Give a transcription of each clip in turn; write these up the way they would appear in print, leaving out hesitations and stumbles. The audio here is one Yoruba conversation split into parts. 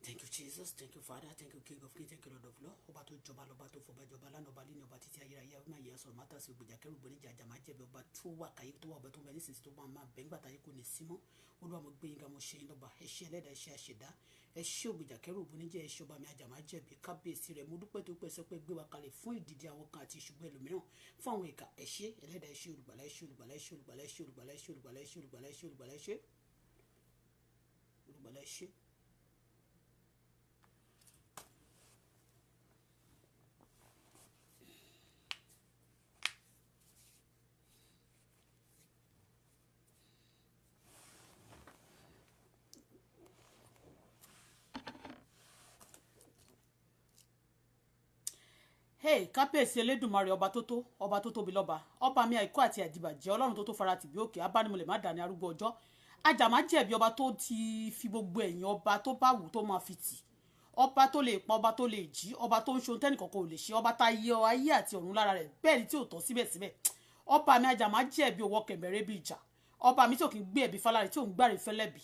Thank you, Jesus. Thank you, Father. Thank you, King of Kings. Thank you, Lord of Lords. Ọba tó jọba lọ́ba tó fọba jọba lánàá ọba líni ọba títí ayérayé ọmọ ìyá sọ̀rọ̀ mátà sí ògbèjà kẹrù bọ̀ níjà àjàmá jẹ̀bi ọba tó wà káyé tó wà ọba tó mẹ́rin sísè tó máa bẹ̀ ńgbà táyé kò ní sí mọ́. Olúwa mo gbé yín ga mo ṣe yín lọ́ba ẹ ṣé ẹlẹ́dàá ẹ ṣé àṣẹdá ẹ ṣé ògbèjà kẹrù bọ̀ níjà ẹ ṣé ọba mi àjàmá jẹ̀bi kábíyèsí rẹ̀ mo dúpẹ́ tó pẹ́ sọ pé gbé wa kalẹ̀ fún ìdìdí àwọn kan àti ìṣùgbọ́n ẹlòmíràn fún àwọn ìkà ẹ ṣé ẹlẹ́dàá ẹ ṣé olùgbàlà ẹ ṣé olùgbàlà ẹ ṣé olùgbàlà ẹ ṣé olùgbàlà ẹ ṣé olùgbàlà ẹ ṣé olùgbàlà ẹ ṣé olùgbàlà ẹ ṣé olùgbàlà ẹ ṣé. Hey, kábíyèsí elédùnmarè ọba tó tóbi lọ́ba ọba mi àìkú àti àdìbàjẹ́ ọlọ́run tó fara tìbí òkè abánimọ̀lẹ̀ má dání arúgbó ọjọ́ ajàmá jẹ̀bi ọba tó ti fi gbogbo ẹ̀yìn ọba tó bá wù tó máa fi tì ọba tó lè pa ọba tó lè jí ọba tó ń ṣe ohun tẹ́nìkọ̀ọ̀kan ò lè ṣe ọba tá yẹ ayé àti ọ̀run lára rẹ̀ bẹ́ẹ̀ ni tí ò tọ́ síbẹ̀síbẹ̀ ọba mi ajàmá jẹ̀bi owó kẹ̀mẹ́rẹ́ bí ìjà ọba mi tí ò kì í gbé ẹ̀bí fáláre tí ò ń gbàre fẹ́lẹ́bì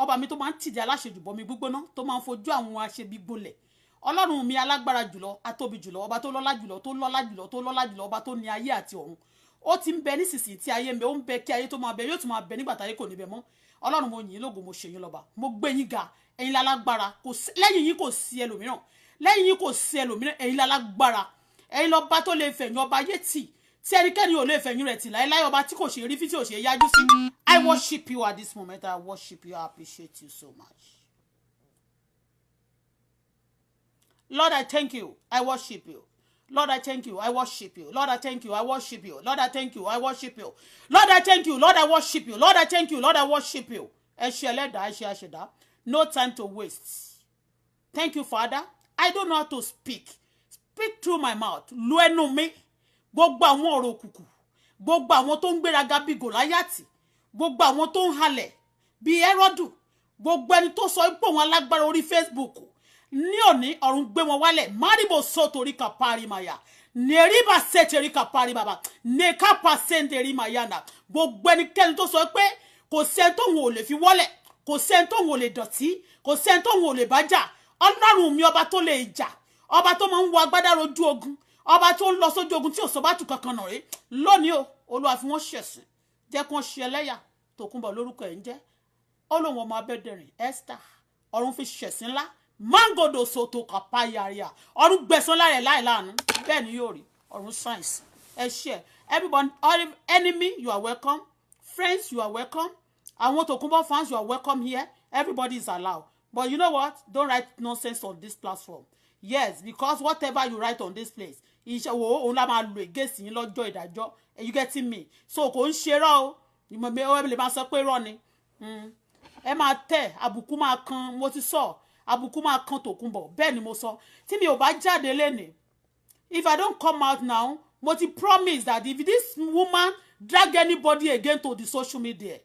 ọba mi tó máa ń tìjà aláṣejù bọmi gbígbóná tó máa ń fojú àwọn aṣebi gbolẹ̀ ọlọ́run mi alágbára jùlọ atóbi jùlọ ọba tó lọ́lá jùlọ tó lọ́lá jùlọ tó lọ́lá jùlọ ọba tó ní ayé àti ọ̀run ó ti ń bẹ nísinsìnyí tí ayé ń bẹ ó ń bẹ kí ayé tó máa bẹ yóò tún máa bẹ nígbà táyé kò ní bẹ mọ́ ọlọ́run mo yìn ín lógo mo ṣe yín lọ́ba mo gbé yín ga ẹ̀yin lálágbára lẹ́yìn yín kò sí ẹlòmíràn lẹ́yìn yín kò sí ẹlòmíràn ẹ̀yin lálágbára ẹ̀yin lọ́ba tó lè fẹ̀yìn ọba ayé tì tí ẹnikẹ́ni ò lè fẹ̀yìn rẹ̀ tì láéláé ọba tí kò ṣe rí fi tí ò ṣe yájú sí. I worship you at this moment. I worship you. I appreciate you so much. Lord, I thank you. I worship you. Lord, I thank you. I worship you. Lord, I thank you. I worship you. Lord, I thank you. I worship you. Lord, I thank you. Lord, I worship you. Lord, I thank you. Lord, I worship you. Ẹ ṣé ẹlẹ́dàá, ẹ ṣé àṣẹdá. No time to waste. Thank you, Father. I don't know how to speak. Speak through my mouth. Lu ẹnu mi. Gbogbo àwọn ọ̀rọ̀ òkùnkùn. Gbogbo àwọn tó ń gbéraga bí Gòláyátì. Gbogbo àwọn tó ń halẹ̀ bí Hẹ́rọ́dù. Gbogbo ẹni tó sọ pé òun alágbára orí Facebook. Ní òní ọ̀run gbé wọn wálẹ̀ máribo sótorí kapari maya neriba sẹ́tẹ̀rí kapari bàbá nekapa sẹ́ntẹ̀rí mayana gbogbo ẹnikẹ́ni tó sọ pé kò sẹ́ni tóun ò lè fi wọ́lẹ̀ kò sẹ́ni tóun ò lè dọ̀tí kò sẹ́ni tóun ò lè bájà ọlọ́run mi ọba tó lè jà ọba tó máa ń wọ agbádá rojú ogun ọba tó ń lọ sójú ogun tí ò sọ bá tù kankan nà rí lónìí o olúwa fi wọ́n ṣẹ̀sìn jẹ́ kí wọ́n ṣe ẹlẹ́yà Tòkunbọ̀ lórúkọ ẹ̀ ń jẹ́ olóhùn ọmọ abẹ́dẹ̀rìn Esther ọ̀run fi ṣẹ̀sìn ńlá mangodo soto kapayaria ọ̀run gbẹ̀san lára ẹ̀ láìláàánú bẹ́ẹ̀ ni yóò rí ọ̀run science ẹ ṣé everybody enemy you are welcome friends you are welcome àwọn Tòkunbọ̀ fans you are welcome here everybody is allowed but you know what don't write nonsense on this platform yes because whatever you write on this place iṣẹ́ wo òun la máa lo against yín lọ́jọ́ ìdájọ́ you getting me so kò ń ṣe rọ́ o ìmọ̀ lè máa sọ pé rọ́ ni ẹ máa tẹ̀ àbùkù máa kan mo ti sọ àbùkù máa kan Tòkunbọ̀ bẹ́ẹ̀ ni mo sọ tí mi ò bá jáde lénìí if I don't come out now mo ti promise that if this woman drag anybody again to the social media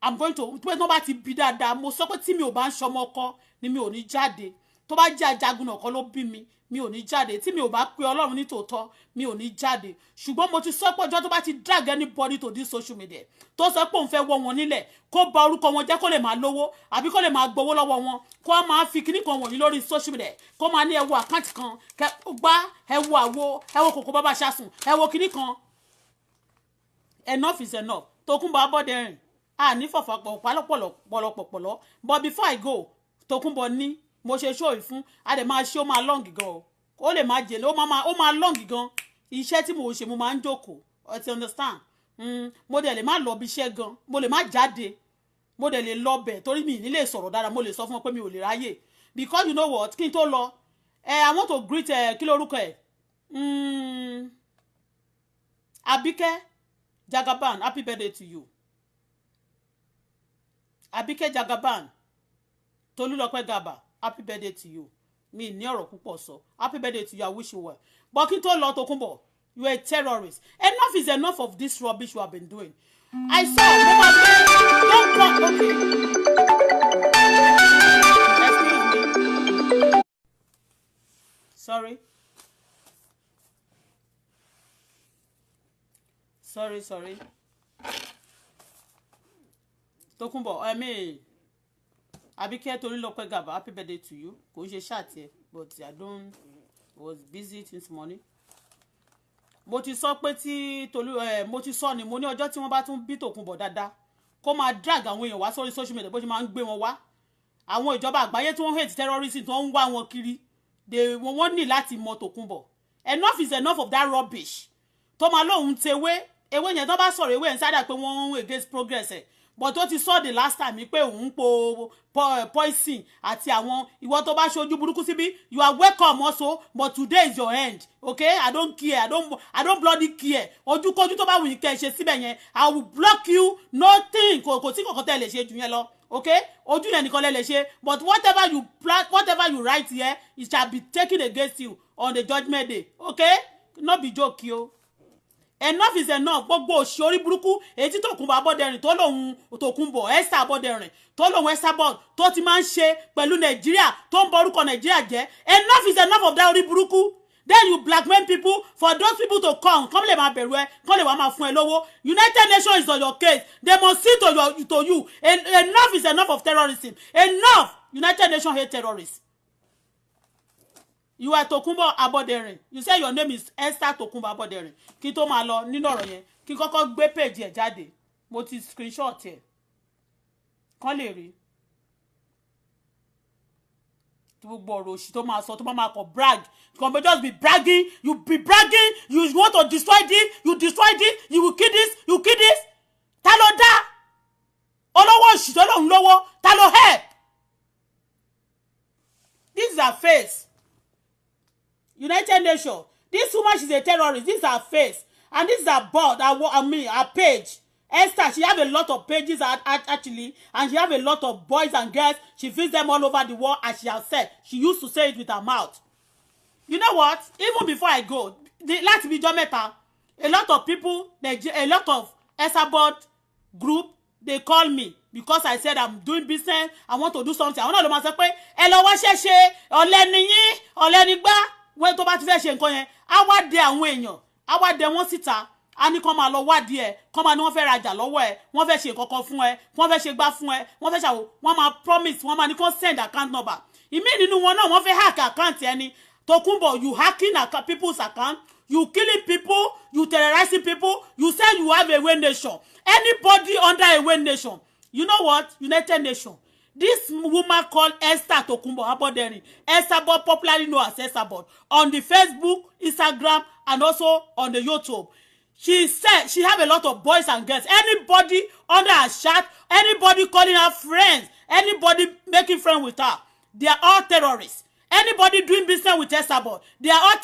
I'm going to pé tó bá ti bí dáadáa mo sọ pé tí mi ò bá ń ṣọmọ ọkọ ni mi ò ní jáde tó bá jẹ́ ajagun ọkọ ló bí mi ò ní jáde tí mi ò bá pe Ọlọ́run ní tòótọ́ mi ò ní jáde ṣùgbọ́n mo ti sọ pé ọjọ́ tó bá ti drag anybody to this social media tó sọ pé òun fẹ́ wọ́ wọn nílẹ̀ kó bà orúkọ wọn jẹ́ kó lè máa lówó àbí kó lè máa gbowó lọ́wọ́ wọn kó máa fi kíní kan wọ̀nyí lórí social media kó máa ní ẹ wo àkáǹtì kan gbá ẹ wo àwo ẹ wo kòkó bàbá ṣàsùn ẹ wo kíní kan enough is enough Tòkunbọ̀ Abọ́dẹrìn ní fọ̀fọ̀ pọ̀lọpọ̀lọ but before I go Tòkunbọ̀ ní mo ṣe show ìfún a dẹ̀ máa ṣe ó máa long gan ó lè máa jèlé ó máa long gan iṣẹ́ tí mo ṣe mo máa ń jókòó o ti understand mo dẹ̀ lè má lọ bí iṣẹ́ gan mo lè má jáde mo dẹ̀ lè lọ bẹ̀ torí mi ní lè sọ̀rọ̀ dára mo lè sọ fún wọn pé mi ò lè ráyè because you know what kí n tó lọ I want to greet kí lórúkọ ẹ̀ Abike Jagaban happy birthday to you Abike Jagaban Tolúlọpẹ́ Gàbà happy birthday to you mi ní ọ̀rọ̀ púpọ̀ sọ happy birthday to you I wish you well but kí n tó lọ Tòkunbọ̀ you are a terrorist enough is enough of this rubbish you have been doing I saw don't come okay excuse me sorry Tòkunbọ̀ Abike Tonilope Gaba, happy birthday to you. Kò ń ṣe ṣáàtì but I was busy this morning. Mo ti sọ pé tí mo ti sọ ni mo ní ọjọ́ tí wọ́n bá tún bí Tòkunbọ̀ dáadáa kó máa drag àwọn èèyàn wá sórí social media bó ṣe máa ń gbé wọn wá. Àwọn ìjọba àgbáyé tí wọ́n hate terrorism tí wọ́n ń wá wọn kiri wọ́n ní láti mọ Tòkunbọ̀. Enough is enough of that rubbish. Tó máa lóhun tewé ewé yẹn tó bá sọ̀rọ̀ ewé yẹn sádà pé wọ́n ń against progress ẹ̀. But ó ti sọ the last time pé òun po poison àti àwọn ìwọ tó bá ṣojú burúkú síbí you are welcome also but today is your end. Okay, I don't care, I don't bloody care. Ojúkójú tó bá wù yín kẹ́ ṣe síbẹ̀ yẹn I will block you. Nothing kò sí kankan tẹ́ lè ṣe jù yẹn lọ. Okay, ojú yẹn nìkan lè ṣe but whatever you plan, whatever you write here it shall be taken against you on the judgment day. Okay, no be joke yo. Enough is enough. Gbogbo òṣì orí burúkú èyí tí Tòkunbọ̀ Abọ́dẹrìn tó lòun Tòkunbọ̀ Esther Abọ́dẹrìn tó lòun Esther bond tó ti máa ń ṣe pẹ̀lú Nàìjíríà tó ń borúkọ Nàìjíríà jẹ́. Enough is enough of that orí burúkú. Then you blackmail people for those people to come lè máa bẹ̀rù ẹ kọ́ lè wá máa fún ẹ lówó. United Nations is on your case. They must see to you. Enough is enough of terrorism. Enough. United Nations hate terrorists. You are Tòkunbọ̀ Abọ́dẹrìn. You say your name is Esther Tòkunbọ̀ Abọ́dẹrìn. Kí tó máa lọ nínú ọ̀rọ̀ yẹn. Kí kọ́kọ́ gbé page ẹ̀ jáde. Mo ti screenshot ẹ̀. Kán lè rí. Gbogbo ọ̀rọ̀ òṣì tó máa sọ tó máa kọ brag. You can just be bragging. You be bragging. You want to destroy this. You destroy this. You will kill this. You kill this. Ta ló dá? Olówó òṣì tó lòun lówó. Ta ló help? This is her face. United Nations. This woman, she's a terrorist. This is her face. And this is her board. Her page. Esther, she have a lot of pages actually. And she have a lot of boys and girls. She feeds them all over the world. As she has said. She used to say it with her mouth. You know what? Even before I go, last video meta, a lot of people, a lot of Esther board group, they call me. Because I said I'm doing business. I want to do something. I want to do something. Ẹ lọ wá ṣẹ̀ṣẹ̀, ọ̀lẹ ni yín, ọ̀lẹ ni gbá. Wọ́n tó bá ti fẹ́ ṣe nǹkan yẹn á wá dé àwọn èèyàn á wá dé wọ́n síta á ní kán máa lọ wádìí ẹ̀ kán máa ní wọ́n fẹ́ rajà lọ́wọ́ ẹ̀ wọ́n fẹ́ ṣe nǹkan kan fún ẹ wọ́n fẹ́ ṣe gbá fún ẹ wọ́n fẹ́ ṣàwò wọ́n máa promise wọ́n máa ní kán send account number ìmí nínú wọn náà wọ́n fẹ́ hack account ẹni Tòkunbọ̀ you hacking people's account you killing people you terrorizing people you say you have a way nation anybody under a way nation you know what United Nations. This woman called Esther Tòkunbọ̀ Abọ́dẹrìn, Esther Board, popularly known as Esther Board, on the Facebook, Instagram, and also on the YouTube. She said she have a lot of boys and girls. Anybody under her chat, anybody calling her friends, anybody making friends with her, they are all terrorists. Anybody doing business with Esther Board, they are all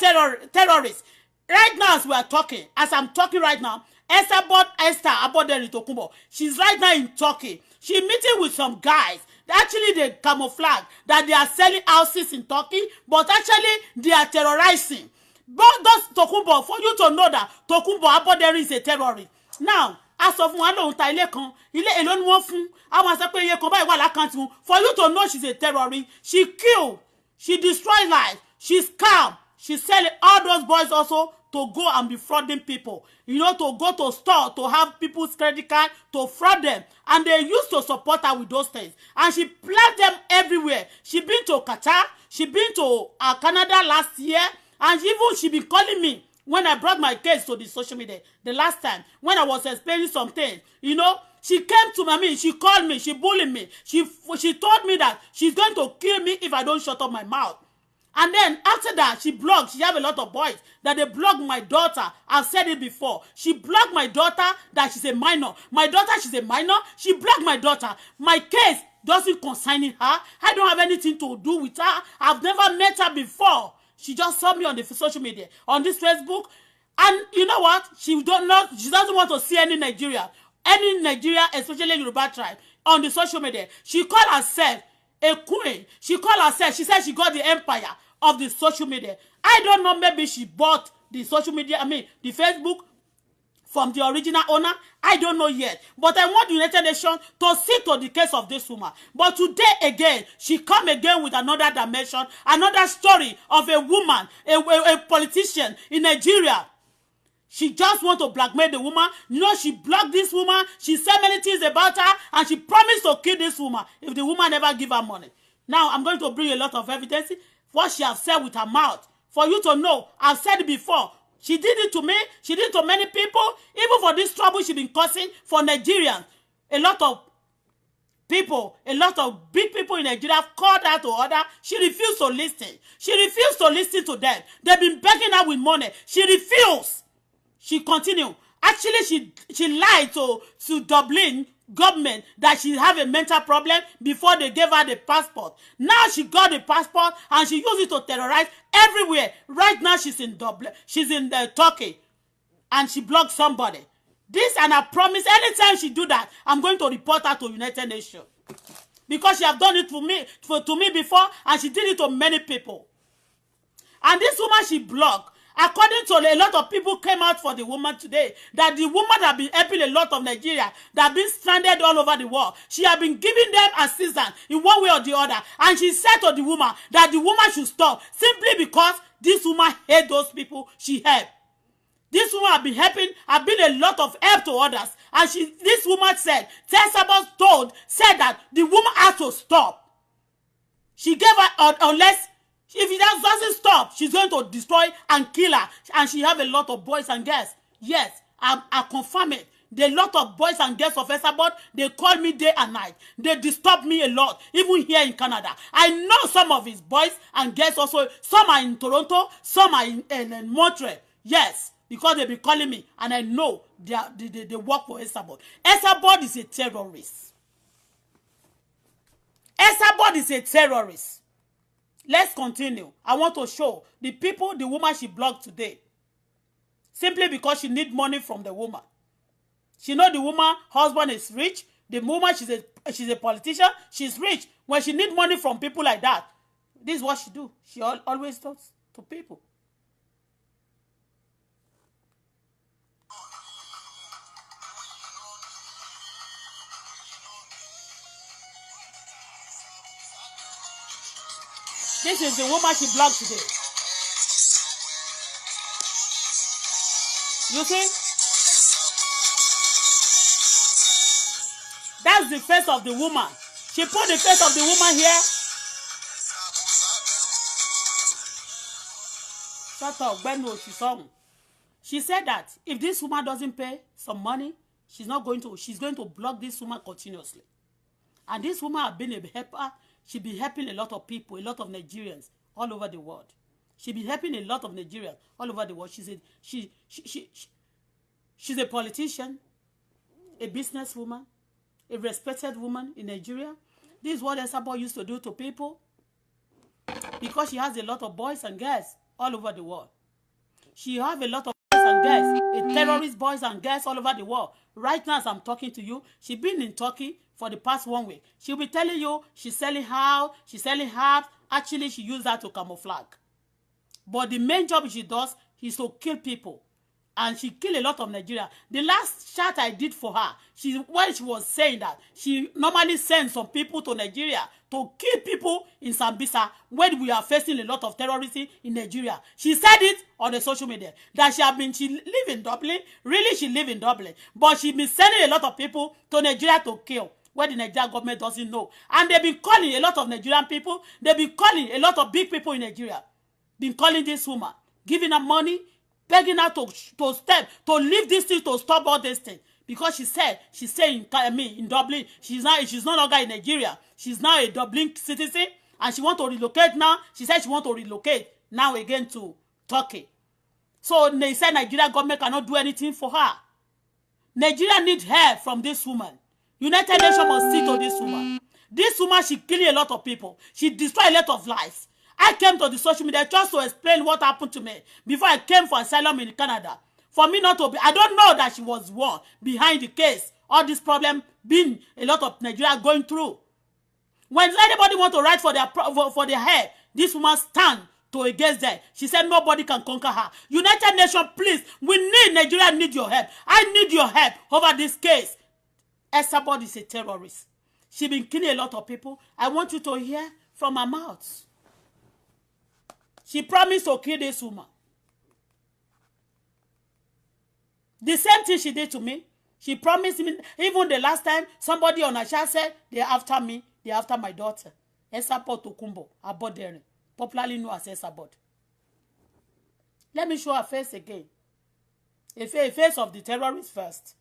terrorists. Right now, as we are talking, as I'm talking right now, Esther Board, Esther Abọ́dẹrìn Tòkunbọ̀, she's right now in Turkey. She's meeting with some guys. Actually, they camouflage that they are selling houses in Turkey, but actually, they are terrorizing. But those Tòkunbọ̀, for you to know that Tòkunbọ̀ Abọ́dẹrìn is a terrorist. Now, as of one lóhun ta ilé kan, ilé èlò ni wọ́n fún. Àwọn sọ pé iye kan báyìí wà lákàntì wọn. For you to know she's a terrorist, she kill, she destroy lives, she scam, she sell all those boys also to go and be frauding people. You know, to go to store, to have people's credit card, to fraud them. And they used to support her with those things. And she planted them everywhere. She been to Qatar. She been to Canada last year. And she been calling me when I brought my case to the social media the last time. When I was explaining some things. You know, she came to me. She called me. She bullied me. She told me that she's going to kill me if I don't shut up my mouth. And then after that, she blocked. She have a lot of boys that they blocked my daughter. I've said it before. She blocked my daughter that she's a minor. My daughter, she's a minor. She blocked my daughter. My case doesn't concern her. I don't have anything to do with her. I've never met her before. She just saw me on the social media, on this Facebook. And you know what? She doesn't want to see any Nigeria, especially Yoruba tribe, on the social media. She called herself a queen. She called herself, she said she got the empire of the social media. I don't know, maybe she bought the social media, the Facebook from the original owner. I don't know yet. But I want the United Nations to see to the case of this woman. But today again, she come again with another dimension, another story of a woman, a politician in Nigeria. She just want to blackmail the woman. You know, she blocked this woman. She said many things about her, and she promised to kill this woman if the woman never give her money. Now, I'm going to bring a lot of evidence, what she has said with her mouth, for you to know. I've said it before. She did it to me. She did it to many people. Even for this trouble she's been causing for Nigerians. A lot of people, a lot of big people in Nigeria have called her to order. She refused to listen. She refused to listen to them. They've been begging her with money. She refused. She continued. Actually, she lied to Dublin government that she have a mental problem before they gave her the passport. Now she got the passport and she used it to terrorize everywhere. Right now she's in Dublin. She's in Turkey. And she blocked somebody. This, and I promise anytime she do that, I'm going to report her to United Nations. Because she have done it to me before, and she did it to many people. And this woman she blocked. According to a lot of people came out for the woman today, that the woman have been helping a lot of Nigeria that have been stranded all over the world. She have been giving them assistance in one way or the other. And she said to the woman that the woman should stop simply because this woman hate those people she helped. This woman have been a lot of help to others. And this woman said, Jezebel said that the woman has to stop. She gave her, unless, if it doesn't stop, she's going to destroy and kill her. And she have a lot of boys and girls. Yes, I confirm it. The lot of boys and girls of Esabod, they call me day and night. They disturb me a lot, even here in Canada. I know some of his boys and girls also. Some are in Toronto, some are in Montreal. Yes, because they be calling me, and I know they work for Esabod. Esabod is a terrorist. Esabod is a terrorist. Let's continue. I want to show the people, the woman she blocked today. Simply because she need money from the woman. She know the woman husband is rich. The woman, she's a politician. She's rich. When she need money from people like that, this is what she do. She always talks to people. This is the woman she blocked today. You see? That's the face of the woman. She put the face of the woman here. Shut up, Benno, she said that if this woman doesn't pay some money, she's going to block this woman continuously. And this woman has been a helper. She's been helping a lot of people, a lot of Nigerians all over the world. She's been helping a lot of Nigerians all over the world. She's a politician, a businesswoman, a respected woman in Nigeria. This is what Esabod used to do to people because she has a lot of boys and girls all over the world. She has a lot of boys and girls, a terrorist boys and girls all over the world. Right now, as I'm talking to you, she's been in Turkey for the past 1 week. She'll be telling you she's selling house, she's selling herbs. Actually, she used that to camouflage. But the main job she does is to kill people. And she killed a lot of Nigeria. The last chat I did for her, when she was saying that she normally sends some people to Nigeria to kill people in Sambisa when we are facing a lot of terrorism in Nigeria. She said it on the social media that she live in Dublin. Really, she live in Dublin. But she been sending a lot of people to Nigeria to kill, where the Nigerian government doesn't know. And they've been calling a lot of Nigerian people. They've been calling a lot of big people in Nigeria. Been calling this woman, giving her money, begging her to leave this thing, to stop all this thing. Because she's saying in Dublin, she's no longer in Nigeria. She's now a Dublin citizen, and she want to relocate now. She said she want to relocate now again to Turkey. So they said Nigeria government cannot do anything for her. Nigeria needs help from this woman. United Nations must see to this woman. This woman, she killed a lot of people. She destroyed a lot of lives. I came to the social media just to explain what happened to me before I came for asylum in Canada. For me not to be, I don't know that she was one behind the case. All this problem being a lot of Nigeria going through. When anybody want to write for their hair, this woman stand to against them. She said nobody can conquer her. United Nations, please, we need Nigeria, need your help. I need your help over this case. Esabod is a terrorist. She been killing a lot of people. I want you to hear from her mouth. She promised to kill this woman. The same thing she did to me. She promised me, even the last time somebody on her chat said, they're after me, they're after my daughter. Esabod Tokunbo, Abodere, popularly known as Esabod. Let me show her face again. A face of the terrorist first.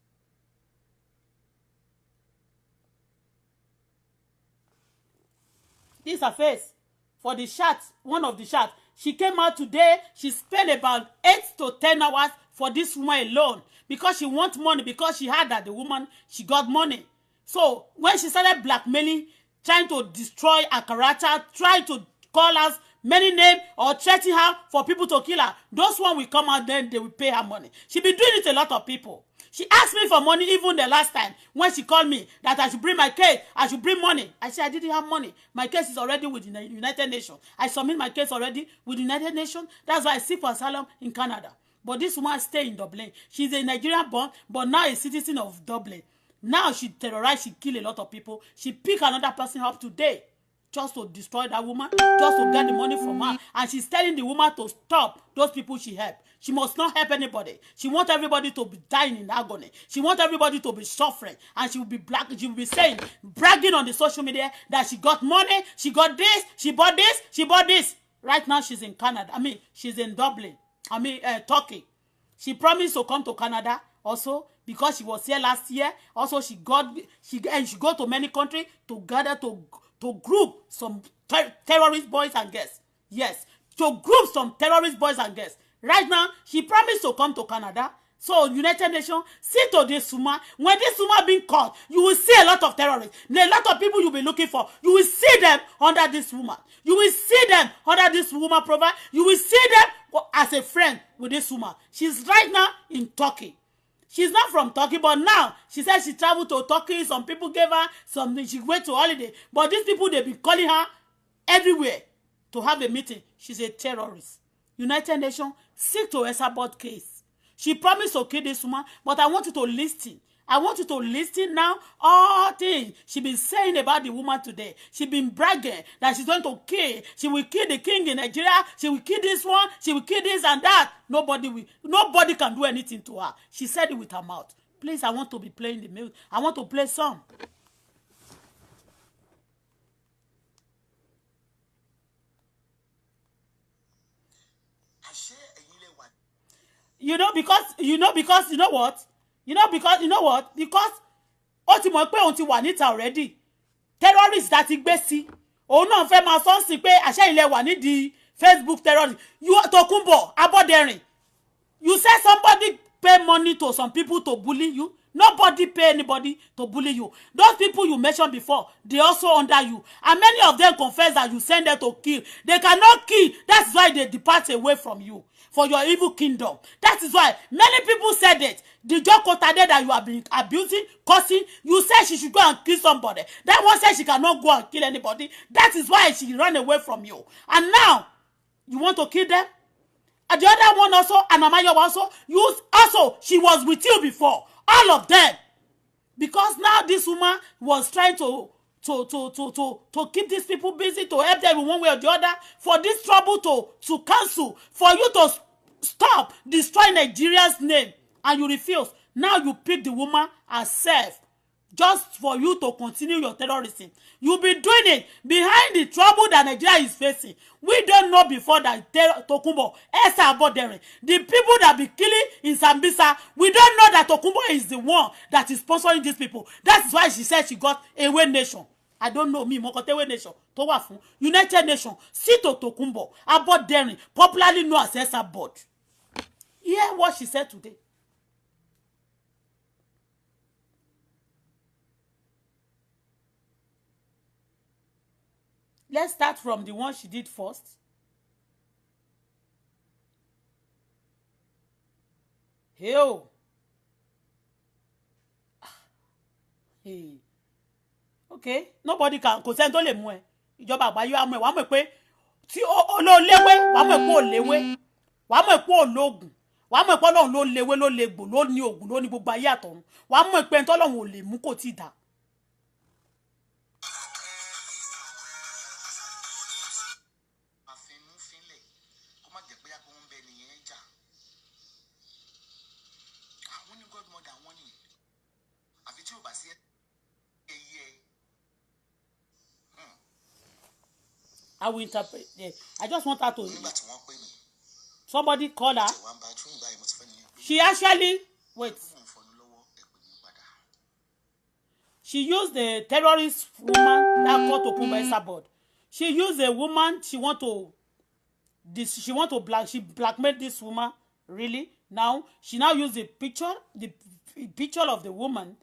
This is her face. For the chat, one of the chat. She came out today. She spent about 8 to 10 hours for this woman alone. Because she wants money. Because she heard that the woman, she got money. So, when she started blackmailing, trying to destroy her character, trying to call us many names or threaten her for people to kill her, those one will come out, then they will pay her money. She been doing it to a lot of people. She asked me for money even the last time when she called me that I should bring my case, I should bring money. I said I didn't have money. My case is already with the United Nations. I submit my case already with the United Nations. That's why I seek for asylum in Canada. But this woman stay in Dublin. She's a Nigerian born, but now a citizen of Dublin. Now she terrorized, she killed a lot of people. She picked another person up today just to destroy that woman, just to get the money from her. And she's telling the woman to stop those people she helped. She must not help anybody. She wants everybody to be dying in agony. She wants everybody to be suffering. And she will be she will be saying, bragging on the social media that she got money, she got this, she bought this, she bought this. Right now she's in Canada. She's in Dublin. Turkey. She promised to come to Canada also because she was here last year. Also, she go to many countries to gather to group some terrorist boys and girls. Yes, to group some terrorist boys and girls. Right now, she promised to come to Canada. So, United Nations, see to this woman. When this woman being caught, you will see a lot of terrorists. A lot of people you'll be looking for. You will see them under this woman. You will see them under this woman profile. You will see them as a friend with this woman. She's right now in Turkey. She's not from Turkey, but now she said she traveled to Turkey. Some people gave her something. She went to holiday. But these people, they've been calling her everywhere to have a meeting. She's a terrorist. United Nations, seek to Esabod case. She promised to kill this woman, but I want you to listen. I want you to listen now. All things she been saying about the woman today. She been bragging that she's going to kill. She will kill the king in Nigeria. She will kill this one. She will kill this and that. Nobody can do anything to her. She said it with her mouth. Please, I want to be playing the music. I want to play some. Because you know what? Because ó ti mọ̀ pé òun ti wà níta already. Terrorist that ti gbé sí. Òun náà fẹ́ máa sọ sí pé àṣẹ ilẹ̀ wà nídìí Facebook terrorist. You Tokunbo, Aboderin. You said somebody pay money to some people to bully you. Nobody pay anybody to bully you. Those people you mentioned before, they also under you. And many of them confess that you send them to kill. They cannot kill. That's why they depart away from you for your evil kingdom. That is why many people said it. The Joko Tade that you have been abusing, cursing, you said she should go and kill somebody. That one said she cannot go and kill anybody. That is why she ran away from you. And now, you want to kill them? And the other one also, Anamayo also, she was with you before. All of them. Because now this woman was trying to keep these people busy, to help them in one way or the other, for this trouble to cancel, for you to stop destroying Nigeria's name, and you refuse. Now you pick the woman herself just for you to continue your terrorism. You'll be doing it behind the trouble that Nigeria is facing. We don't know before that Tokunbo, Esabod, the people that be killing in Sambisa, we don't know that Tokunbo is the one that is sponsoring these people. That's why she said she got Away Nation. I don't know me, Mokotewe Nation, Towafu, United Nation, Sito Tokunbo, Aboderin, popularly known as Esabod. Hear what she said today. Let's start from the one she did first. Hey. Okay, nobody can kò sẹ́ni tó lè mú ẹ. Ìjọba àgbáyé á mú ẹ. Wàá mọ̀ pé tí ó léwé, wàá mọ̀ pé ó léwé. Wàá mọ̀ pé ó lóògùn. Wàá mọ̀ pé Ọlọ́run ló léwé, ló légbò, ló ní ògùn, ló ní gbogbo ayé àtọ̀run. Wàá mọ̀ pé ẹni t'Ọlọ́run ò lè mú kò tí ì dá. I will interpret. I just want her to. Somebody call her. She actually wait. She used the terrorist woman that called Tokunbo Esabod. She used a woman. She want to blackmail this woman. Really? Now she now use the picture of the woman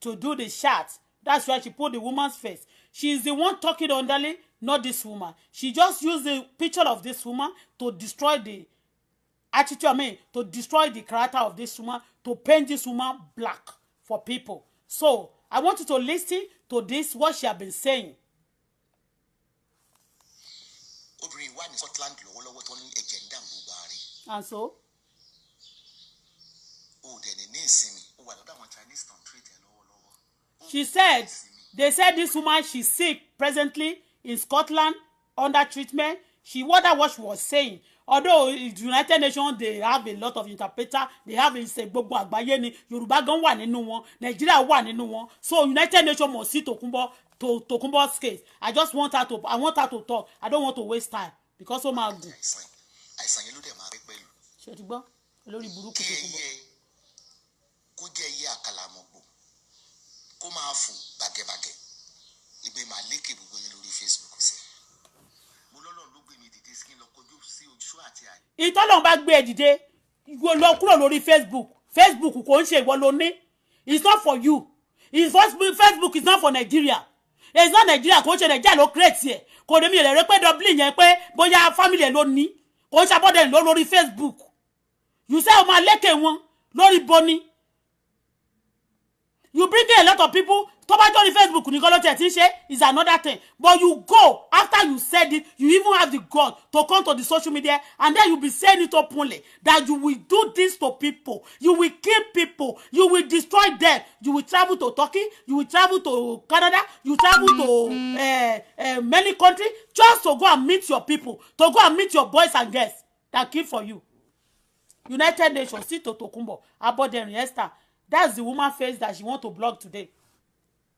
to do the shots. That's why she put the woman's face. She is the one talking underly, not this woman. She just used the picture of this woman to destroy the attitude. To destroy the character of this woman, to paint this woman black for people. So I want you to listen to this, what she has been saying. And so? She said, they said this woman, she's sick presently in Scotland under treatment. She wondered what she was saying. Although United Nations, they have a lot of interpreters, they have a gbogbo àgbáyé ni Yorùbá gan wà nínú wọn, Nigeria wà nínú wọn. So United Nations must see Tokunbo's case. I want her to talk. I don't want to waste time because so my good. Ṣé ti gbọ́? Olórí burúkú Tokunbo. Kó jẹ́ iye àkàlà mọ̀gbò. Kó máa fò bàgẹ̀bàgẹ̀. Ìgbé máa lékè gbogbo yẹn lórí Facebook sí. Mo lọ́lọ́ ló gbé mi dìde sí kí n lọ kojú sí ojú àti àyè. Ìtọ́lọ́run bá gbé ẹ dìde, lọ kúrò lórí Facebook. Facebook kò ń ṣe ìwọ ló ní. It's not for you. Facebook is not for Nigeria. It's not Nigeria kò ń ṣe Nigeria ló create ẹ̀. Kò dé mi lè rẹ́ pé Dublin yẹn pé bóyá family ẹ̀ ló ní. Kò ń ṣàbọ̀dẹ̀ lórí Facebook. You say o máa lékè wọn lórí boni. You bring in a lot of people. Tó bá jọ ní Facebook ní kọ́lọ́ tẹ̀ tí ń ṣe is another thing. But you go after you said it, you even have the God to come to the social media and then you be saying it openly that you will do this to people. You will kill people. You will destroy them. You will travel to Turkey. You will travel to Canada. You travel to many countries just to go and meet your people, to go and meet your boys and girls that kill for you. United Nations, see to Tokunbo, Aboderin Esther. That's the woman face that she want to blog today.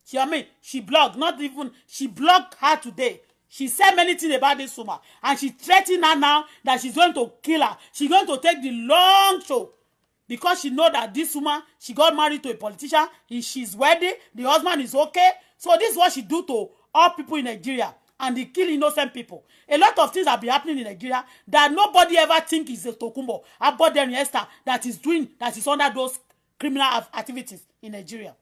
She blogged, not even, she blogged her today. She said many things about this woman. And she threatened her now that she's going to kill her. She's going to take the long show. Because she know that this woman, she got married to a politician. She's wedding. The husband is okay. So this is what she do to all people in Nigeria. And they kill innocent people. A lot of things have been happening in Nigeria that nobody ever think is a Tokunbo. Aboderin Esther that is doing, that is under those criminal activities in Nigeria.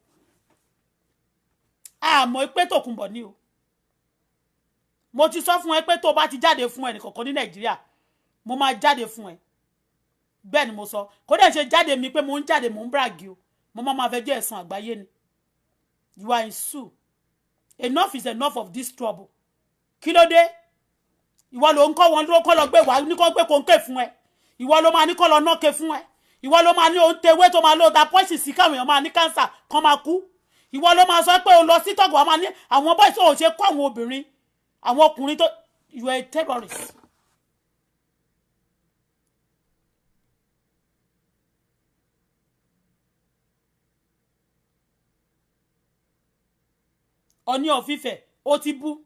Mo pé Tokunbo ni o. Mo ti sọ fún ẹ pé tó bá ti jáde fún ẹnì kankan ní Nigeria, mo máa jáde fún ẹ. Bẹ́ẹ̀ ni mo sọ. Kò dẹ̀ ṣe jáde mi pé mo ń jáde mo ń brag o. Mo máa fẹjọ́ ẹ̀sùn àgbáyé ni. You are in sue. Enough is enough of this trouble. Kí ló dé? Ìwọ ló ń kọ́ wọn dúró kọ́ lọ gbé wá ní kó gbé kòńké fún ẹ. Ìwọ ló máa ní kó lọ nọ́ọ̀kẹ́ fún ẹ. Ìwọ ló máa ní o tewé tó máa lò da poison sí káwọn èèyàn máa ní cancer kan máa kú. Ìwọ ló máa sọ pé o lọ sí tọ́gù wa máa ní àwọn boys ò ṣe kọ́ àwọn obìnrin àwọn ọkùnrin tó you are a terrorist. Ọ̀ní of Ifẹ̀ ó ti bú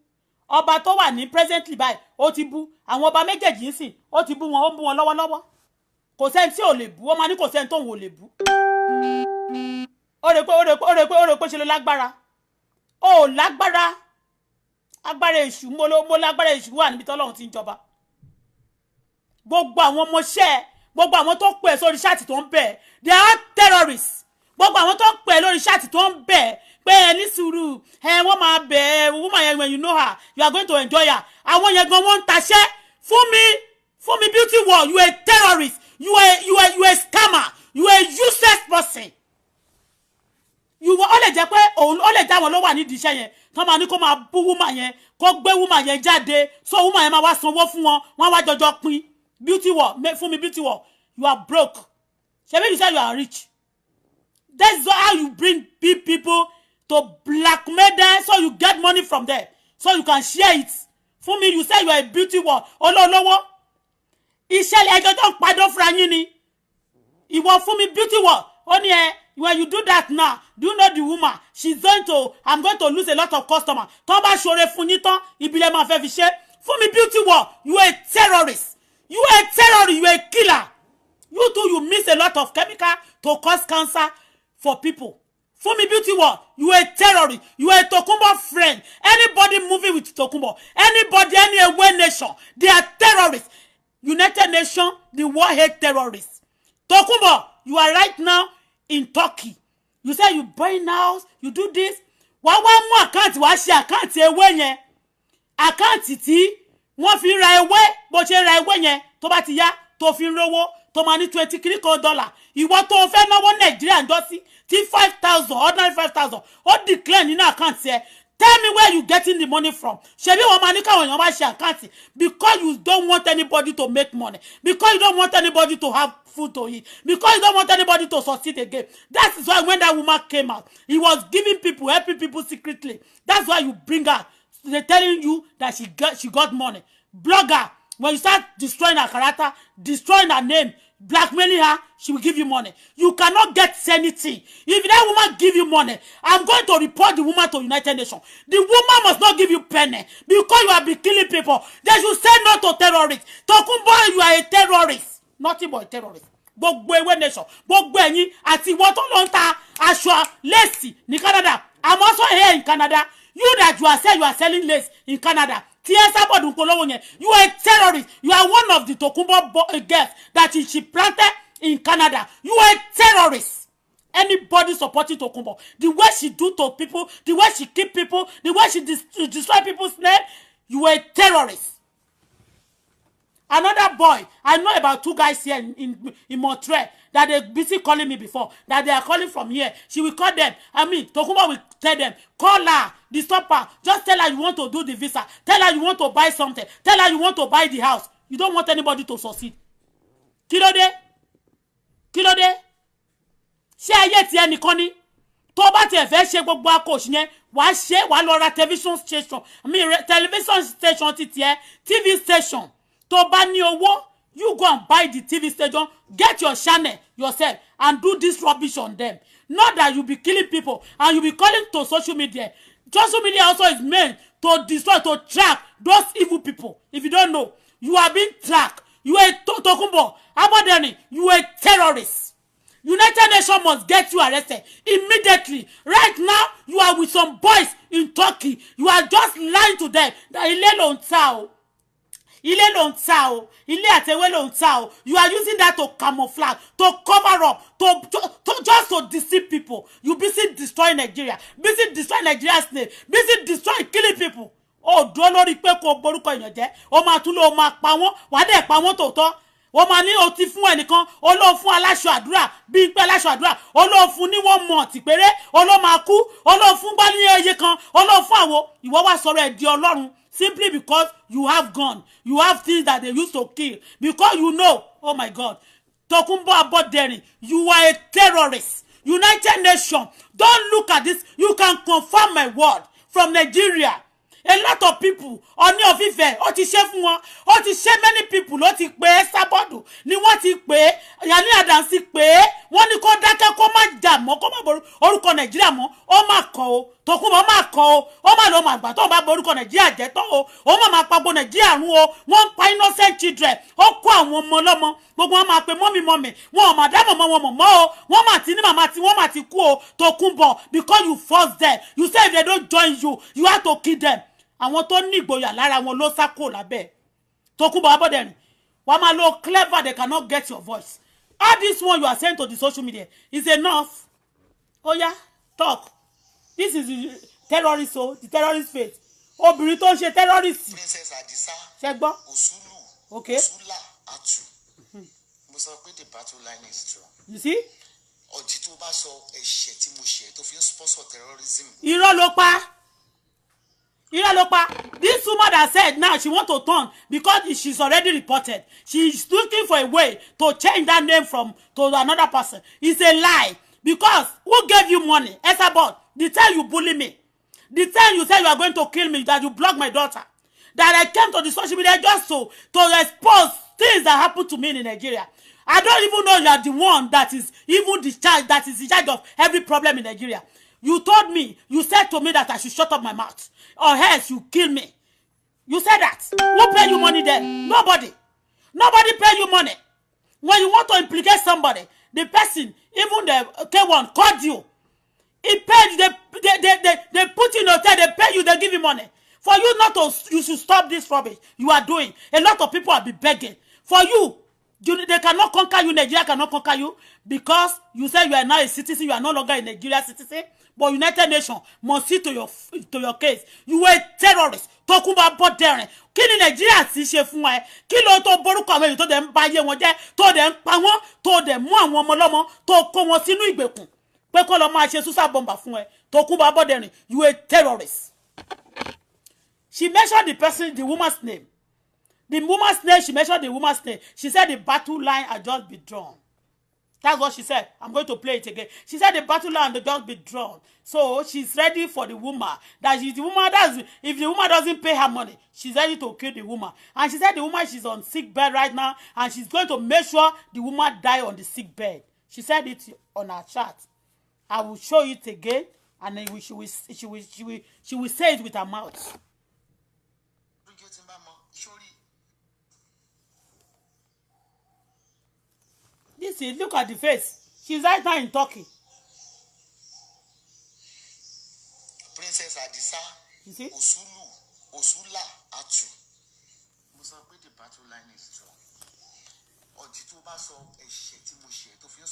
ọba tó wà ní presently báyìí ó ti bú àwọn ọba méjèèjì ń sìn ó ti bú wọn ó bú wọn lọ́wọ́lọ́wọ́ kò sẹ́ni tí ò lè bú ó máa ní kò sẹ́ni tó ń wò lè bú ó rè pé ṣe ló lágbára ó lágbára agbára èṣù mo lágbára èṣù wà níbi tọ́lọ́run ti ń jọba gbogbo àwọn ọmọọṣẹ́ gbogbo àwọn tó pè sórí ṣáàtì tó ń bẹ̀ they are terrorists gbogbo àwọn tó pè lórí ṣáàtì tó ń bẹ̀ pé ní sùúrù wọ́n máa bẹ̀ woman yẹn when you know her you are going to enjoy her àwọn yẹn gan wọ́n ń taṣẹ́ fún mi beauty world you are a terrorist you are a scammer you are a useless person ó lè jẹ́ pé òun ó lè já wọn ló wà nídìí iṣẹ́ yẹn tó máa ní kó máa bú woman yẹn kó gbé woman yẹn jáde so woman yẹn máa wá sanwó fún wọn wọ́n wá jọjọ pín beauty world fún mi beauty world you are broke ṣebí you say you are rich that's how you bring people to blackmail them so you get money from them so you can share it fún mi you say you are a beauty world olówó iṣẹ́ ẹjọ́ tó ń padà fúnra yín ni ìwọ fún mi beauty world ó ní when you do that now do you know the woman I'm going to lose a lot of customers tó bá ṣoore fún yín tán ìbílẹ̀ máa fẹ́ fi ṣe Fumi Beauty World, you are a terrorist. You are a terrorist. You are a killer. You too, you mix a lot of chemical to cause cancer for people. Fumi Beauty World, you are a terrorist. You are a Tokumbo friend. Anybody moving with Tokumbo, anybody, any away nation, they are terrorists. United Nations, the war hate terrorists. Tokumbo, you are right now in Turkey. You say you buy house, you do this. Wá mú àkáǹtì wá ṣe àkáǹtì ewé yẹn. Àkáǹtì tí wọ́n fi ra ewé bó ṣe ra ewé yẹn tó bá ti yá tó fi rówó tó máa ní $23. Ìwọ tó fẹ́ náwó Nàìjíríà ń dọ́sí tí 5,000 ordinary 5,000 ó declare nínú àkáǹtì ẹ. Tell me where you getting the money from. Ṣebí wọ́n máa ní káwọn èèyàn wá ṣe àkáǹtì because you don't want anybody to make money, because you don't want anybody to have food to eat, because you don't want anybody to succeed again. That is why when that woman came out, he was giving people, helping people secretly. That's why you bring her. They're telling you that she got money. Blogger, when you start destroying her character, destroying her name, blackmailing her, she will give you money. You cannot get anything. If that woman give you money, I'm going to report the woman to United Nations. The woman must not give you penny because you have been killing people. They should say no to terrorists. Tokumbo, you are a terrorist. Nothing but a terrorist. Gbogbo ewe nation, gbogbo ẹ̀yin àti ìwọ tó lọ ń ta aṣọ lace ní Canada. I'm also here in Canada. You that you are saying you are selling lace in Canada. You are a terrorist. You are one of the Tokumbo girls that she planted in Canada. You are a terrorist. Anybody supporting Tokumbo, the way she do to people, the way she keep people, the way she destroy people's name, you are a terrorist. Another boy, I know about 2 guys here in Montreal that they busy calling me before, that they are calling from here. She will call them. I mean, Tokumbo will tell them, call her, disturb her, just tell her you want to do the visa, tell her you want to buy something, tell her you want to buy the house. You don't want anybody to succeed. Kílódé? Kílódé? Ṣé ayé ti ẹnìkan ni? Tó bá tiẹ̀ fẹ́ ṣe gbogbo akóṣì yẹn, wàá ṣe wàá lọ ra television station. I mean, television station ti tiẹ̀, TV station. To bá ní owó, you go and buy the TV station, get your channel yourself and do this rubbish on them. Not that you be killing people and you be calling to social media. Social media also is meant to destroy, to track those evil people. If you don't know, you are being tracked. You are Tokumbo, Abodeni, you are a terrorist. United Nations must get you arrested immediately. Right now, you are with some boys in Turkey. You are just lying to them that ilé ló ń tà o. Ilé ló ń tà o. Ilé àtẹwé ló ń tà o. You are using that to camouflage, to cover up, to just to deceive people. You busy destroying Nigeria, busy destroying Nigeria's name, busy destroying, killing people. Oh, dúró lórí pé kò borúkọ èèyàn jẹ́. Ó máa tún lọ máa pa wọ́n, wá dé pa wọ́n tòótọ́. Ó máa ní ó ti fún ẹnìkan, ó lọ fún aláṣọ àdúrà, bí pé aláṣọ àdúrà, ó lọ fún ní 1 month péré, ó lọ máa kú, ó lọ fún gbá ní eye kan, ó lọ fún àwo. Ìwọ wá sọ̀rọ̀ ẹ̀ di Ọlọ́run simply because you have gun, you have things that they used to kill, because you know, oh my God, Tokumbo Abodeni, you are a terrorist. United Nations, don't look at this. You can confirm my word from Nigeria. A lot of people Ọọ̀ni of Ifẹ̀ ó ti ṣe fún wọn, ó ti ṣe many people ló ti pè Sábọ̀dù ni wọ́n ti pè Gani Adams pè wọ́n ní kó dákẹ́ kó má jà mọ́ kó má borí orúkọ Nàìjíríà mọ́ ó má kọ o Tokumbo má kọ o ó má lọ má gbà tó bá borí orúkọ Nàìjíríà jẹ́ tó o ó má pa gbogbo Nàìjíríà run o wọ́n pa innocent children ó kó àwọn ọmọ lọ́mọ gbogbo wọn máa pe mọ́mì wọn ò má dá mọ̀mọ́ wọn mọ̀ o wọ́n má ti ní màmá tí wọ́n má ti kú o Tokumbo because you force them, you say if they don't join you, you have to kill them. Àwọn tó ní ìgboyà lára wọn ló sá kò lábẹ́ Tokumbo Abodeni wọ́n máa lo clever, they cannot get your voice. All this one you are saying to the social media is enough. Oh yeah, talk. This is the terrorist, so the terrorist faith. Obìnrin tó ń ṣe terrorist. Princess Adisa. Ṣé gbọ́? Osulu. Okay. Osula Atu. Mo sọ pé the battle line is true. You see? Ọtí tó bá sọ ẹ̀ṣẹ̀ tí mo ṣe tó fi ń sponsor terrorism. Irọ́ ló pa. This woman that said now she want to turn because she's already reported. She's looking for a way to change that name to another person. It's a lie. Because who gave you money? Esabod, the time you bully me, the time you said you are going to kill me, that you blocked my daughter, that I came to the social media just to expose things that happened to me in Nigeria. I don't even know you are the one that is even the charge, that is in charge of every problem in Nigeria. You told me, you said to me that I should shut up my mouth, or else you kill me. You said that. Who pay you money then? Nobody. Nobody pay you money. When you want to implicate somebody, the person, even the K1, called you. He paid you. They put you in a hotel. They pay you. They give you money. For you not to, you should stop this rubbish you are doing. A lot of people will be begging. For you, they cannot conquer you. Nigeria cannot conquer you because you say you are now a citizen. You are no longer a Nigeria citizen. But United Nations must see to your case. You were a terrorist. Tokunba Bodere. Kí ni Nigeria ti ṣe fún ẹ? Kí ló tó borúkọ àwọn èyí tó dẹ̀ ń ba ayé wọn jẹ́, tó dẹ̀ ń pa wọ́n, tó dẹ̀ mú àwọn ọmọ lọ́mọ, tó kó wọn sínú ìgbèkùn. Pé kó lọ máa ṣe suicide bomber fún ẹ. Tokunba Bodere, you were a terrorist. She mentioned the person, the woman's name. The woman's name, she mentioned the woman's name. She said the battle line had just been drawn. That's what she said. I'm going to play it again. She said the battle line had just been drawn. So she's ready for the woman. That she's the woman if the woman doesn't pay her money, she's ready to kill the woman. And she said the woman, she's on sick bed right now, and she's going to make sure the woman die on the sick bed. She said it on her chat. I will show it again, and then she will say it with her mouth. This is, look at the face. She's right now in Turkey. Princess Adisa, Osula Atu. Mo sọ pé the battle line is strong. Ọ̀jì tó bá sọ ẹ̀ṣẹ̀ tí mo ṣe tó fi ń.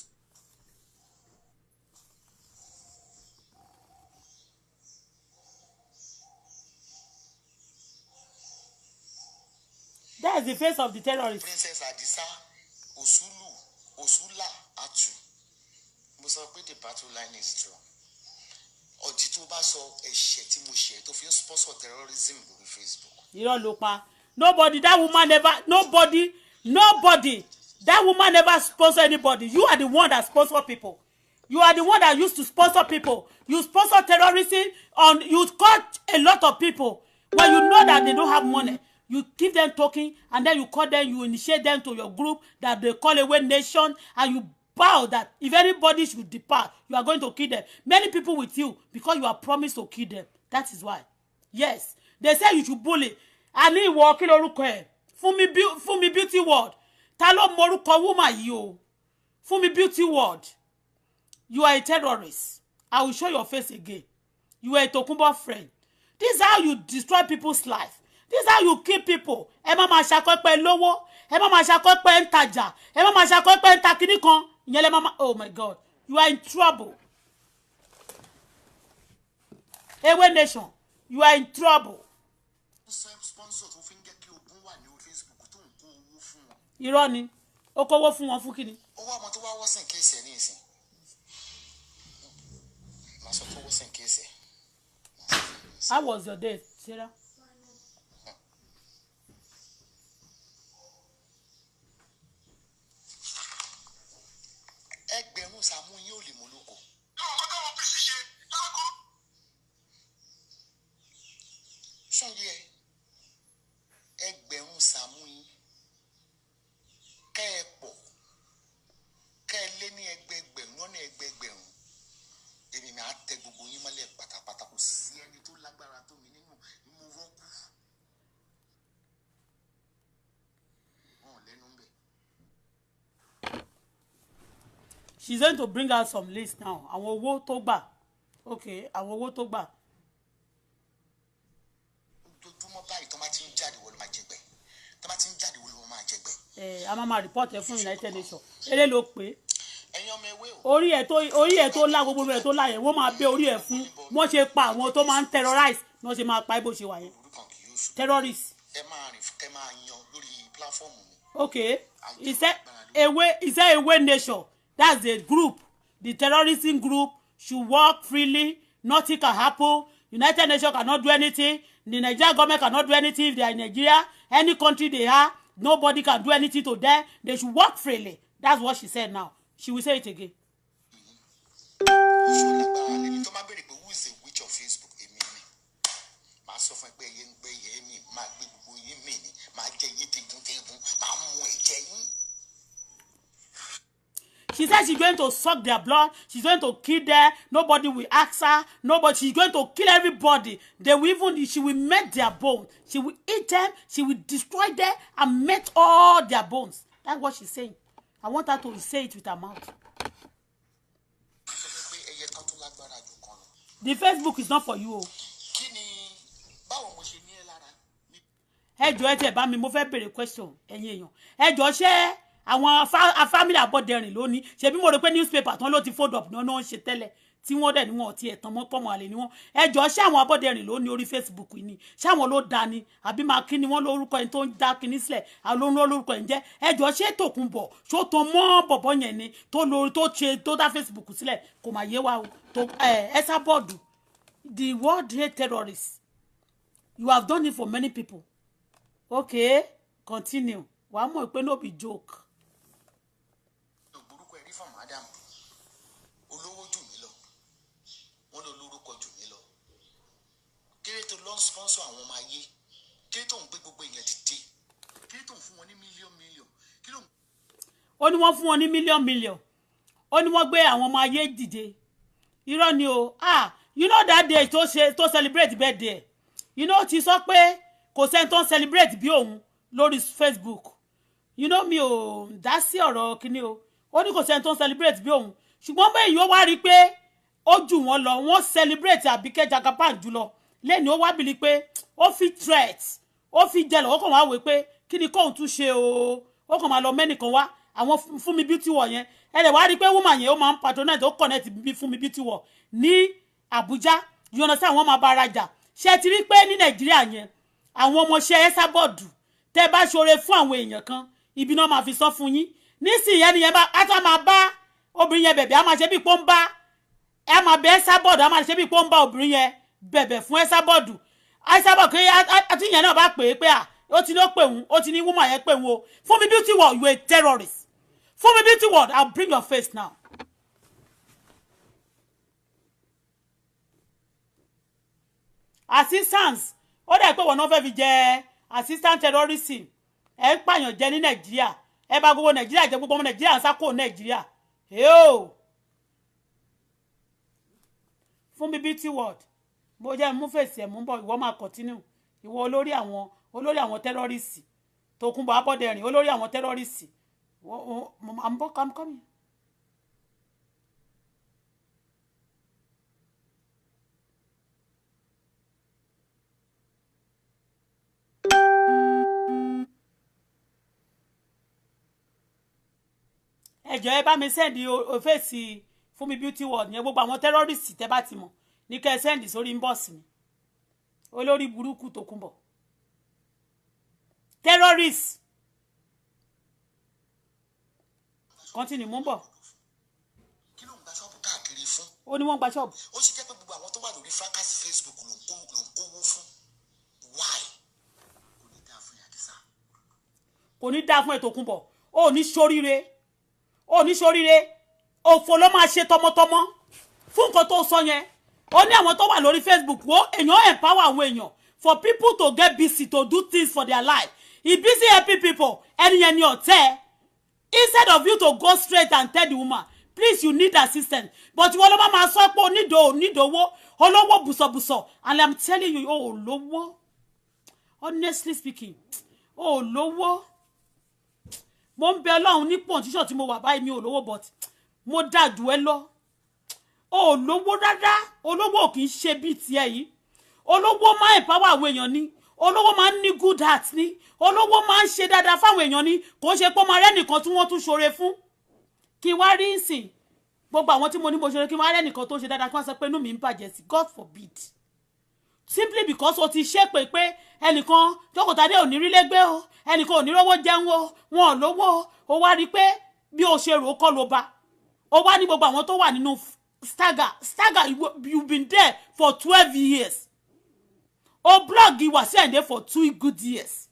That is the face of the terrorist. Princess Adisa, Osula Atu. Mo sọ pé the battle line is strong. Ọ̀jì tó bá sọ ẹ̀ṣẹ̀ tí mo ṣe tó fi ń sponsor terrorism lórí Facebook. Irọ́ ló pa. Nobody, that woman never, nobody, that woman never sponsor anybody. You are the one that sponsor people. You are the one that used to sponsor people. You sponsor terrorism, you caught a lot of people. When you know that they don't have money, you keep them talking, and then you call them, you initiate them to your group that they call Away Nation, and you bow that if anybody should depart, you are going to kill them. Many people with you, because you are promised to kill them. That is why. Yes. They say you should bully. Ani ìwọ kí lorúkọ ẹ̀. Fún mi beauty world. Ta ló mọ orúkọ woman yìí o. Fún mi beauty world. You are a terrorist. I will show your face again. You are a Tokunbo friend. This is how you destroy people's life. This is how you kill people. Ẹ má máa ṣàkọ́ pé lówó. Ẹ má máa ṣàkọ́ pé ń tajà. Ẹ má máa ṣàkọ́ pé ń ta kíní kan. Ìyẹn lẹ má. Oh my God. You are in trouble. Away Nation. You are in trouble. Irọ́ ni. Ó kówó fún wọn fún kíni? Owó àmọ́ tó wá wọ́sìn kéèsì ẹ̀ ní ìsìn. Màá sọ tó wọ́sìn kéèsì ẹ̀. How was your day, Sarah? Ẹgbẹ̀rún Sàámú yín ò lè mú lóko. Ṣọ́yẹ ẹgbẹ̀rún Sàámú yín kẹ́ ẹ pọ̀ kẹ́ ẹ lé ní ẹgbẹgbẹ̀rún lọ́nà ẹgbẹgbẹ̀rún èmi máa tẹ gbogbo yín mọ́lẹ̀ pátápátá kò sí ẹni tó lágbára tó mi nínú mo rọ́kù. Wọ́n lẹ́nu ń bẹ̀. She's going to bring out some list now. Àwọn owó tó gbà. Okay, àwọn owó tó gbà. Ojoojúmọ́ báyìí tó máa ti ń jáde wọ́n ló máa jẹgbẹ́. Tó máa ti ń jáde wọ́n ló máa jẹgbẹ́. A máa report ẹ fún United Nations. Eré ló pé. Ẹ̀yin ọmọ ewé o. Orí ẹ̀ tó lá gbogbo rẹ̀ tó lá yẹn wọ́n máa bẹ́ orí ẹ̀ fún. Wọ́n ṣe pa àwọn tó máa ń terrorize. Wọ́n ṣe máa pa bó ṣe wà yẹn. Terrorists. Ẹ máa rìn ẹ máa yan lórí platform mi. Okay. Is that Away Nation? That's the group. The terrorism group should work freely. Nothing can happen. United Nations cannot do anything. The Nigerian government cannot do anything if they are in Nigeria. Any country they are, nobody can do anything to them. They should work freely. That's what she said now. She will say it again. She said she's going to suck their blood. She's going to kill them. Nobody will ask her. Nobody. She's going to kill everybody. They will even. She will melt their bones. She will eat them. She will destroy them and melt all their bones. That's what she's saying. I want her to say it with her mouth. The Facebook is not for you. Ẹ jọ̀ọ́ ẹ tẹ́ bá mi mo fẹ́ béèrè question ẹ̀yin èèyàn. Ẹ jọ̀ọ́ ṣé àwọn family Aboderin lónìí ṣe bí mo rò pé newspaper tán ló ti fold up náà ń ṣe tẹ́lẹ̀ tí wọ́n dẹ̀ ní wọn ti ẹ̀tàn mọ́ pọ́mọ àlè ni wọ́n. Ẹ jọ̀ọ́ ṣé àwọn Aboderin lónìí orí Facebook ni ṣé àwọn ló dá ni àbí máa kí ni wọ́n lórúkọ ẹni tó ń dá kíní sílẹ̀ àwọn lórúkọ ẹ̀ ń jẹ́. Ẹ jọ̀ọ́ ṣé Tòkunbọ̀ ṣó tó mọ́ bọ̀bọ̀ yẹn ni tó dá Facebook sílẹ̀ kò máa yé wa o tó ẹ̀sà bọ́ọ̀dù. The world hate terrorists. You have done it for many people. Okay, continue. Wàá mọ̀ pé no be joke. Ògbórúkọ ẹ̀rí fún madam. Olówó jù mí lọ. Wọ́n lọ lórúkọ jù mí lọ. Kéré tó lọ sponsor àwọn ọmọ ayé. Kéré tó ń gbé gbogbo èèyàn dìde. Kéré tó ń fún wọn ní mílíọ̀n. Ó ní wọ́n fún wọn ní mílíọ̀n. Ó ní wọ́n gbé àwọn ọmọ ayé dìde. Irọ́ ni o. You know that day to celebrate birthday. You know ti sọ pé kò sẹ́ni tó ń celebrate bí òun lórí Facebook. You know mi ò dá sí ọ̀rọ̀ kíní o. Ó ní kò sẹ́ni tó ń celebrate bí òun. Ṣùgbọ́n bẹ́ẹ̀ yóò wá rí pé ó jù wọ́n lọ. Wọ́n celebrate Àbíkẹ́ Jagaban jùlọ. Lẹ́ni ó wá bìlí pé ó fi threat. Ó fi jẹlọ. Ó kàn wá wé pé kí ni kóun tún ṣe o. Ó kàn máa lọ mẹ́nìkan wá. Àwọn Fúnmi Beauty wọ̀ yẹn. Ẹ lè wá rí pé woman yẹn ó máa ń patronize ó connect bí Fúnmi Beauty wọ̀ ní Abuja. You understand àwọn máa bá rajà. Ṣé ti rí pé ní Nàìjíríà yẹn àwọn ọmọọṣẹ́ ẹsà bọ́ọ̀dù tẹ́ bá ṣoore fún àwọn èèyàn kan ibi náà máa fi sọ fún yín nísìnyí ẹni yẹn bá átá máa bá obìnrin yẹn bẹ̀bẹ̀ á máa ṣe bí pọ́n bá ẹ máa bẹ ẹsà bọ́ọ̀dù á máa ṣe bí pọ́n bá obìnrin yẹn bẹ̀bẹ̀ fún ẹsà bọ́ọ̀dù kí àti yẹn náà bá pè é pé ó ti ní ó pè òun ó ti ní woman yẹn pè òun o Fúnmi Beauty World you a terrorist Fúnmi Beauty World I'll bring your face now. Assistance ó dẹ̀ pé wọ́n náà fẹ́ fi jẹ assistant terrorism ẹ̀ ń pààyàn jẹ ní Nàìjíríà ẹ bá gbogbo Nàìjíríà jẹ gbogbo ọmọ Nàìjíríà ń sákò Nàìjíríà yóò Fúnmi Beauty World bó jẹ́ mú fèsì ẹ̀ mú bọ̀ ìwọ máa continue ìwọ olórí àwọn terrorists Tòkunbọ̀ Abọ́dẹrìn olórí àwọn terrorists I'm coming. Ẹjọ́ ẹ bá mi send òfèsì Fúnmi Beauty World yẹn gbogbo àwọn terrorists tẹ́ bá ti mọ̀ ní kẹ́ send sórí inbox mi olórí burúkú Tòkunbọ̀ terrorists continue mú bọ̀. Kí ló ń gba ṣọ́ọ̀bù káàkiri fún? Ó ní wọ́n gba ṣọ́ọ̀bù. Ó ṣe jẹ́ pé gbogbo àwọn tó wà lórí fracas Facebook ló ń kówó fún. Why? Kò ní dáa fún Àdìsá. Kò ní dáa fún Tòkunbọ̀ ó ní ṣoríire òfò ló máa ṣe tọmọtọmọ fún nǹkan tó sọ yẹn. Ó ní àwọn tó wà lórí Facebook wo èèyàn empower àwọn èèyàn for people to get busy to do things for their life. He busy helping people ẹni yẹn ni ọ̀tẹ̀. Instead of you to go straight and tell the woman please you need assistance but wọ́n ló máa sọ pé onídòwó olówó bùsọ̀bùsọ̀ and I'm telling you lówó honestly speaking lówó mo ń bẹ Ọlọ́run ní position tí mo wà báyìí mi ò lówó but mo dájú ẹ lọ lówó rárá olówó kì í ṣe bí tiẹ̀ yìí olówó máa empower àwọn èèyàn ni olówó máa ń ní good heart ni olówó máa ń ṣe dáadáa fáwọn èèyàn ni kò ṣe pé máa rẹ́nìkan tí wọ́n tún ṣoore fún kí wá rí ìsìn gbogbo àwọn tí mo ní mo ṣoore kí wá rẹ́nìkan tó ṣe dáadáa kí wọ́n sọ pé inú mi ń bàjẹ́ sí God forbid simply because o ti ṣe pé ẹnìkan jókòtadé ò ní rí lẹ́gbẹ́ o ẹnìkan ò ní rówó jẹun o wọn ò lówó o wá rí pé bí o ṣe rò ó kọ́ ló bá o wá ní gbogbo àwọn tó wà nínú stagger you been there for 12 years o blog Wasiu Ayinde for 2 good years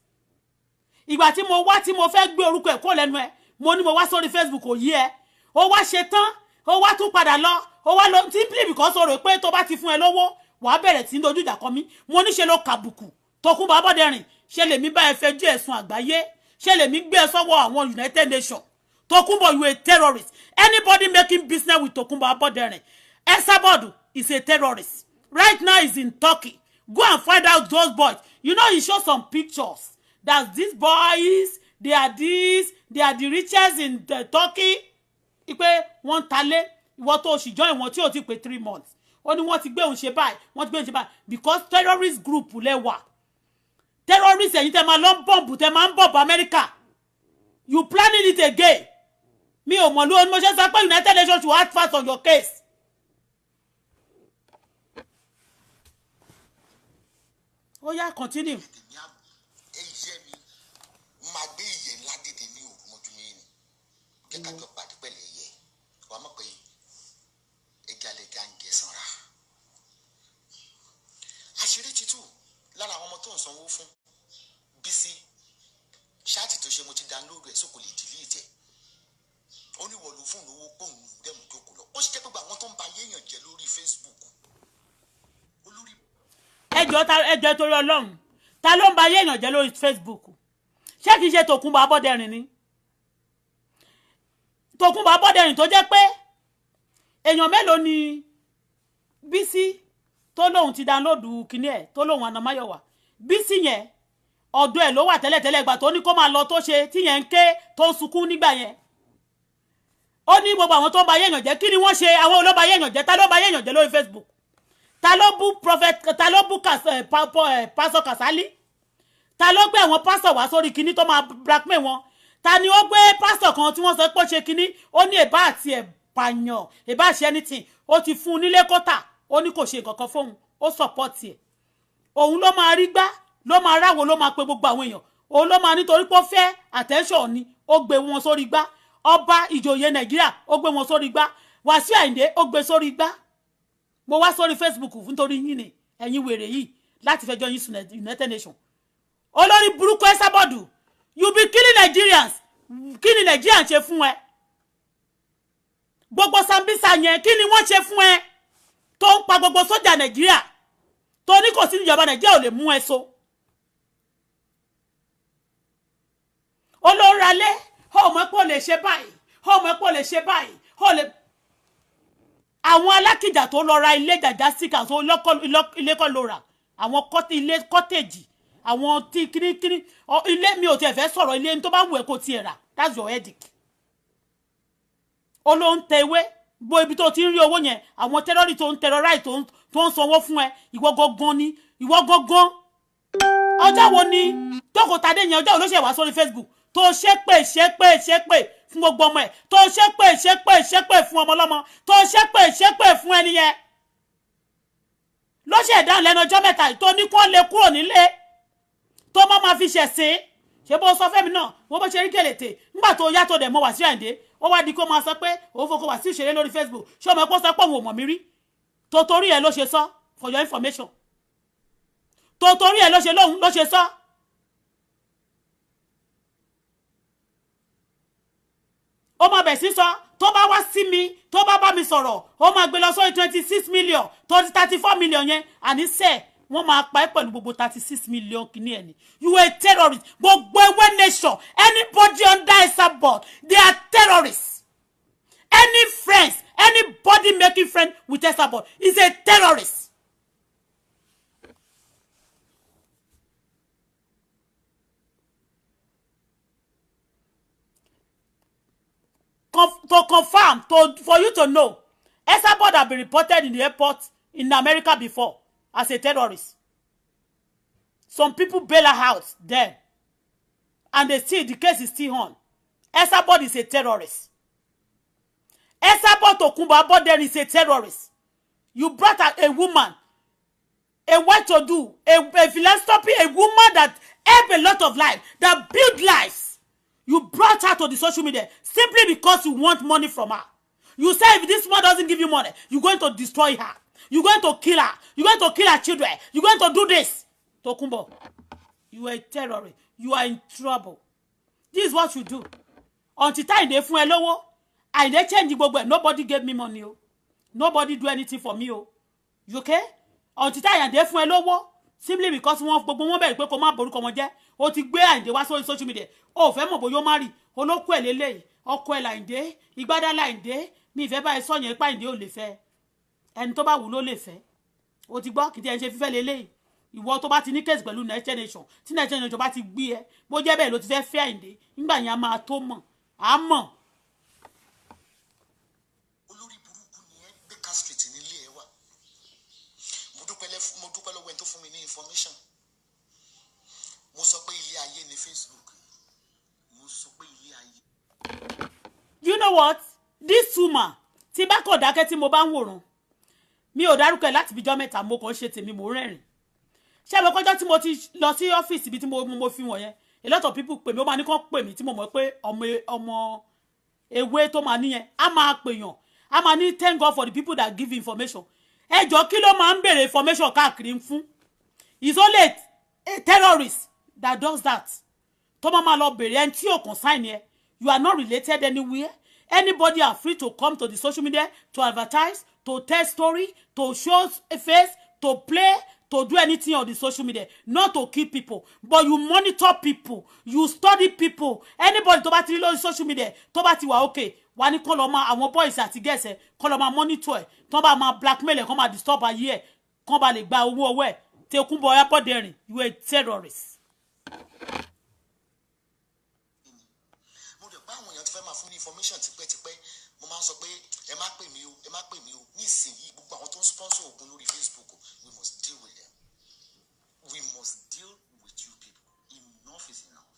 ìgbà tí mo wá tí mo fẹ́ gbé orúkọ ẹ̀ kó lẹ́nu ẹ̀ mo ní mo wá sórí Facebook ò yí ẹ o wá ṣe tán o wá tún padà lọ o wá lọ simply because o rò pé tó bá ti fún ẹ lówó wàá bẹ̀rẹ̀ tí ń dojú ìjà kọ mí mo ní ṣe ló kàbùkù Tòkunbọ̀ Abọ́dẹrìn ṣe lèmi bá ẹ fẹjú ẹ̀sùn àgbáyé ṣe lèmi gbé ẹ sọ́wọ́ àwọn United Nations Tokunbo, you a terrorist. Anybody making business with Tokunbo Aboderin, Esabod is a terrorist. Right now he's in Turkey. Go and find out those boys. You know, he showed some pictures that these boys, they are the richest in the Turkey. Ipe one tale, what she joined, what you take 3 months. Only what to go and she buy, what to go because terrorist group lewa. Terrorists and them alone bomb, them bomb America. You planning it again. Me o mo lo mo se sọ pé United Nations to act fast on your case. Oh yeah, continue. Àṣírí ti tú lára àwọn ọmọ tó ń sanwó fún Bísí ṣáàtì tó ṣe mo ti download ẹ̀ so kò lè delete ẹ̀ ó ní wọ̀lú fún owó pòun dẹ́mu jókòó lọ ó sì jẹ́ pé àwọn tó ń ba yéèyàn jẹ́ lórí Facebook olórí. ẹjọ́ torí Ọlọ́run ta ló ń ba yéèyàn jẹ́ lórí Facebook ṣé kìí ṣe Tòkunbọ̀ Abọ́dẹrìn ni Tòkunbọ̀ Abọ́dẹrìn tó jẹ́ pé èèyàn mélòó ni Bísí tó lóun ti download kíní ẹ̀ tó lóun Anamáyọ̀wá Bísí yẹn ọ̀dọ̀ ẹ̀ ló wà tẹ́lẹ̀tẹ́lẹ̀ ìgbà tó ní kó máa lọ tó ṣe tí yẹn ń ké tó ń sunkún nígbà yẹn ó ní gbogbo àwọn tó ń ba yéèyàn jẹ́ kí ni wọ́n ṣe àwọn olóba yéèyàn jẹ́ ta ló ba yéèyàn jẹ́ lórí Facebook ta ló bú prophet ta ló bú pásọ Kàsálí ta ló gbé àwọn pásọ wá sórí kíní tó máa blackmail wọn ta ni ó gbé pásọ kan tí wọ́n sọ pé ó ṣe kíní ó ní ẹ̀bá àti ẹ̀ pààyàn ẹ̀bá ṣe anything ó ti fún un nílé kọ́tà ó ní kò ṣe nǹkan kan fóun ó support ẹ̀ òun ló máa rí gbá ló máa ráwo ló máa pe gbogbo àwọn èèyàn òun ló máa nítorí pé ó fẹ́ attention ni ó gbé wọn sórí gbá ọba ìjòyè Nàìjíríà ó gbé wọn sórí gbá Wàsíù Àyìndé ó gbé sórí gbá mo wá sórí Facebook nítorí yín ni ẹ̀yin wèrè yìí láti fẹjọ́ yín sùn United Nations olórí burúkú Ẹsábọ̀dù you be killing Nigerians kí ni Nigerians ṣe fún ẹ gbogbo Sambisa yẹn kí ni wọ́n ṣe fún ẹ tó ń pa gbogbo sójà Nàìjíríà tó ní kò sí ìjọba Nàìjíríà ò lè mú ẹ so olóralé ọmọ ẹ̀pọ̀ lè ṣe báyìí ọmọ ẹ̀pọ̀ lè ṣe báyìí ó lè àwọn alákìjà tó lọ ra ilé jàjà síkà tó ilé kọ́ ló rà àwọn ilé kọ́tẹ̀jì àwọn tí kíníkíní ilé mi ò tiẹ̀ fẹ́ sọ̀rọ̀ ilé tó bá wù ẹ́ kó tiẹ̀ rà that's your headache olóhùn tẹ ewé bó ibi tó ti ń rí owó yẹn àwọn tẹ́rọ́rì tó ń terrorize tó ń sanwó fún ẹ ìwọ gangan ni ìwọ gangan ọjọ́ wo ni tókòtadé yẹn ọjọ́ wo ló ṣe wá sórí Facebook tó ṣépè fún gbogbo ọmọ ẹ̀ tó ṣépè fún ọmọ ọlọ́mọ tó ṣépè fún ẹni yẹn ló ṣe ìdáhùn lẹ́nu ọjọ́ mẹ́ta tó ní kó lè kúrò nílé tó má máa fi ṣẹ̀sìn ṣe bó sọ fẹ́mi náà wọ́n bó ṣe rí kèlètè nígbà tó yá tó dẹ̀ mọ́ Wàsíù Àyìndé ó wá di kó máa sọ pé òun fokó Wàsíù ṣeré lórí Facebook ṣé ọmọ ẹ̀kọ́ sọ pé òun ò mọ̀ mí rí tó torí ẹ̀ ló ṣe sọ for your information tó torí ẹ̀ ló ṣe sọ. ó máa bẹ̀ sí sọ tó bá wá sí mi tó bá mi sọ̀rọ̀ ó máa gbé lọ sórí 26 million tó 34 million yẹn àní sẹ́ẹ̀ wọ́n máa pa ẹ́ pẹ̀lú gbogbo 36 million kìíní ẹ̀ ni you a terrorist gbogbo ewé nation anybody under Esabod they are terrorists any friends anybody making friend with Esabod is a terrorist. To confirm, for you to know, Esabod have been reported in the airport in America before as a terrorist. Some people bail her out there, and the case is still on. Esabod is a terrorist. Esabod Tokunbo Abọ́dẹrìn is a terrorist. You brought a woman, a well-to-do, a philanthropy, a woman that helped a lot of lives, that built lives. You brought her to the social media simply because you want money from her. You say if this woman doesn't give you money, you're going to destroy her. You're going to kill her. You're going to kill her children. You're going to do this. Tokunbo, you are a terrorist. You are in trouble. This is what you do. Until time they fún ẹ lówó, and they change gbogbo ẹ̀. Nobody gave me money. Nobody do anything for me. You okay? Until time they fún ẹ lówó, simply because wọ́n gbogbo wọn bẹ̀rẹ̀ pé kó má borúkọ wọn jẹ́. Ó ti gbé Àyìndé wá sórí social media. Ó fẹ́ mọ̀ bóyá ó má rí. Olókù ẹ̀ lélẹ́yìí. ọkọ ẹ̀ Láìndé ìgbádá Láìndé mi ìfẹ́ báyìí sọ yẹn páìndé ò lè fẹ́ ẹni tó bá wù ló lè fẹ́ o ti gbọ́ kìtì ẹ̀ ń ṣe fífẹ́ lélẹ́yìí ìwọ tó bá ti ní case pẹ̀lú next generation tí next generation bá ti gbé ẹ bó jẹ́ bẹ́ẹ̀ ló ti fẹ́ fẹ́ Àyìndé nígbà yẹn a máa tó mọ̀ á mọ̀. olórí burúkú ni ẹ Baker Street nílé ẹ wà mo dúpẹ́ lọ́wọ́ ẹni tó fún mi ní information mo sọ pé ilé ayé ni Facebook mo sọ pé ilé ayé. You know what this woman tí bá kọ̀ dákẹ́ tí mo bá ń wòran mi ò dárúkọ ẹ̀ láti bíjọ́ mẹ́ta mo kàn ṣe tèmi mo rẹ́rìn ṣé àwọn kọjọ́ tí mo ti lọ sí ọ́fíìsì bí tí mo fi wọ̀nyẹn a lot of people pè mí ó máa ní kàn pè mí tí mo mọ̀ pé ọmọ ewé tó máa níyẹn á máa pèyàn á máa ní thank God for the people that give information ẹjọ́ kí ló máa ń béèrè information káàkiri fún it's only a terrorist that does that tó máa lọ béèrè ẹni tí ò consign yẹn you are not related anywhere anybody are free to come to the social media to advertise to tell story to show a face to play to do anything on the social media not to kill people but you monitor people you study people anybody tó bá ti rí lórí social media tó bá ti wà okay wà ní kọ́ lọ máa àwọn boys àti girls ẹ̀ kọ́ lọ máa monitor ẹ̀ tó bá máa blackmail ẹ̀ kọ́ máa disturb ayé ẹ̀ kọ́ bá lè gba owó ọwọ́ ẹ̀ Tòkunbọ̀ Abọ́dẹrìn you a terrorist. mo dẹ̀ bá àwọn èèyàn tó fẹ́ máa fún ní information tipẹ́tipẹ́ mo máa ń sọ pé ẹ má pè mí o ẹ má pè mí o nísìnyí gbogbo àwọn tó ń sponsor oògùn lórí Facebook we must deal with them we must deal with you people enough is enough.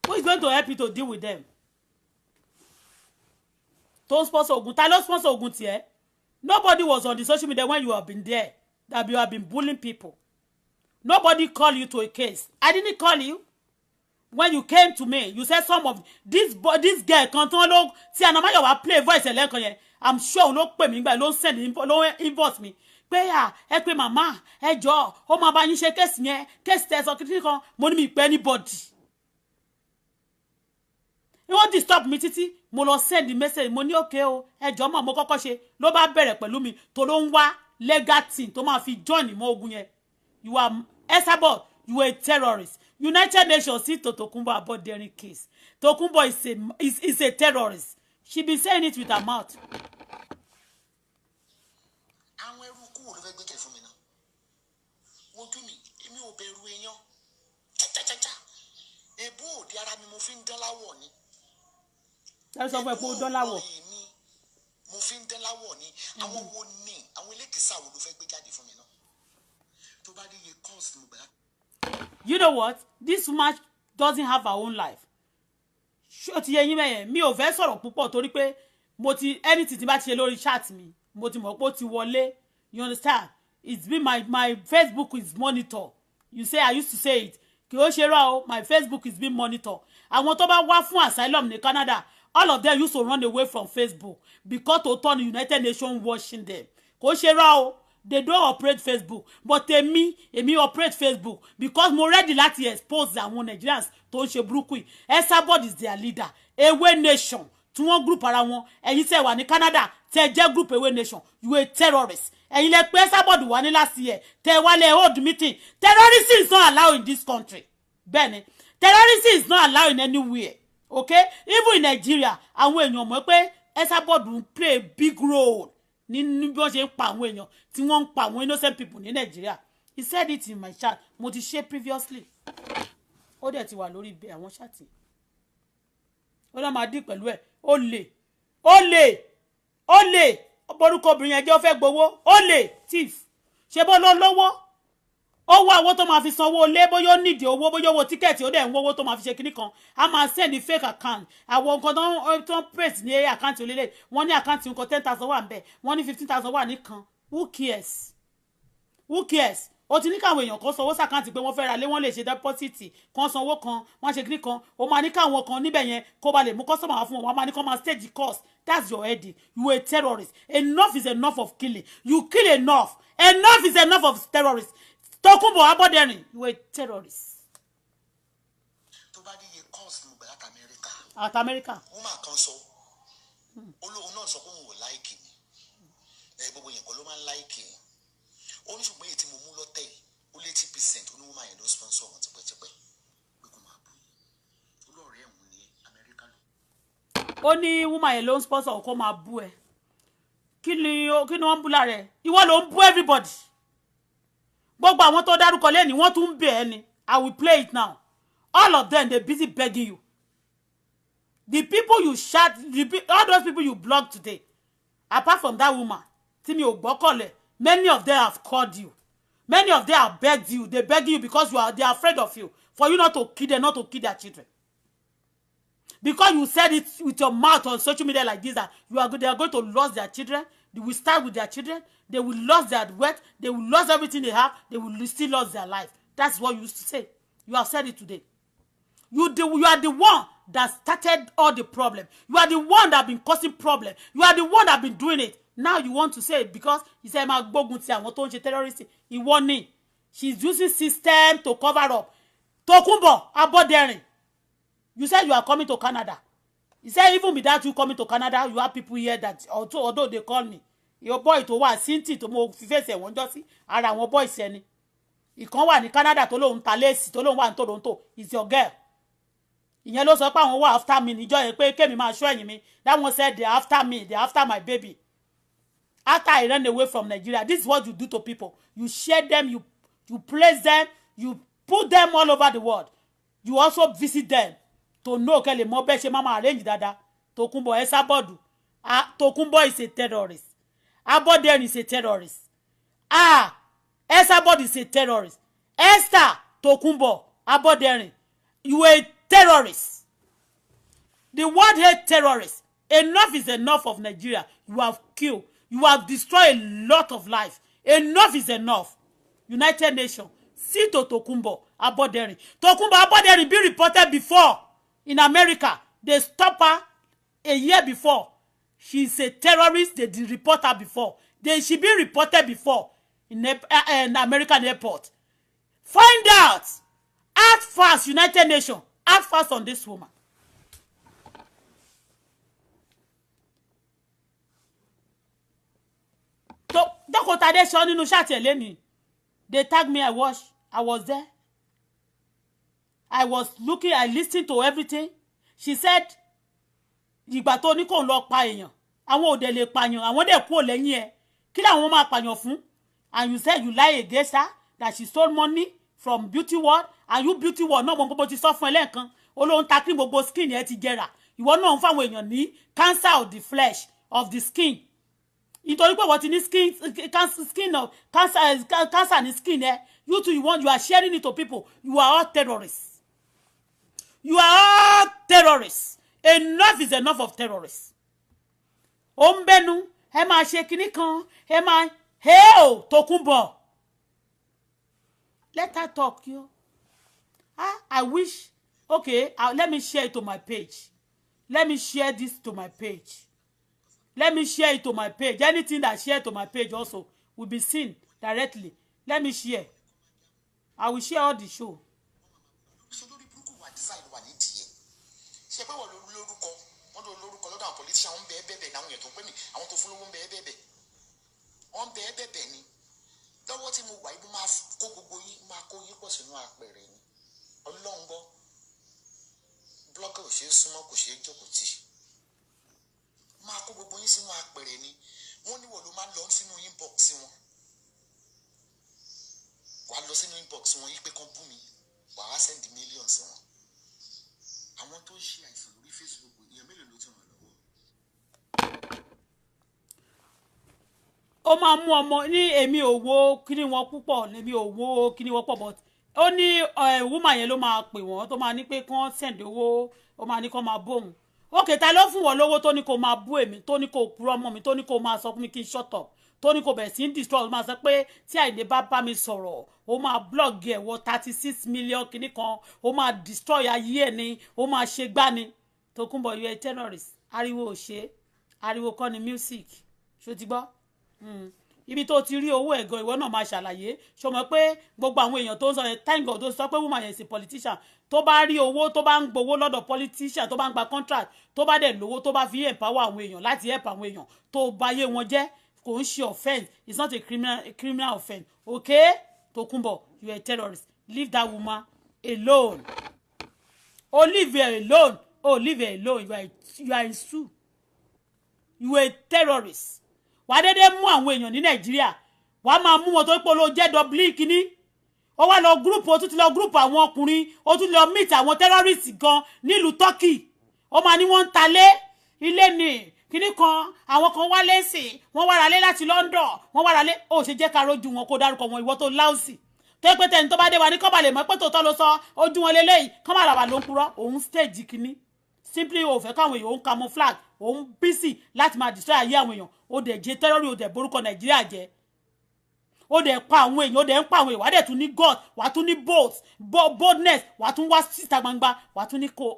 Who is going to help you to deal with them? Don't sponsor ogun. Ta ló sponsor ogun tiẹ̀? Nobody was on the social media when you have been there that you have been bullying people. Nobody called you to a case. I didn't call you. When you came to me, you said some of this girl kan tó ló tí Anamáyọ̀wá play voice ẹlẹ́kan yẹn. I'm sure ló pè mí gbà ló send inbox mi. Pé ẹ pé màmá ẹ jọ̀ọ́ ó máa bá yín ṣe case yẹn case tẹ́ sọ kìtì kan mo ní mi pé anybody. Wọ́n disturb mi títí mo lọ send message mo ní okay o ẹ jọ̀ọ́ mà mo kọ́kọ́ ṣe ló bá bẹ̀rẹ̀ pẹ̀lú mi tó ló ń wá legal team tó máa fi join mọ́ ogun yẹn. You are Esabod, you are a terrorist. United Nations see to Tòkunbọ̀ Abọ́dẹrìn case. Tòkunbọ̀ is a terrorist. She been saying it with her mouth. Àwọn ẹrú kú wo ló fẹ́ gbẹ́kẹ̀ fún mi náà? Wojú mi, èmi ò bẹ̀rù èèyàn. Chachachacha. Èbú òde ara mi mo fi ń dán láwọ̀ ni. Ẹ sọ fún ẹ pé ó dán láwọ̀. Mo fi ń dán láwọ̀ ni. Àwọn wo ni àwọn elékìsà wo ló fẹ́ gbé jáde fún mi náà? Tó bá rí iye calls mo gbà. You know what? This woman doesn't have her own life. Ṣó ti yé yín mẹ́yẹn mi ò fẹ́ sọ̀rọ̀ púpọ̀ torí pé mo ti anything tí bá ti ṣe lórí chat mi mo ti mọ̀ pé ó ti wọlé. You understand? It's been my Facebook is monitor. You say I used to say it. Kì ó ṣe rá o my Facebook is being monitor. Àwọn tó bá wá fún asylum ní Canada all of them used to run away from Facebook because to turn United Nations watching them. Kò ṣe rá o. They don't operate Facebook but èmi operate Facebook because mo ready láti expose àwọn Nigerians tó ń ṣe burúkú yìí. Esabod is their leader Ewe Nation tí wọ́n group ara wọn ẹ̀yin tẹ́ wà ní Canada tẹ́ jẹ́ group Ewe Nation you a terrorist ẹ̀yin lẹ pé Esabod wà ní last year tẹ́ wálé hold meeting terrorism is not allowed in this country bẹ́ẹ̀ni terrorism is not allowed in anywhere okay even in Nigeria àwọn èèyàn mọ̀ pé Esabod ń play big role ní bí wọ́n ṣe ń pa àwọn èèyàn tí wọ́n ń pa àwọn innocent people ní Nàìjíríà he said it in my chat mo ti ṣe previously ó dẹ̀ ti wà lórí ibẹ̀ àwọn ṣáàtì ó lọ́ máa dì pẹ̀lú ẹ̀ ó lè borúkọ obìnrin yẹn jẹ́ ó fẹ́ gbowó ó lè thief ṣe bó ló lówó ó wá owó tó máa fi sanwó lé bóyá ó nídìí owó bóyá owó tíkẹ́ẹ̀tì ó dẹ̀ ń wówó tó máa fi ṣe kinní kan a máa send fake account àwọn nǹkan tó ń praise ní àkáǹtì orílẹ̀ wọ́n ní àkáǹtì nǹkan 10,000 wà ń bẹ̀ wọ́n ní 15,000 wà nìkan who cares ó ti ní káwọn èèyàn kan sanwó sàkáǹtì pé wọ́n fẹ́ ra lé wọ́n lè ṣe deposit kan sanwó kan wọ́n ṣe kinní kan ó máa ní káwọn kan níbẹ̀ yẹn kó ba lè mú customer wá fún wọn wọ́n máa ní kó máa stage cost that's your headache you a terrorist enough is enough of killing you kill enough is enough of terrorists Tòkunbọ̀ Abọ́dẹrìn you a terrorist. Tó bá rí iye calls mo gbà láti Amẹ́ríkà. Àti Amẹ́ríkà. Wọ́n máa kan sọ olóhùn náà sọ pé òun ò láìkì mi gbogbo yẹn kọ́ ló máa ń láìkì yẹn ó ní ṣùgbọ́n èyí tí mo mú lọ́tẹ̀ yìí ó lé 80% oníwọ́n máa yẹn ló sponsor wọn tipẹ́tipẹ́ pé kò máa bù yín olóòrè ẹ̀hún ní Amẹ́ríkà lò. ó ní woman yẹn ló ń sponsor kó máa bú ẹ kí ni wọ́n ń bú lára ẹ ìwọ ló ń bú everybody gbogbo àwọn tó dárúkọ lẹ́ni wọ́n tún ń bẹ̀ ẹ́ ni I will play it now all of them they busy begging you the people you chat all those people you block today apart from that woman tí mi ò gbọ́kànlẹ̀ many of them have called you many of them have begged you they beg you because they are afraid of you for you not to kill them not to kill their children. Because you said it with your mouth on social media like this that they are going to lose their children. They will start with their children. They will lose their wealth. They will lose everything they have. They will still lose their life. That's what you used to say. You have said it today. You are the one that started all the problem. You are the one that have been causing problem. You are the one that have been doing it. Now you want to say it because you say ma gbógun ti àwọn tó ń ṣe terrorist. Ìwọ ni. She's using system to cover up. Tokunbo Aboderin. You said you are coming to Canada. You said even without you coming to Canada, you have people here that although they call me. Your boy to wa Sinti to mo face e won josi ara àwọn boys ẹni. Ìkan wà ní Canada tó lóhun ta lace tó lóhun wà ní Toronto is your girl. Ìyẹn ló sọ pé àwọn wà after me níjọ́ yẹn pé kémi máa show ẹ̀yìn mi. That one said they after me, they after my baby. After I ran away from Nigeria, this is what you do to people. You share them, you place them, you put them all over the world. You also visit them. To know kele mo be se mama arrange dada Tokunbo Esabod Tokunbo is a terrorist Aboderin is a terrorist Esabod is a terrorist Esther Tokunbo Aboderin you a terrorist. The world hate terrorists. Enough is enough of Nigeria. You have killed, you have destroyed a lot of life. Enough is enough. United Nations see to Tokunbo Aboderin. Tokunbo Aboderin be reported before in America. They stopped her a year before. She's a terrorist. They did report her before. She been reported before in an American airport. Find out. Act fast, United Nations. Act fast on this woman. They tagged me. I was there. I was looking, I listened to everything. She said, ìgbà tó ní kò lọ pa èèyàn. Àwọn ò dé lè pààyàn, àwọn dé kú lẹ́yìn ẹ̀. Kí làwọn máa pààyàn fún? And you said you lie against her, that she stole money from Beauty World. And you Beauty World, no, mo ti sọ fún ẹ lẹ́ẹ̀kan. Olóhun ta cream gbogbo skin ẹ ti jẹrà. Ìwọ náà ń fáwọn èèyàn ní cancer of the flesh, of the skin. Nítorí pé what in skin of cancer in skin ẹ. You too, you are sharing it to people. You are all terrorists. You are all terrorists. Enough is enough of terrorists. Ombenu, ẹ máa ṣe kíní kan, ẹ máa hail Tokunbo. Let her talk, you. I wish. Okay, let me share it to my page. Let me share this to my page. Let me share it to my page. Anything that I share to my page also will be seen directly. Let me share. I will share all the show. Ṣé pé wọ́n lórúkọ wọ́n ló lórúkọ lọ́dọ̀ àwọn politician wọ́n bẹ́ẹ̀ bẹ́ẹ̀ náà yẹn tó pé mi àwọn tó fún lówó ń bẹ́ẹ̀ bẹ́ẹ̀ wọ́n bẹ́ẹ̀ bẹ́ẹ̀ ni lọ́wọ́ tí mo wà yìí máa kó gbogbo yín máa kó yín pọ̀ sínú àpẹẹrẹ ni Ọlọ́run gbọ́ blogger ò ṣe é súnmọ́ kò ṣe é jókòó tì máa kó gbogbo yín sínú àpẹẹrẹ ni wọ́n ní wọ́n ló máa lọ sínú inbox wọn wà á lọ sínú inbox wọn yí pé kán bú mi wà á send millions wọn. Àwọn tó ń ṣe àìsàn lórí Facebook èèyàn mélòó ló ti ràn lọ́wọ́. Ó máa mú ọmọ ní èmi ò wo kíní wọn púpọ̀ èmi ò wo kíní wọn pọ̀ but ó ní woman yẹn ló máa pè wọ́n tó máa ní pé kán send owó ó máa ní kán máa bóun. Okay, ta ló fún wọn lówó tó ní kó máa bú èmi tó ní kó purọ́ mọ́ mi tó ní kó máa sọ fún mi kí n shut up tó ní kó bẹ̀rẹ̀ sí ń destroy máa sọ pé tí Àyìndé bá mi sọ̀rọ̀ ó máa blog ẹ̀ wọ 36 million kìíní kan ó máa destroy ayé ẹ̀ ni ó máa ṣe gbá ni Tokunbo you a terrorist ariwo ò ṣe ariwo kọ́ ni music ṣó ti gbọ́ ibi tó ti rí owó ẹ̀gọ́ ìwọ náà máa ṣàlàyé ṣó mọ̀ pé gbogbo àwọn èèyàn tó ń sọ yẹn thank God tó sọ pé woman yẹn is a politician tó bá rí owó tó bá ń gbowó lọ́dọ̀ politician tó bá ń gba contract tó bá dẹ̀ lówó tó bá fi empower àwọn èèyàn láti help àwọn èèyàn tó bá yé wọn jẹ́ kò ń ṣe offence it's not a criminal offence okay Tokunbo you are a terrorist leave that woman alone leave her alone Oh, leave it alone. You are in sue. You are a terrorist. Why did they mú àwọn èèyàn ní Nàìjíríà? Wàá máa mú wọn tó pé ló jẹ́ Dublin kìíní. Ó wá lọ group, ó tún ti lọ group àwọn ọkùnrin, ó tún lọ meet àwọn terrorists gan nílùú Turkey. Ó máa ní wọ́n ń talé ilé ni kìíní kan, àwọn kan wá lẹ́sìn, wọ́n wá ralé láti London, wọ́n wá ralé, ó ṣe jẹ́ ká rojú wọn kó dárúkọ wọn ìwọ tó láùsì. Tó pé tẹ́ni tó bá dé wa ní kọ́ bá lè mọ̀ pé tòótọ́ ló sọ ojú wọn lélẹ́yìí, kọ́ máa làwà ló ń purọ́, òun stage kìíní. Simply ó fẹ́ káwọn èèyàn òun camouflage, òun busy láti máa destroy ayé àwọn èèyàn, ó dẹ̀ jẹ́ terrorist, ó dẹ̀ borúkọ Nàìjíríà jẹ́. Ó dẹ̀ pa àwọn èèyàn, ó dẹ̀ ń pa àwọn èèyàn, wà dẹ̀ tún ní God, wà tún ní boldness, wà tún wá síta gbangba, wà tún ní kó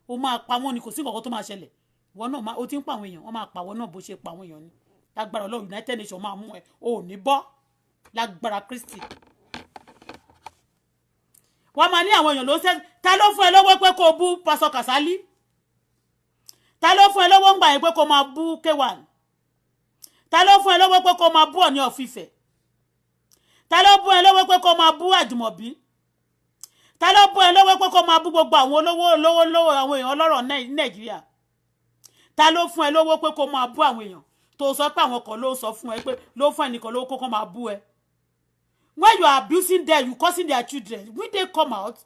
o máa pa wọ́n ni kò sí nǹkan tó máa ṣẹlẹ̀. Wọ́n náà ó ti ń pa àwọn èèyàn, wọ́n máa pa wọ́n náà bó ṣe pa àwọn èèyàn ni. Lágbára Ọlọ́run United Nations máa mú ẹ, o ò ní bọ́. Lágbára Kristi. Wọ́n máa ní àwọn èèyàn ló ṣe, ta ló fún ẹ lọ́wọ́ pé kó bú Pastor Kasali? Ta ló fún ẹ lọ́wọ́ ńgbà yẹn pé kó máa bú K1? Ta ló fún ẹ lọ́wọ́ pé kó máa bú Ọọ̀ni of Ifẹ̀? Ta ló bú ẹ lọ́wọ́ pé kó máa bú Àjùmọ̀bí? Ta ló bú ẹ lọ́wọ́ pé kó máa bú gbogbo àwọn olówó àwọn èèyàn ọlọ́rọ̀ Nàìjíríà? Ta ló fún ẹ lọ́wọ́ pé kó máa bú àwọn èèyàn? Tó sọ pé àwọn kan ló sọ fún ẹ pé ló fún ẹnìkan lówó kó máa bú ẹ. When you are abusing them, you causing their children, when they come out,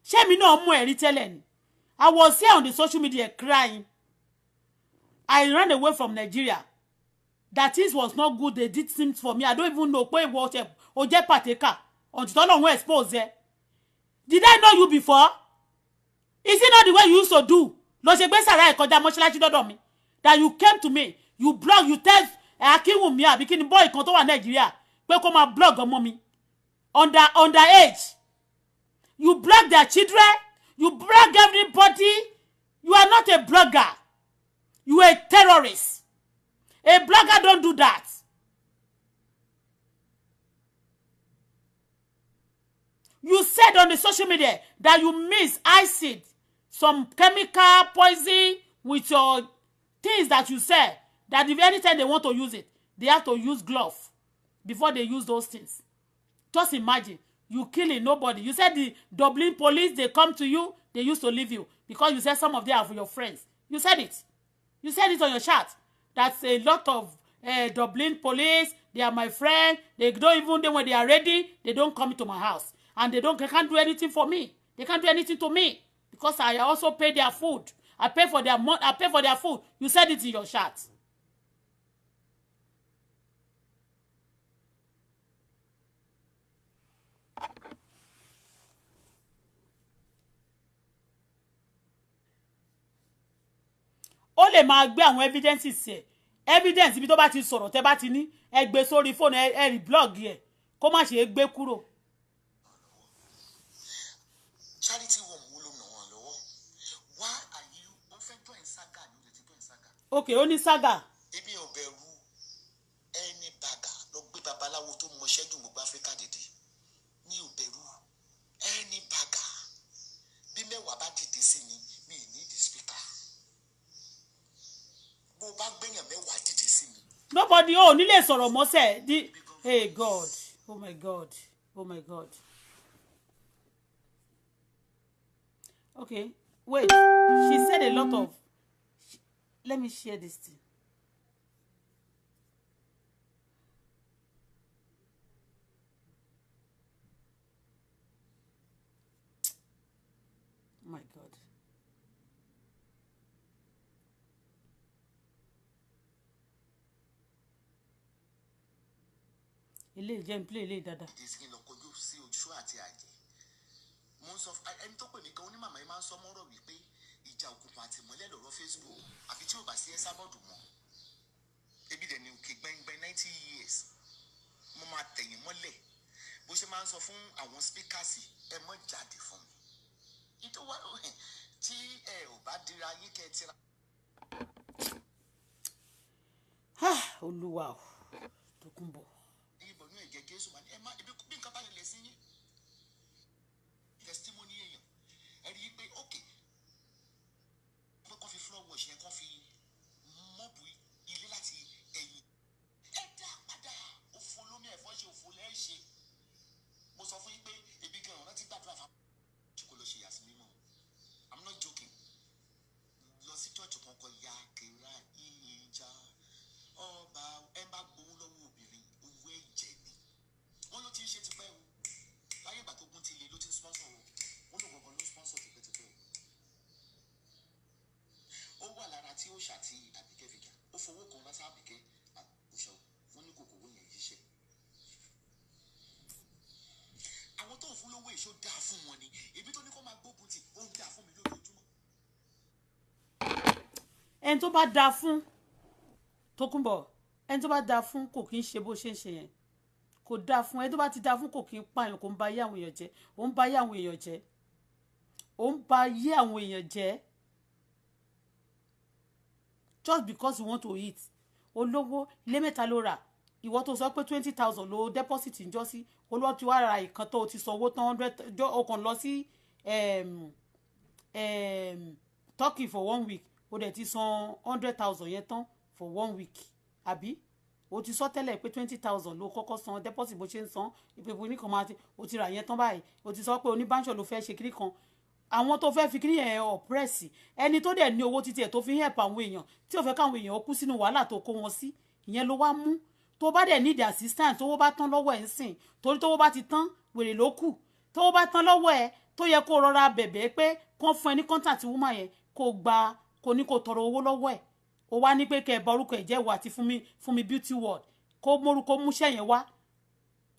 ṣé mi náà mú ẹ̀rí tẹ́lẹ̀ ni? I was here on the social media crying. I ran away from Nigeria. That is was not good. They did things for me. I don't even know pé ìwọ ṣe o jẹ́ partaker until Ọlọ́run expose ẹ. Did I know you before? Is it not the way you used to do? Lọ ṣe gbé sàrà ìkọjá mọ́ṣáláṣí dọ́dọ̀ mi. That you came to me, you blog, you tell Akinwumi àbí kí ni boy kan tó wà Nigeria pé kó máa blog ọmọ mi. Underage. You blog their children. You blog everybody. You are not a blogger. You are a terrorist. A blogger don't do that. You said on the social media that you mix acid, some chemical poison with your things that you said. That if anytime they want to use it, they have to use glove before they use those things. Just imagine, you killing nobody. You said the Dublin police, they come to you, they used to leave you. Because you said some of them are for your friends. You said it. You said it on your chat. That's a lot of Dublin police, they are my friend. They don't even, when they are ready, they don't come to my house. And they can't do anything for me. They can't do anything to me. Because I also pay their food. I pay for their food. You said it in your chat. Ó lè máa gbé àwọn evidences ẹ̀ evidence ibi tó bá ti sọ̀rọ̀ tẹ́ bá ti ní ẹ gbé sórí fóònù ẹ rí blog ẹ̀ kó má ṣe gbé kúrò. Charity wo mo lo ràn wọ́n lọ́wọ́. Why are you ó fẹ́ join saga ni ó ti join saga. Okay, ó ní saga. Èmi ò bẹ̀rù ẹni bàgà lọ gbé babaláwo tó mọ ṣẹ́jú gbogbo Áfíríkà dìde. Mi ò bẹ̀rù ẹni bàgà. Bí mẹ́wàá bá dìde sí mi, mi ní the speaker. Bó bá gbẹ̀yàn mẹ́wàá dìde sí mi. Nobody ní lè sọ̀rọ̀ mọ́sẹ̀. Hey God. Oh my God. Oh my God. Okay, wait. She said a lot of. Let me share this thing. Oh my God. Ilé ìjẹun play ilé dada. Ìdísìn lọ kojú sí ojú àti àjẹ́. Mo sọ ẹni tó pè mí gan onímàmá yìí máa ń sọ mọ́rọ̀ wípé ìjà òkùnkùn àti ìmọ́lẹ̀ lọ́rọ̀ Facebook àfi tí ò bá sí ẹ́sà bọ́ọ̀dù mọ́. Ebi dẹ̀ ni òkè gbẹ́ngbẹ́ng 90 years. Mo máa tẹ̀yìn mọ́lẹ̀ bó ṣe máa ń sọ fún àwọn speakers ẹ mọ́ jáde fún mi. Ìtọ́wá tí ẹ ò bá dira yín kẹ́ ẹ tira. Olúwa o tó kún bọ̀. Ìbọn ní ẹ̀jẹ̀ Jésù máa ní ẹ má ibi bí nǹkan bá lè sí yín. Testimony èèyàn ẹ rí i pé okay pé kó fi floor wash yẹn kó fi mọ́ọ̀bù ilé láti ẹ̀yìn ẹ dá padà òfò lómi ẹ̀fọ́ ṣe òfò lẹ́ẹ̀ ṣe. Mo sọ fún yín pé ebi gan-an rántí gbàdúrà fún àwọn kò lọ ṣe yàsí mímọ́. I'm not joking. fún wọn ni ibi tó ní kó máa gbógun tì ó ń jà fún mi lójoojúmọ́. ẹni tó bá da fún Tókunbọ̀ ẹni tó bá da fún kò kí ń ṣe bó ṣe ń ṣe yẹn kò da fún ẹni tó bá ti da fún kò kí ń pààyàn kò ń ba ayé àwọn èèyàn jẹ́ ó ń ba ayé àwọn èèyàn jẹ́ ó ń ba ayé àwọn èèyàn jẹ́ just because you want to eat olówó ilé mẹ́ta ló rà ìwọ tó sọ pé 20,000 ló deposit ń jọ sí olówó tí wàá ra ìkan tó ti san owó tán 100 ó kàn lọ sí Turkey for 1 week ó dẹ̀ ti san 100,000 yẹn tán for 1 week àbí o ti sọ tẹ́lẹ̀ pé 20,000 ló kọ́kọ́ san deposit bó ṣe ń san ìpèpè oníkan máa ti o ti rà yẹn tán báyìí o ti sọ pé oníbànṣọ ló fẹ́ ṣe kiri kan àwọn tó fẹ́ fi kiri yẹn ọ̀pẹ́rẹ́sì ẹni tó dẹ̀ ní owó títí ẹ̀ tó fi help àwọn èèyàn tí ò fẹ́ káwọn èèyàn ó kú sínú wàhálà tó kó wọn sí ìyẹn ló wá mú tó bá dẹ̀ need assistance tówó bá tán lọ́wọ́ ẹ̀ ń sìn torí tówó bá ti tán wèrè ló kù tówó bá tán lọ́wọ́ ẹ̀ tó yẹ kó rọra bẹ̀bẹ̀ pé kán fún ẹ ní contact woman yẹn kó ní kó tọrọ owó lọ́wọ́ ẹ̀ ó wá ní pé kẹ́ ẹ bọ orúkọ ẹ̀ jẹ́ wà àti fún mi beauty world kó mórúkọ múṣẹ́ yẹn wá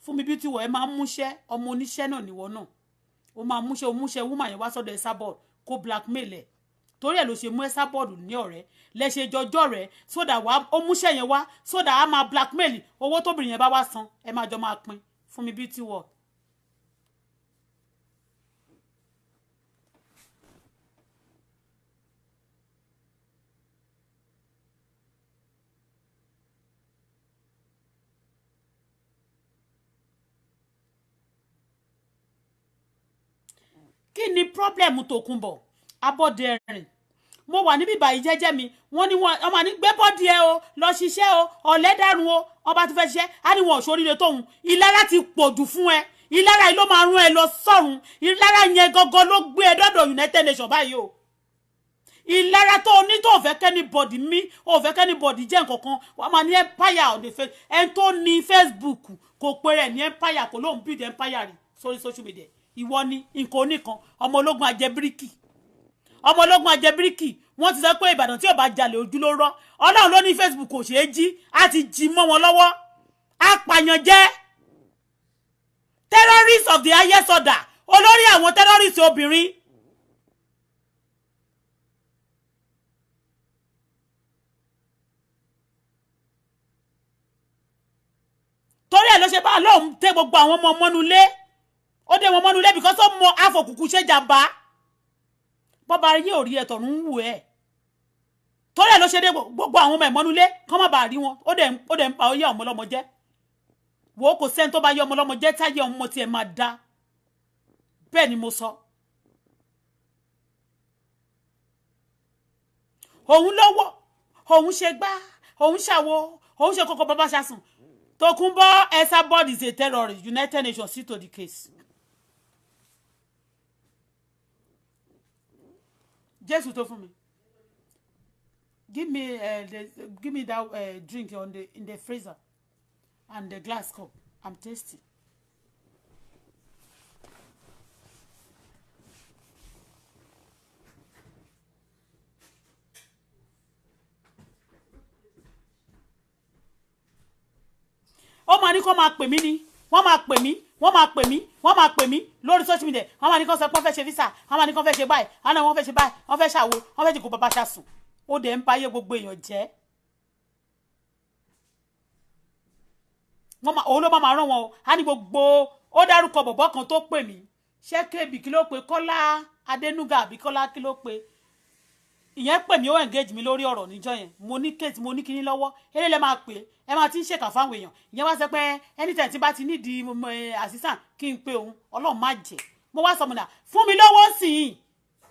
fún mi beauty world ẹ máa ń múṣẹ́ ọmọ oníṣẹ́ náà níwọ náà ó máa múṣẹ́ woman yẹn wá sọ́dọ̀ Esabod kó blackmail ẹ̀ torí ẹ̀ ló ṣe mú Esabod ní ọ̀rẹ́ lẹ́ṣẹ̀ jọjọ́ rẹ̀ sódà wá ó múṣẹ́ yẹn wá sódà á máa blackmail owó tóbìnrin yẹn bá wá san ẹ máa jọ máa pín fún mi beauty world. kí ni problem Tókunbọ̀ Abọ́dẹrìn mo wà níbí báyìí jẹ́jẹ́ mi wọ́n ní wọ́n ọmọ ní gbé bọ́ọ̀dì ẹ o lọ ṣiṣẹ́ o ọ̀lẹ́dàrún o ọba tó fẹ́ ṣiṣẹ́ á ní wọn ò ṣoríire tóun ìlara ti pọ̀jù fún ẹ ìlara yìí ló máa rún ẹ lọ sọ́run ìlara yẹn gangan ló gbé ẹ dọ́dọ̀ United Nations báyìí o ìlara tó o ní tó ò fẹ́ kẹ́ni bọ̀dì mí ò fẹ́ kẹ́ni bọ̀dì jẹ́ nǹkankan wọ́n máa ní empire on the face ẹni tó ní Facebook kò pé rẹ̀ ní empire kò lóun build empire rí sórí social media ìwọ ni nǹkan oníkan ọmọ ológun ajẹbíríkì wọ́n ti sọ pé Ìbàdàn tí ò bá jalè ojú ló rọ́ Ọlọ́run ló ní Facebook kò ṣeé jí á ti jí mọ́ wọn lọ́wọ́ apàyàn jẹ́ terrorist of the highest order olórí àwọn terrorist obìnrin. torí ẹ̀ ló ṣe bá lóun tẹ gbogbo àwọn ọmọ mọ́nulé ó dé wọn mọ́nulé because ó mọ àfọkùkù ṣe jàmbá bọ́ba yé ò rí ẹ̀ tọ̀run ń wù ẹ́ torí ẹ̀ ló ṣe dé gbogbo àwọn ọmọ ìmọ́nulé kọ́ má bàa rí wọn ó dẹ̀ ń pa oyé ọmọ ọlọ́mọ jẹ́ wò ó kò sẹ́ni tó bá yé ọmọ ọlọ́mọ jẹ́ táyé ọmọ tiẹ̀ máa dá bẹ́ẹ̀ ni mo sọ. òun lọ́wọ́ òun ṣe gbá òun ṣàwo òun ṣe kókó bàbá ṣàsùn Tókunbọ̀ Esabod is a terrorist United Nations see to the case. Jésù tó fún mi. Give me that drink in the freezer and the glass cup. I'm thirsty. ó máa ní kó máa pè mí ni wọ́n máa pè mí lórí social media wọ́n máa ní kó sọ pé wọ́n fẹ́ ṣe visa wọ́n máa ní kó fẹ́ ṣe báyìí wọ́n fẹ́ ṣe báyìí wọ́n fẹ́ ṣàwo wọ́n fẹ́ jìkó bàbá ṣàsùn ó dẹ̀ ń báyé gbogbo èèyàn jẹ́ òun ló máa rán wọn o á ní gbogbo ó dárúkọ bọ̀bọ̀ kan tó pè mí ṣé kébì kí ló pe Kọ́lá Adénúgà àbí Kọ́lá kí ló pe ìyẹn pè mí ó engage mi lórí ọ̀rọ̀ níjọ́ yẹn mo ní kéètì mo ní kíní lọ́wọ́ eré lẹ́ máa pè ẹ máa ti ń ṣèkà fáwọn èèyàn ìyẹn wá sọ pé anytime tí bá ti nídìí assistant kí n pe òun Ọlọ́run má jẹ́ mo wá sọmọdà fún mi lọ́wọ́ sìn ín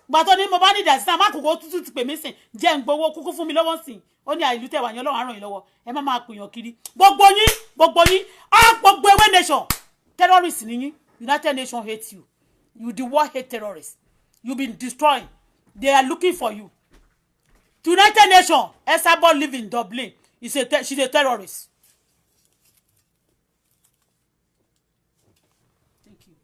gbà tó ní mo bá nídìí assistant má kókó tútù ti pè mí sìn jẹ́ ń gbowó kúkú fún mi lọ́wọ́ sìn ó ní àìlú tẹ̀wà yẹn Ọlọ́run á ràn yín lọ́wọ́ ẹ má máa pèèyàn kiri gbogbo yín gbogbo ewé nation terrorist ni yín United Nations hate you the world hate terrorists you been destroying they are looking for you. United Nations, Esabod live in Dublin. She's a terrorist. Thank you.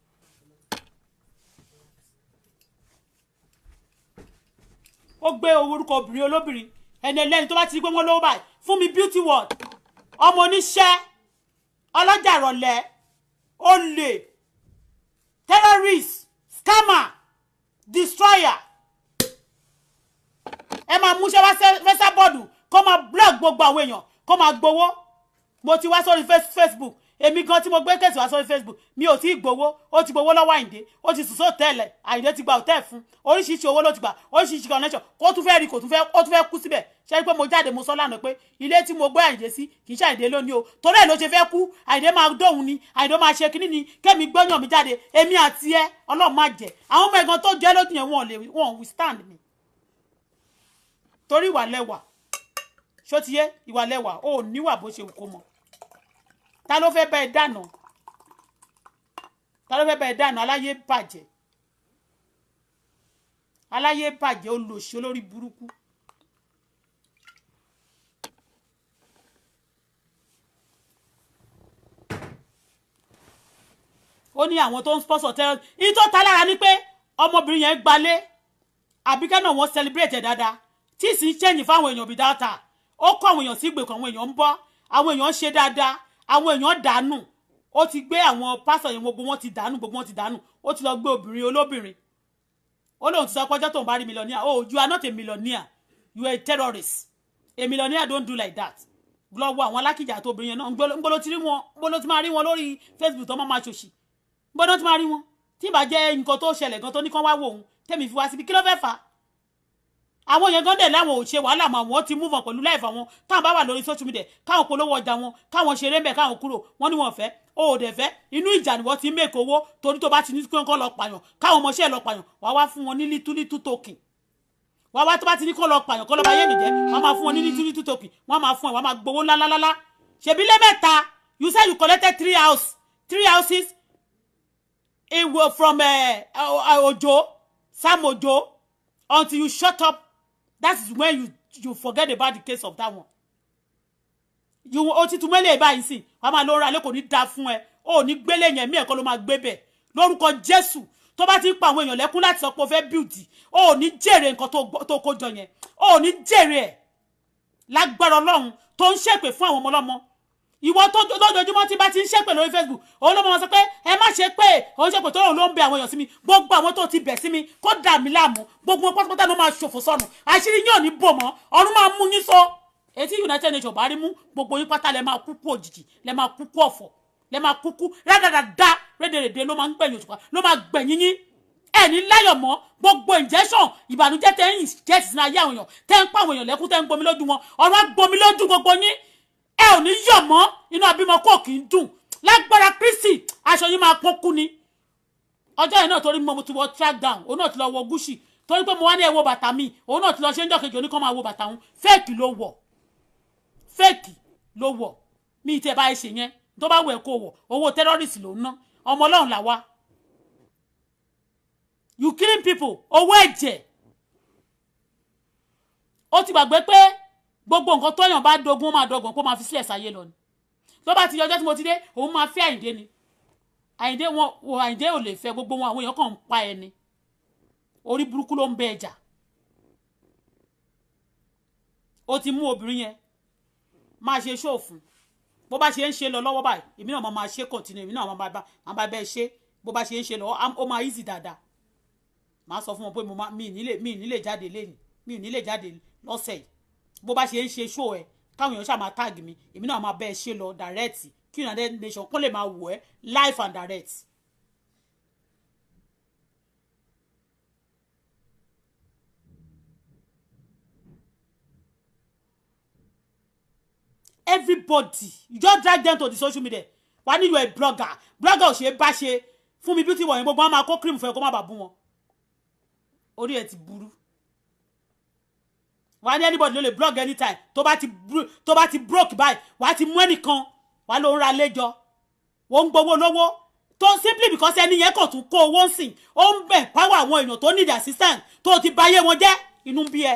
Ó gbé orúkọ obìnrin olóbìnrin ẹni ẹlẹ́ni tó bá ti gbé wọn lọ́wọ́ báyìí fún mi beauty world ọmọ oníṣẹ́ ọlọ́jà ìrọ̀lẹ́ olè terrorist scammer destroyer ẹ máa mú ṣe wá fẹsẹ̀ bọ́ọ̀dù kó máa blog gbogbo àwọn èèyàn kó máa gbowó mo ti wá sórí Facebook èmi gan tí mo gbé kẹ̀sì wá sórí Facebook mi ò tí ì gbowó ó ti gbowó lọ́wọ́ Àyìndé ó ti sùn sóòtẹ́ẹ̀lẹ̀ Àyìndé ti gba òtẹ́ẹ̀ fún oríṣiríṣi owó ló ti gbà oríṣiríṣi connection kó tún fẹ́ rí kó tún fẹ́ kú síbẹ̀ ṣe pé mo jáde mo sọ lánàá pé ilé tí mo gbé Àyìndé sí kì í ṣe Àyìndé lónìí o torí ẹ̀ ló ṣe fẹ́ kú Àyìndé máa dóhun ni Àyìndé máa ṣe kíní ni kẹ́mi gbọ́yàn mi jáde èmi àti ẹ Ọlọ́run má jẹ́ àwọn ọmọ ẹ̀gàn tó jẹ́ lójú yẹn wọn withstand mi torí ìwà lẹ́wà ṣó ti yé ìwà lẹ́wà ó níwà bó ṣe kó mọ ta ló fẹ́ bá ẹ dànù aláyé bàjẹ́ olòṣì olórí burúkú ó ní àwọn tó ń sponsor tẹ́lẹ̀ ní tó ta lára ní pé ọmọbìnrin yẹn gbalé àbíkẹ́ náà wọ́n celebrate dáadáa tí sì ń ṣẹ́yìn fáwọn èèyàn bí dáta ó kọ́ àwọn èèyàn sí ìgbèkùn àwọn èèyàn ń bọ́ àwọn èèyàn ń ṣe dáadáa àwọn èèyàn dànù ó ti gbé àwọn pásọ̀ yẹn gbogbo wọn ti dànù ó ti lọ gbé obìnrin olóbìnrin ó lóun ti sọ pọ́jọ́ tó ń bá rí millionaire oh you are not a millionaire you are a terrorist a millionaire don't do like that lọ wo àwọn alákìjà àti obìnrin yẹn náà gbọ́dọ̀ ti rí wọn gbọ́dọ̀ ti máa rí wọn lórí Facebook tó máa ṣòṣì gbọ́dọ̀ ti máa rí wọn tí ìbá jẹ́ nǹkan tó ṣẹlẹ̀ gan tó ní kán wá wò òun tẹ́mi fi wá síbi kí ló fẹ́ fà á àwọn yẹn gan dẹ̀ láwọn ò ṣe wàhálà mọ́ àwọn ti move on pẹ̀lú life àwọn táwọn bá wà lórí social media káwọn polówó ọjà wọn káwọn ṣeré mbẹ̀ káwọn kúrò wọ́n ní wọ́n fẹ́ ó dẹ̀ fẹ́ inú ìjà ni wọ́n ti ń make owó torí tó bá ti ní kí wọ́n lọ pààyàn káwọn ọmọọṣẹ́ lọ pààyàn wàá wá fún wọn ní little token wàá wá tó bá ti ní kó lọ pààyàn kó lọ bá yé nìjẹ́ wọ́n máa fún wọn ní little token wọ́n máa fún ẹ̀ wọ́n máa gbowó lálálálá ṣèbí lẹ́mẹ̀ta you said you collected 3 houses from Ojo Sam Ojo until you shut up. That is when you forget about the case of that one. You o ti tumele báyìí sin wa ma lo ra le kò ní dá fún ẹ o ní gbélé yẹn mi e ko ló máa gbé bẹ̀ lórúkọ Jésù tó bá ti pa àwọn èèyàn lẹ́kún láti sọ pé ó fẹ́ build o ní jèrè nǹkan tó kó jọ yẹn o ní jèrè ẹ̀ lágbára Ọlọ́run tó ń ṣépè fún àwọn ọmọ ọlọ́mọ ìwọ tó lójoojúmọ́ tí bá ti ń ṣépè lórí Facebook òun ló mọ̀ sọ pé ẹ má ṣe pé òun ṣépè tó lóun ló ń bẹ àwọn èèyàn sí mi gbogbo àwọn tó ti bẹ̀ sí mi kó dà mí láàmú gbogbo wọn pátápátá ló máa ṣòfò sọnù àṣírí yín ò ní bò mọ́ ọ̀run máa mú yín so etí United Nations bá rí mú gbogbo yín pátá lẹ máa kúkú òjijì lẹ máa kúkú ọ̀fọ̀ lẹ máa kúkú rádàdàdà rédèrèdè ló máa ń gbẹ̀yìn òṣùpá ló máa gbẹ̀yìn yín ẹni láyọ̀ mọ́ gbogbo injection ìbànújẹ́ tẹ́ ń jẹ́ sí ayé àwọn èèyàn tẹ́ ń pa àwọn èèyàn lẹ́kún tẹ́ ń gbomi lójú wọn ọ̀run á gbomi lójú gbogbo yín ẹ ò ní yọ̀ mọ́ inú abímọ kò kì í dùn lágbára Kristi aṣọ yín máa pọ́n kú ni ọjọ́ yẹn náà torí mo ti wọ track down òun náà ti lọ wọ gúúsì torí pé mo wá ní ẹ wo bàtà mi òun náà ti lọ ṣe ń jọ́kejì oníkan máa wo bàtà òun fẹ́ẹ̀kì ló wọ̀ mi ì tẹ́ bá ẹ ṣe yẹn tó bá wẹ̀ kó wọ̀ owó terrorist ló ń ná ọmọ Ọlọ́run là wá you killing people owó ẹ̀jẹ̀ ó ti gbàgbé pé gbogbo nǹkan tó yàn bá dogun máa dọgbọ̀n kó máa fi sílẹ̀ sáyé lọ ni tó bá ti yọjọ́ tí mo ti dé òun máa fẹ́ Àyìndé ni Àyìndé ò lè fẹ́ gbogbo wọn àwọn èèyàn kàn ń pa ẹni orí burúkú ló ń bẹ ẹjà ó ti mú obìnrin yẹn máa ṣe ṣòfún bó bá ṣe ń ṣe lọ lọ́wọ́ báyìí èmi náà máa ṣe continue èmi náà máa bá bẹ́ẹ̀ ṣe bó bá ṣe ń ṣe lọ ó máa easy dáadáa máa sọ fún wọn pé mi ì nílè jáde lẹ́yìn mi ì nílè jáde lọ́sẹ̀ yìí bó bá ṣe ń ṣe show ẹ káwọn èèyàn ṣáà máa tag mi èmi náà máa bẹ́ẹ̀ ṣe lọ direct kí United Nations kó lè máa wò ẹ́ live and direct. Everybody you just drag them to the social media wà ní you a blogger ò ṣe bá ṣe fún mi beauty wọ̀nyí gbogbo wọn máa kó cream fún ẹ kó má bàa bú wọn orí ẹ ti burú wà ní anybody ló lè blog anytime tó bá ti broke báyìí wà á ti mú ẹnìkan wà ló ń ra lẹ́jọ́ wọ́n ń gbowó lówó tó simply because ẹni yẹn kàn tún kó owó ń sìn ó ń bẹ̀ power àwọn èèyàn tó need assistance tó ti báyé wọn jẹ́ inú bí ẹ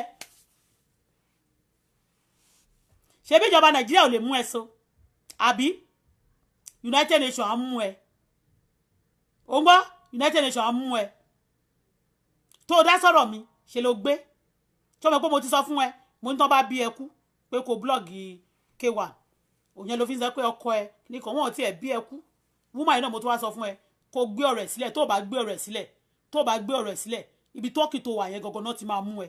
ṣebí ìjọba Nàìjíríà ò lè mú ẹ so àbí United Nations á mú ẹ ó ń gbọ́ United Nations á mú ẹ tó dá sọ̀rọ̀ mi ṣe ló gbé tó mọ̀ pé mo ti sọ fún ẹ mo ń tán bá bí ẹ kú pé kò blọ́ọ̀gì K1 òyìn ló fi ń sọ pé ọkọ ẹ nìkan wọn ò tiẹ̀ bí ẹ kú wúmà yìí náà mo tún wá sọ fún ẹ kó gbé ọ̀rẹ́ sílẹ̀ tó bá gbé ọ̀rẹ́ sílẹ̀ tó bá gbé ọ̀rọ̀ ẹ̀ sílẹ̀ ibi tọ́kì tó wà yẹn gangan náà ti máa mú ẹ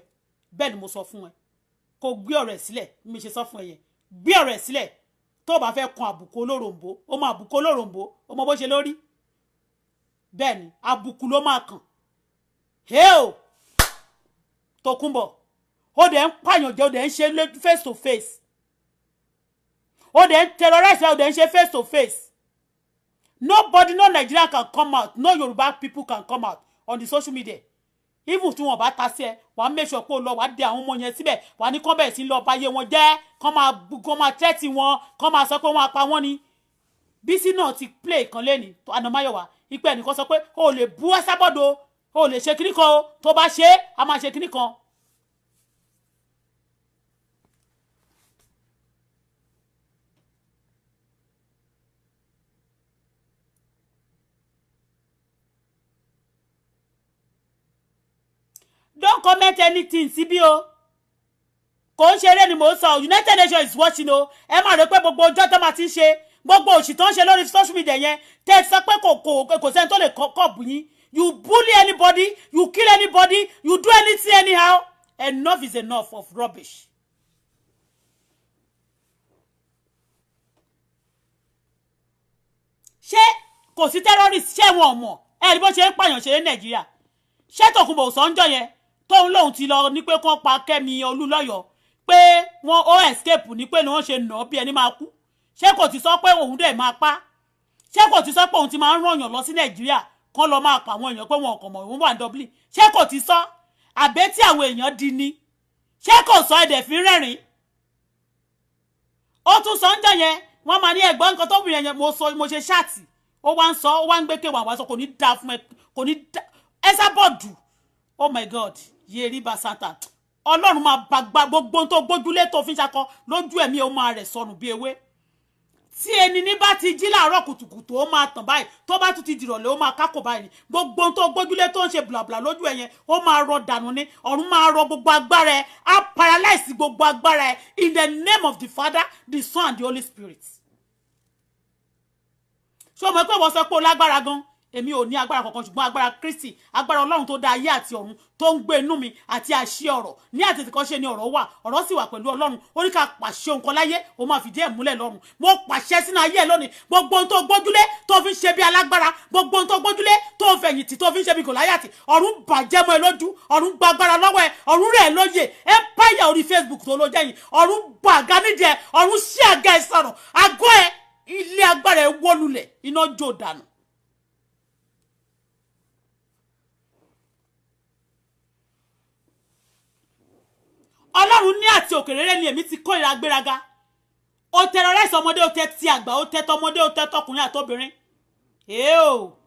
bẹ́ẹ̀ ni mo sọ fún ẹ kó gbé ọ̀rọ̀ ẹ̀ sílẹ̀ mi ṣe sọ fún ẹ yẹn gbé ọ̀rọ̀ ẹ̀ sílẹ̀ tó bá fẹ́ kan àbùkù olóròǹbó ó máa àbùkù olóròǹbó ó mọ bó ṣe lórí bẹ́ẹ̀ ni àbùkù ló máa kàn heo Tókunbọ̀ ó dẹ̀ ń pààyàn jẹ́ ó dẹ̀ ń ṣe face to face ó dẹ̀ ń terrorize ó dẹ̀ ń ṣe face to face nobody no Nigerian can come out no Yoruba people can come out on the social media even tí wọ́n bá ta sí ẹ wàá make sure pé ó lọ wàá dé àwọn ọmọ yẹn síbẹ̀ wàá ní kán bẹ̀rẹ̀ sí lọ báyé wọn jẹ́ kán máa tẹ́tì wọn kán máa sọ pé wọ́n apá wọn ni Bísí náà ti play kan lẹ́ni Anamáyọ̀wá ipe ẹnìkan sọ pé o lè bú Ẹsábọ́ọ̀dù o lè ṣe kíní kan o tó bá ṣe a máa ṣe kíní kan. Don't comment anything síbí o kò ń ṣeré ni mò ń sọ United Nations is watching o ẹ má rò pé gbogbo ọjọ́ tó máa ti ń ṣe gbogbo òṣì tó ń ṣe lórí social media yẹn tẹ́ sọ pé kò sẹ́ni tó lè kọ́ bù yín you bully anybody you kill anybody you do anything anyhow enough is enough of rubbish. ṣé kò sí terrorist ṣé wọn ò mọ̀ ẹ ní bó ṣe ń pààyàn ṣe ní Nàìjíríà ṣé Tókunbọ̀ sọ́njọ́ yẹn tóun lòun ti lọ ní pé kán pa Kẹ́mi Olúlọ́yọ̀ pé wọ́n ó escape ní pé ni wọ́n ṣe nà bí ẹni máa kú ṣé kò ti sọ pé òun dẹ̀ máa pa ṣé kò ti sọ pé òun ti máa ń rànyàn lọ sí Nàìjíríà kán lọ máa pa àwọn èèyàn pé wọn kàn mọ̀ òun wà ní Dublin ṣé kò ti sọ àbẹ́ tí àwọn èèyàn di ni ṣé kò sọ ẹ̀dẹ̀ fi rẹ́rìn ó tún sọ ń jẹ́ yẹn wọ́n máa ní ẹ̀gbọ́n nǹkan tó bìnrin yẹn mo ṣe ṣáàtì ó wá ń sọ ó wá ń gbé kéwà wá sọ kò ní da fún ẹ kò ní da Ẹsábọ́ọ̀dù oh my God yeri basanta Ọlọ́run máa bá gbogbo tó gbójúlé tó fi ń ṣakọ lójú ẹ̀mí ó máa rẹ̀ sọnù bí ewé tí ẹni ní bá ti jí láàárọ̀ kùtùkùtù ó máa tàn báyìí tó bá tún ti dìrọ̀lẹ́ ó máa kákò báyìí gbogbo tó gbójúlé tó ń ṣe blabla lójú ẹ̀yẹn ó máa rọ dànù ní ọ̀run máa rọ gbogbo agbára ẹ̀ á paralyze gbogbo agbára ẹ̀ in the name of the Father the Son and the Holy Spirit. ṣé o mọ̀ pé wọ́n sọ pé o lágbára gan èmi ò ní agbára kankan ṣùgbọ́n agbára Kristi agbára Ọlọ́run tó dá ayé àti ọ̀run tó ń gbé inú mi àti àṣẹ ọ̀rọ̀ ní àtètèkọ́ṣe ni ọ̀rọ̀ wà ọ̀rọ̀ sì wà pẹ̀lú Ọlọ́run ó ní ká pàṣẹ nǹkan láyé ó máa fìdí ẹ̀ múlẹ̀ lọ́run mo pàṣẹ sínú ayé ẹ̀ lónìí gbogbo ohun tó gbójúlé tó fi ń ṣe bí alágbára gbogbo ohun tó gbójúlé tó fẹ̀yìntì tó fi ń ṣe bí Gòláyátì ọ̀run bàjẹ́ mọ́ ẹ lójú ọ̀run gba agbára lọ́wọ́ ẹ ọ̀run rẹ̀ lóye ẹ páyà orí Facebook tó ló jẹ́yìn ọ̀run gbàgá nídìí ẹ ọ̀run ṣí àga ẹ sọ̀rọ̀ àgọ́ ẹ ilé agbára ẹ wólulẹ̀ iná jó dànù. Ọlọ́run ní àti òkèrèrè ni èmi ti kó ìra gbéraga ó terrorize ọmọdé ó tẹ́ ti àgbà ó tẹ́ tọmọdé ó tẹ́ tọkùnrin àtobìnrin o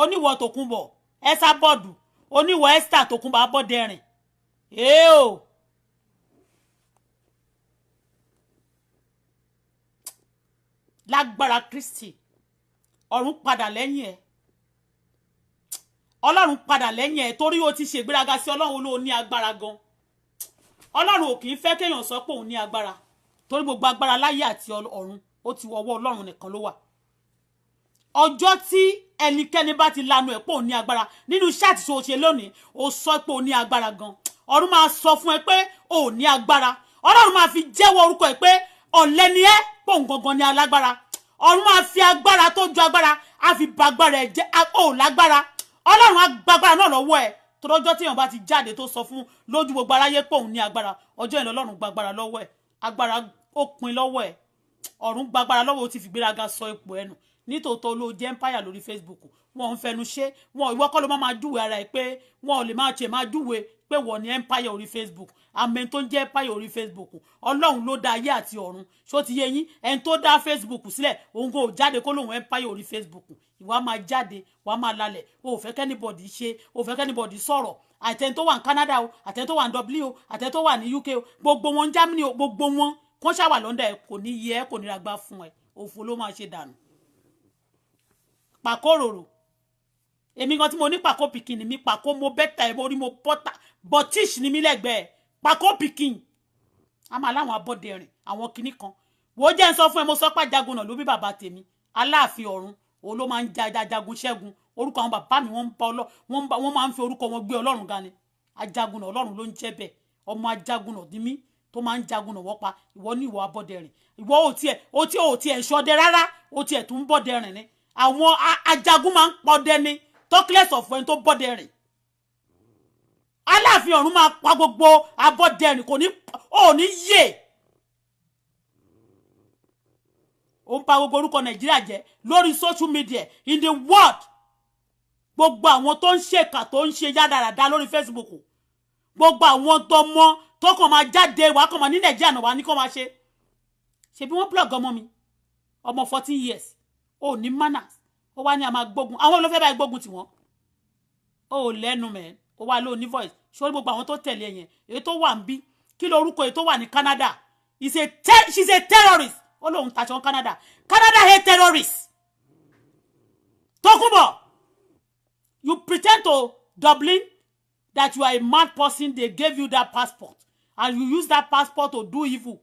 oníwọ̀ Tókunbọ̀ Ẹsábọ́ọ̀dù oníwọ̀ Esther Tókunbọ̀ Abọ́dẹrìn o lágbára Kristi ọ̀run padà lẹ́yìn ẹ̀ Ọlọ́run padà lẹ́yìn ẹ̀ torí ó ti ṣe ìgbéraga sí Ọlọ́run ló ní agbára gan Ọlọ́run ò kì í fẹ́ kéèyàn sọ pé òun ní agbára torí gbogbo agbára láyé àti ọ̀run ó ti wọ́wọ́ Ọlọ́run nìkan ló wà ọjọ́ tí ẹnikẹ́ni bá ti lanu ẹ̀ pé òun ní agbára nínú ṣáàtì tó ṣe lónìí ó sọ pé òun ní agbára gan ọ̀run máa sọ fún ẹ pé òun ní agbára Ọlọ́run máa fi jẹ́wọ́ orúkọ ẹ pé ọ̀lẹ ni ẹ́ pé òun gangan ní alágbára ọ̀run máa fi agbára tó ju agbára á fi ba agbára ẹ jẹ́ ó lágbára Ọlọ́run á gba agbára náà lọ́wọ́ ẹ̀ tọ́jọ́ tí èèyàn bá ti jáde tó sọ fún lójú gbogbo aráyé pé òun ní agbára ọjọ́ ìlú Ọlọ́run gba agbára lọ́wọ́ ẹ̀ agbára ó pin lọ́wọ́ ẹ̀ ọ̀run gba agbára lọ́wọ́ ó ti fi gbéraga sọ ipò ẹnu nítòótọ́ ló jẹ́ empire lórí Facebook wọn ò ń fẹnu ṣe wọn ìwọ kọ́ ló máa júwe ara ẹ̀ pé wọn ò lè máa tiẹ̀ máa júwe pé wọ́n ní empire orí Facebook àmì tó ń jẹ́ empire orí Facebook Ọlọ́run ló dá ayé àti ọ̀run ṣó ti yé yín ẹni tó dá Facebook sílẹ̀ òun kò jáde kó lóun empire orí Facebook ìwà máa jáde wàá máa lalẹ̀ o ò fẹ́ kẹ́nìbọ̀dì ṣe o ò fẹ́ kẹ́nìbọ̀dì sọ̀rọ̀ àtẹni tó wà ní Canada o àtẹni tó wà ní Dublin o àtẹni tó wà ní UK o gbogbo wọn ní Germany o gbogbo wọn kó ṣàwà London ẹ kò ní yẹ ẹ kò ní ragbá fún ẹ òfò ló máa ṣe dànù pàkó rorò èmi gan tí mo ní pàkó pikin ni mi pàkó mo bẹ́tà ẹ̀ mo rí mo bọ́tà bọ́tíṣ ni mi lẹ́gbẹ̀ẹ́ pàkó pikin a máa láwọn Abọ́dẹrìn àwọn kinní kan wò ó jẹ́ ń sọ fún ẹ mo sọ pé Ajagunna ló bí bàbá tèmi Aláàfin ọ̀run o ló máa ń jagun ṣẹ́gun orúkọ àwọn bàbá mi wọ́n máa ń fi orúkọ wọn gbé Ọlọ́run ga ni ajagun náà Ọlọ́run ló ń jẹ́ bẹ́ẹ̀ ọmọ ajagun náà ní mí tó máa ń jagun náà wọ́n pa ìwọ ní ìwọ abọ́dẹrìn ìwọ ò tiẹ̀ ṣọdẹ rárá ó tiẹ̀ tún bọ́dẹrìn ni àwọn ajagun máa ń pọdẹ ni talkless of ẹni tó bọ́dẹrìn Aláàfin ọ̀run máa pa gbogbo abọ́dẹrìn kò ní yé ó ń pa gbogbo orúkọ Nàìjíríà jẹ́ lórí social media in the world gbogbo àwọn tó ń ṣèkà tó ń ṣe yádáradá lórí Facebook gbogbo àwọn tó mọ tó kàn máa jáde wá kàn máa ní Nàìjíríà náà wá ní kàn máa ṣe bí wọ́n blog ọmọ mi ọmọ 14 years ó ní manners ó wá ní a máa gbógun àwọn olófẹ́ báyìí gbógun tiwọn ó lẹ́nu mẹ́ ó wá lóò ní voice ṣórí gbogbo àwọn tó tẹ̀lé yẹn èyí tó wà ń bí kí lorúkọ èyí tó wà ní Canada she's a terrorist ó lóun tàṣọ Canada hate terrorists Tókunbọ̀ you pretend to Dublin that you are a mad person they gave you that passport and you use that passport to do evil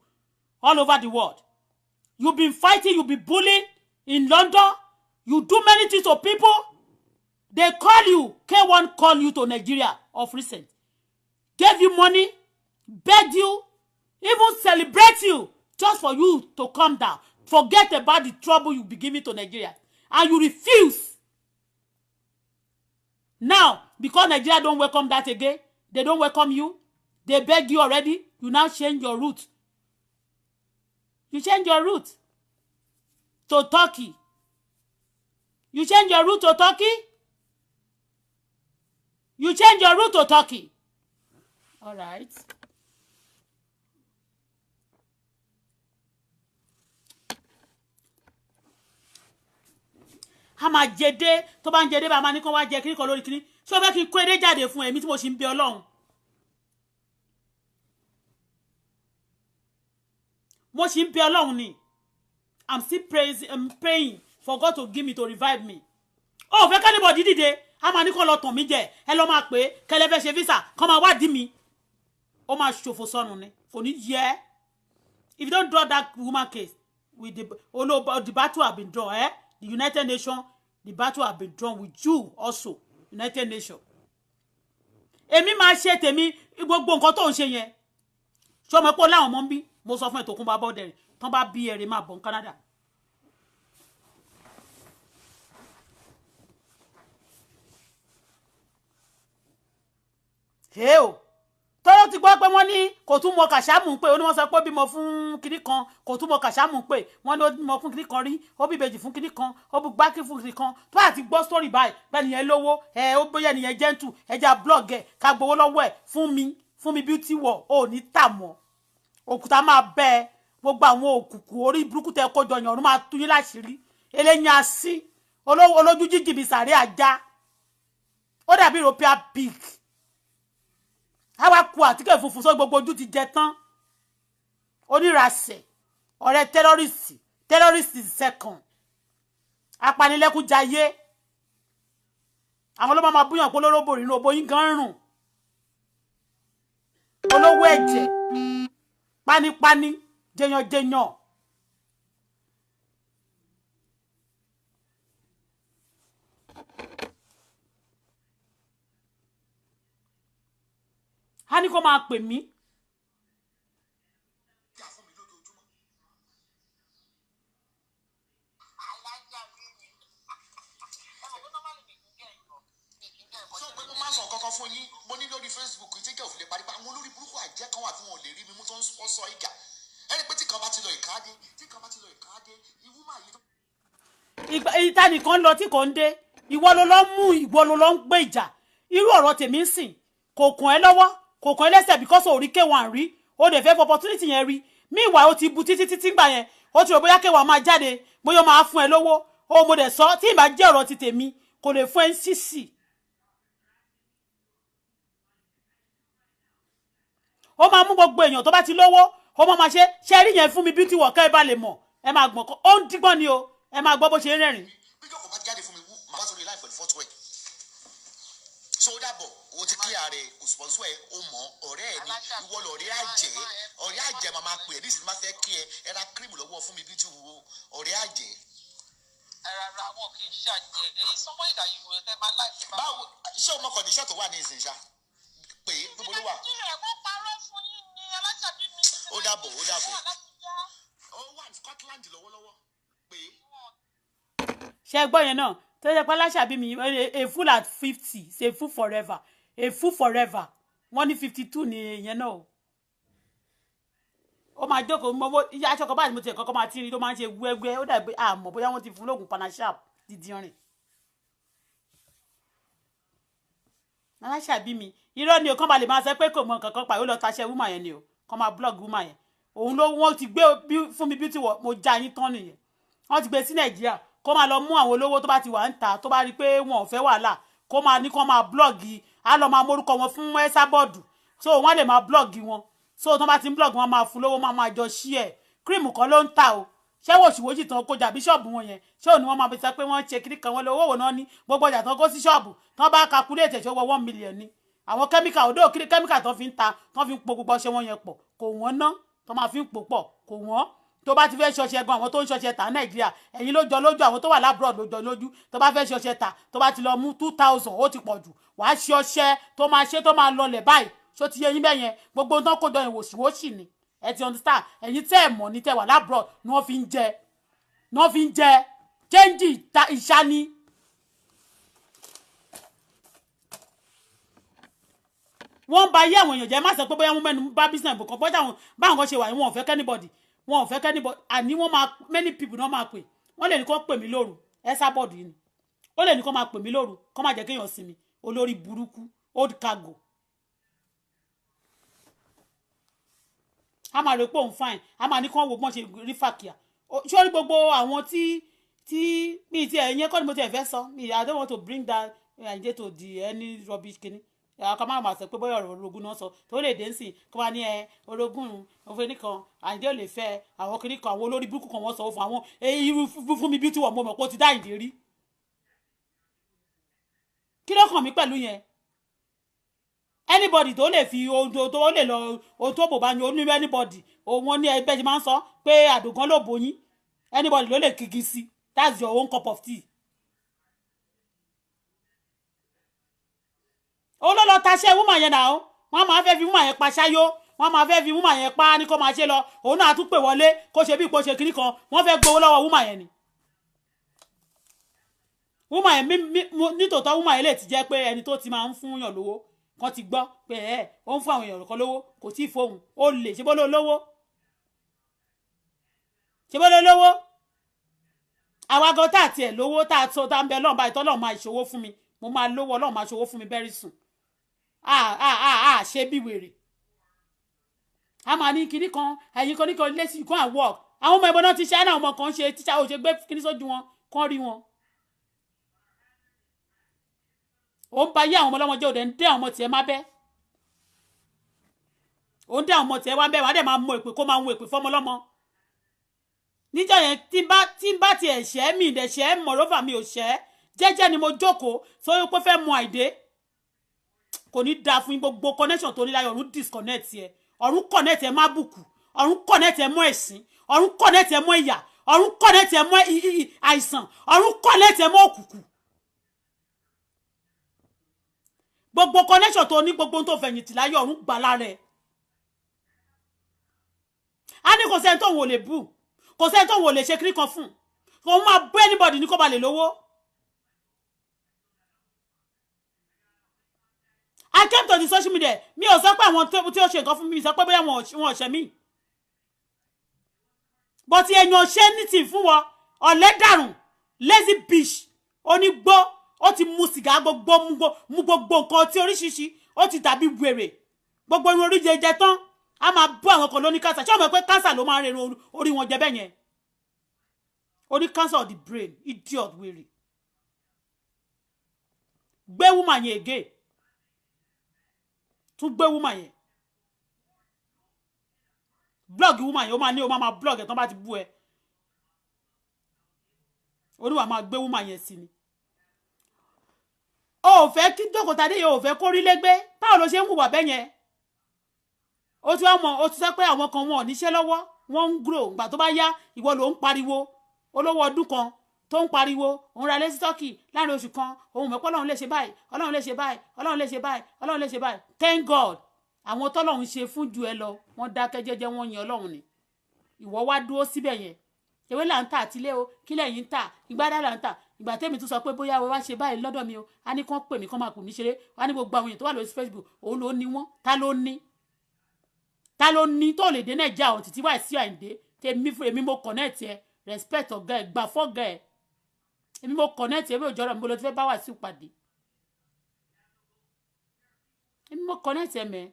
all over the world you've been fighting you've been bullying in London you do many things to people they call you K1 call you to Nigeria of recent gave you money begged you even celebrate you just for you to come down forget about the trouble you be giving to Nigeria and you refuse now because Nigeria don't welcome that again they don't welcome you they beg you already you now change your route you change your route to Turkey you change your route to Turkey you change your route to Turkey all right a máa jẹdé tó bá ń jẹdé bá máa ní kó wá jẹ kíní kan lórí kíní ṣé o fẹ́ kí n kó edé jáde fún ẹ̀mí tí mo sì ń bẹ Ọlọ́run mo sì ń bẹ Ọlọ́run ni I'm still praying for God to give me to revive me ó fẹ́ kẹ́lẹ́bọ̀ dídìde a máa ní kó lọ tàn mí jẹ ẹ lọ máa pé kẹlẹ́ fẹ́ ṣe visa kó máa wádìí mi ó máa ṣòfò sọnù ni kò ní yẹ if you don't draw that woman case with the battle have been drawn the United Nations the battle have been drawn with you also United Nations èmi máa ṣe tèmi gbogbo nǹkan tó ń ṣe yẹn ṣé ọmọ pọ̀ láwọn ọmọ ń bí mo sọ fún ẹ Tókunbọ̀ Abọ́dẹrìn tán bá bí ẹrẹ máa bọ̀ ní Canada o tọ́lọ́ ti gbọ́ pé wọ́n ní kò tún mọ kàṣámù pé ó ní wọ́n sọ pé ó bímọ fún kinní kan kò tún mọ kàṣámù pé wọ́n ní ó bímọ fún kinní kan rí ó bí ìbejì fún kinní kan ó bí gbákí fún kinní kan tó àti gbọ́ story báyìí bẹ́ẹ̀ nìyẹn lówó ó bóyá nìyẹn gentle ẹja blog ẹ̀ ká gbowó lọ́wọ́ ẹ̀ fún mi beauty wọ̀ ó ní tà mọ́ òkúta máa bẹ́ ẹ gbogbo àwọn òkùnkùn orí burúkú tẹ kó jọ yàn ọ̀run máa tú yín láṣìírí eléyìn así olójú jíjìbì sàárẹ̀ ajá ó dàbí European pig àwa ku àtíkè funfun sọ gbogbo ojú ti jẹ tán onírasẹ̀ ọ̀rẹ́ terrorist second apanilẹ́kúnjayé àwọn ọlọ́mọ máa búyàn pé olóróbò nínú òbó yín gan rùn olówó ẹ̀jẹ̀ pánípání jẹyànjẹyàn a ní kó máa pè mí kankan fún yín mo ní lórí Facebook tí kẹ́ ò fi lè parí pa àwọn olórí burúkú àjẹ́ kan wà tí wọn ò lè rí mi mú tó ń sọ ìjà ẹni pé tí kan bá ti lọ ìkáàdé ìwú máa yí tó. ìta nìkan lọ tí kò ń dé ìwọ ló lọ mú ìwọ ló lọ ń gbé ìjà irú ọ̀rọ̀ tèmi ń sìn kò kàn ẹ́ lọ́wọ́ kò kàn ẹ́ lẹ́sẹ̀ because orí K1 rí o dẹ̀ fẹ́ for opportunity yẹn rí meanwhile o ti bu títí gbà yẹn o ti rò bóyá K1 máa jáde bóyá máa fún ẹ lówó o mo dẹ̀ sọ tí ìbá jẹ́ ọ̀rọ̀ ti tèmi kò lè fún ẹ NCC ó máa mú gbogbo èèyàn tó bá ti lówó ó máa ṣe rí yẹn fún mi beauty work ẹ bá lè mọ̀ ẹ máa gbọ̀n ó ń dígbọ́n ni o ẹ máa gbọ́ bó ṣe ń rẹ́rìn. bí jókòó bá jáde fún mi màá sọ lè láì for the fourth week so dàbọ̀ o ti kí ààrẹ kò sponsor ẹ o mọ̀ ọ̀rẹ́ ẹ ní ìwọ lọ ọ̀rẹ́ àjẹ́ màmá pè é nísìnyí máa fẹ́ kí ẹ ra cream lọ́wọ́ fún mi beauty wo ọ̀rẹ́ àjẹ́ somebody that you will tell my life. Báwo ṣé o mọ condition tó wà ní ìsìn ṣá? Pé gbogbo ló wà. Ó dàbọ̀. Ó wà ní Scotland lọ́wọ́lọ́wọ́. Pé. Ṣé gbọ́ yẹn náà? Tó jẹ́ pé Aláṣàbí mi a fool at 50 is a fool forever. A fool forever. Wọ́n ní 52 ni ìyẹn náà o. Ó máa jókòó mọ́ ìyá aṣọ kan báyìí mo ti ẹ̀kọ́ máa tí rí tó máa ń ṣe gbẹ́gbẹ́ ó dàbí àmọ́ bóyá wọ́n ti fún lóògùn panashap dídí rìn. Aláṣàbí mi irọ́ ni o kàn bá lè máa sọ pé kò mọ nǹkan kan pa ó lọ taṣẹ́ woman yẹn ni o kàn máa blog woman yẹn òun ló wọ́n ti gbé fún mi beauty mo já yín tán nìyẹn wọ́n ti gbé sí Nàìjíríà kó máa lọ mú àwọn olówó tó bá ti wà ń ta tó bá rí pé wọn ò fẹ́ wàhálà kó máa ní kó máa blog á lọ máa mórúkọ wọn fún ẹ́sà bọ́ọ̀dù so wọ́n lè máa blog wọn so tó bá ti ń blog wọn máa fún lówó máa jọ ṣí ẹ̀ cream kan ló ń ta o ṣé wòṣìwòṣì tán kó jà bíṣọ̀bù wọn yẹn ṣé òní wọn máa fi sọ pé wọ́n ṣe kiri kan wọn lówó wọn náà ní gbogbo ọjà tán kó sí ṣọ́ọ̀bù tán bá calculate ṣe wọ 1 million ni àwọn kẹ́míkà òdó kiri kẹ́míkà tán fi ń ta tán fi ń po gbogbo ọṣẹ wọn yẹn pọ̀ kò wọ́n ná tán máa fi ń pò pọ̀ kò wọ́n tó bá ti fẹ́ ṣọṣẹ gan àwọn tó ń ṣọṣẹ tà Nàìjíríà ẹ̀yin ló jọ lójú àwọn tó wà lábúrò ló jọ lójú tó bá fẹ́ ṣọṣẹ tà tó bá ti lọ mú 2000 ó ti pọ̀ jù wàá ṣe ọṣẹ tó máa lọlẹ̀ báyìí ṣó ti yẹ yín bẹ́ẹ̀ yẹn gbogbo tán kó jọ yẹn wòṣìwòṣì ni ẹ ti understand ẹ̀yin tẹ́ ẹ̀ mọ̀ ní tẹ́ wà lábúrò ni wọ́n fi ń jẹ chẹ́ńjì ìṣáni. wọ́n bá yé àwọn èèyàn jẹ́ má sọ pé bóyá wọ́n mẹ́nu bá business bùkọ́ bọ́jà wọn báwọn kan ṣe wà wọn ò fẹ́ kẹ́nìbọ̀dì àní wọ́n máa many people náà máa pè wọ́n lè ní kó pè mí lóru ẹ́sà bọ́ọ̀dù yìí ni ó lè ní kó máa pè mí lóru kó máa jẹ́ kéèyàn sinmi olórí burúkú old cargo a máa rò pé òun fine a máa ní kó wo bọ́n ṣe rí fàkìyà sórí gbogbo àwọn tí mi ti ẹ̀yìn kọ́ ni mo ti ẹ̀fẹ́ sọ I don't want to bring that idea to the any rubbish kini àwọn máa sọ pé bóyá ọ̀rọ̀ orogún náà sọ tó lè dé ń sìn kó wá ní orogún òfin nìkan àìdé ò lè fẹ́ àwọn kiri kan àwọn olórí burúkú kan wọ́n sọ fún àwọn irú fún mi bí tí wọ́n mọ̀ pé ó ti dá ìdí rí kí ló kàn mí pẹ̀lú yẹn anybody tó lè fi ohun tó lè lọ ohun tó bò bá yan onímọ̀ anybody òun ní ẹgbẹ́ ti máa ń sọ pé àdògán ló bóyin anybody ló lè kigi sí that's your own cup of tea. ó ló lọ taṣẹ́ woman yẹn náà wọ́n máa fẹ́ fi woman yẹn pa ṣáyó wọ́n máa fẹ́ fi woman yẹn pa ní kó máa ṣe lọ òun náà tún pè wọlé kó ṣe bí ipò ṣe kiri kan wọ́n fẹ́ gbowó lọ́wọ́ woman yẹn ni. woman yẹn nítòótọ́ woman yẹn lè ti jẹ́ pé ẹni tó ti máa ń fún yàn lówó kan ti gbọ́ pé ó ń fún àwọn èèyàn kan lówó kò tí ì fóun ó lè ṣe bó ló lówó àwa gan tá àti ẹ̀ lówó tá a tó tá ń bẹ lọ́nà báyìí tọ́lọ́run máa ìṣòwò fún mi mo máa lówó Ọlọ́run máa ṣòwò fún mi very soon ṣe bí wèrè a máa ní kinní kan ẹ̀yin kan ní kan lẹ́sìn kan at work àwọn ọmọ ìbọn náà ti ṣe àwọn ọmọ kan ṣe tíṣà ò ṣe gbé kinní sójú wọn kán rí wọn ó ń ba yé àwọn ọmọ ọlọ́mọ jẹ́ òde ń dé àwọn ọmọ tiẹ̀ má bẹ́ ó ń dé àwọn ọmọ tiẹ̀ wá bẹ́ wọ́n á dẹ̀ máa mọ èpè kó máa ń wo èpè fọ́mọ ọlọ́mọ níjọ́ yẹn tí n bá tiẹ̀ ṣẹ́ mi ìdẹ̀ ṣẹ́ mọ̀rọ́fà mi ò ṣẹ́ jẹ́jẹ́ ni mo jókòó sórí pé fẹ́ mọ àìdé kò ní dáa fún gbogbo connection tó ní láyé ọ̀run disconnect ẹ ọ̀run connect ẹ má bùkù ọ̀run connect ẹ mọ́ ẹ̀sìn ọ̀run connect ẹ mọ́ ìyà ọ̀run connect ẹ mọ́ àìsàn ọ̀run connect ẹ mọ́ òkùnkùn gbogbo connection tó ní gbogbo tó fẹ̀yìntì láyé ọ̀run gbà lára ẹ̀ a ní kò sẹ́ni tó wò lè bù kò sẹ́ni tó wò lè ṣe kiri kan fún òun máa bú anybody ní kó ba lè lówó. I came to the social media mi ò sọ pé àwọn tí ó ṣe nǹkan fún mi sọ pé bóyá wọn ò ṣe mí but èèyàn ṣe anything fún wọn ọ̀lẹ́dàrùn lazy bitch onígbó ó ti mu sìgá gbogbo mu gbogbo nǹkan tí oríṣiríṣi ó ti dàbí wèrè gbogbo irun orí jẹjẹ tán a máa bú àwọn kan lóní cancer ṣé o mọ̀ pé cancer ló máa ń rẹ̀rùn orí wọn jẹ bẹ́ẹ̀ yẹn oní cancer of the brain idiot wèrè gbé woman yẹn again tún gbé woman yẹn blog woman yẹn ó máa ní o máa blog ẹ̀ tán bá ti bú ẹ oníwà máa gbé woman yẹn sí ni o ò fẹ́ kí jókòtadé yẹn ò fẹ́ kó rí lẹ́gbẹ́ báwo ló ṣe ń hùwà bẹ́ẹ̀ yẹn ó ti wá mọ̀ ó ti sọ pé àwọn kan wọn ò níṣẹ́ lọ́wọ́ wọ́n ń grow ìgbà tó bá yá ìwọ ló ń pariwo olówó ọdún kan tó ń pariwo òun ra lé sí Turkey láàrin oṣù kan òun mọ̀ pé Ọlọ́run lè ṣe báyìí Ọlọ́run lè ṣe báyìí Ọlọ́run lè ṣe báyìí Ọlọ́run lè ṣe báyìí thank God àwọn tọ́lọ́run ṣe fún ju ẹ lọ wọ́n dákẹ́ jẹ́jẹ́ wọ́n yin Ọlọ́run ni ìwọ wá dúró síbẹ̀ yẹn ewé là ń tà àtìlé o kílẹ̀ yìí ń tà ìgbádá là ń tà ìgbà tẹ́mi tún sọ pé bóyá wọ́n wá ṣe báyìí lọ́dọ̀ mi o a ní kán pè mí kán máa pè mí ṣeré wá ní gbogbo àwọn èèyàn tó wà lórí Facebook òun ló ní wọ́n ta ló ní tó lè dé Nàìjíríà ọ̀ títí wáì sí Àyìndé tèmi fún èmi mo connect ẹ respect ọ̀gá ẹ gbà fọ́gà ẹ èmi mo connect ẹ bí òjò ọ̀rọ̀ mi bó ló ti fẹ́ bá wà sí ìpàdé èmi mo connect ẹ mẹ́.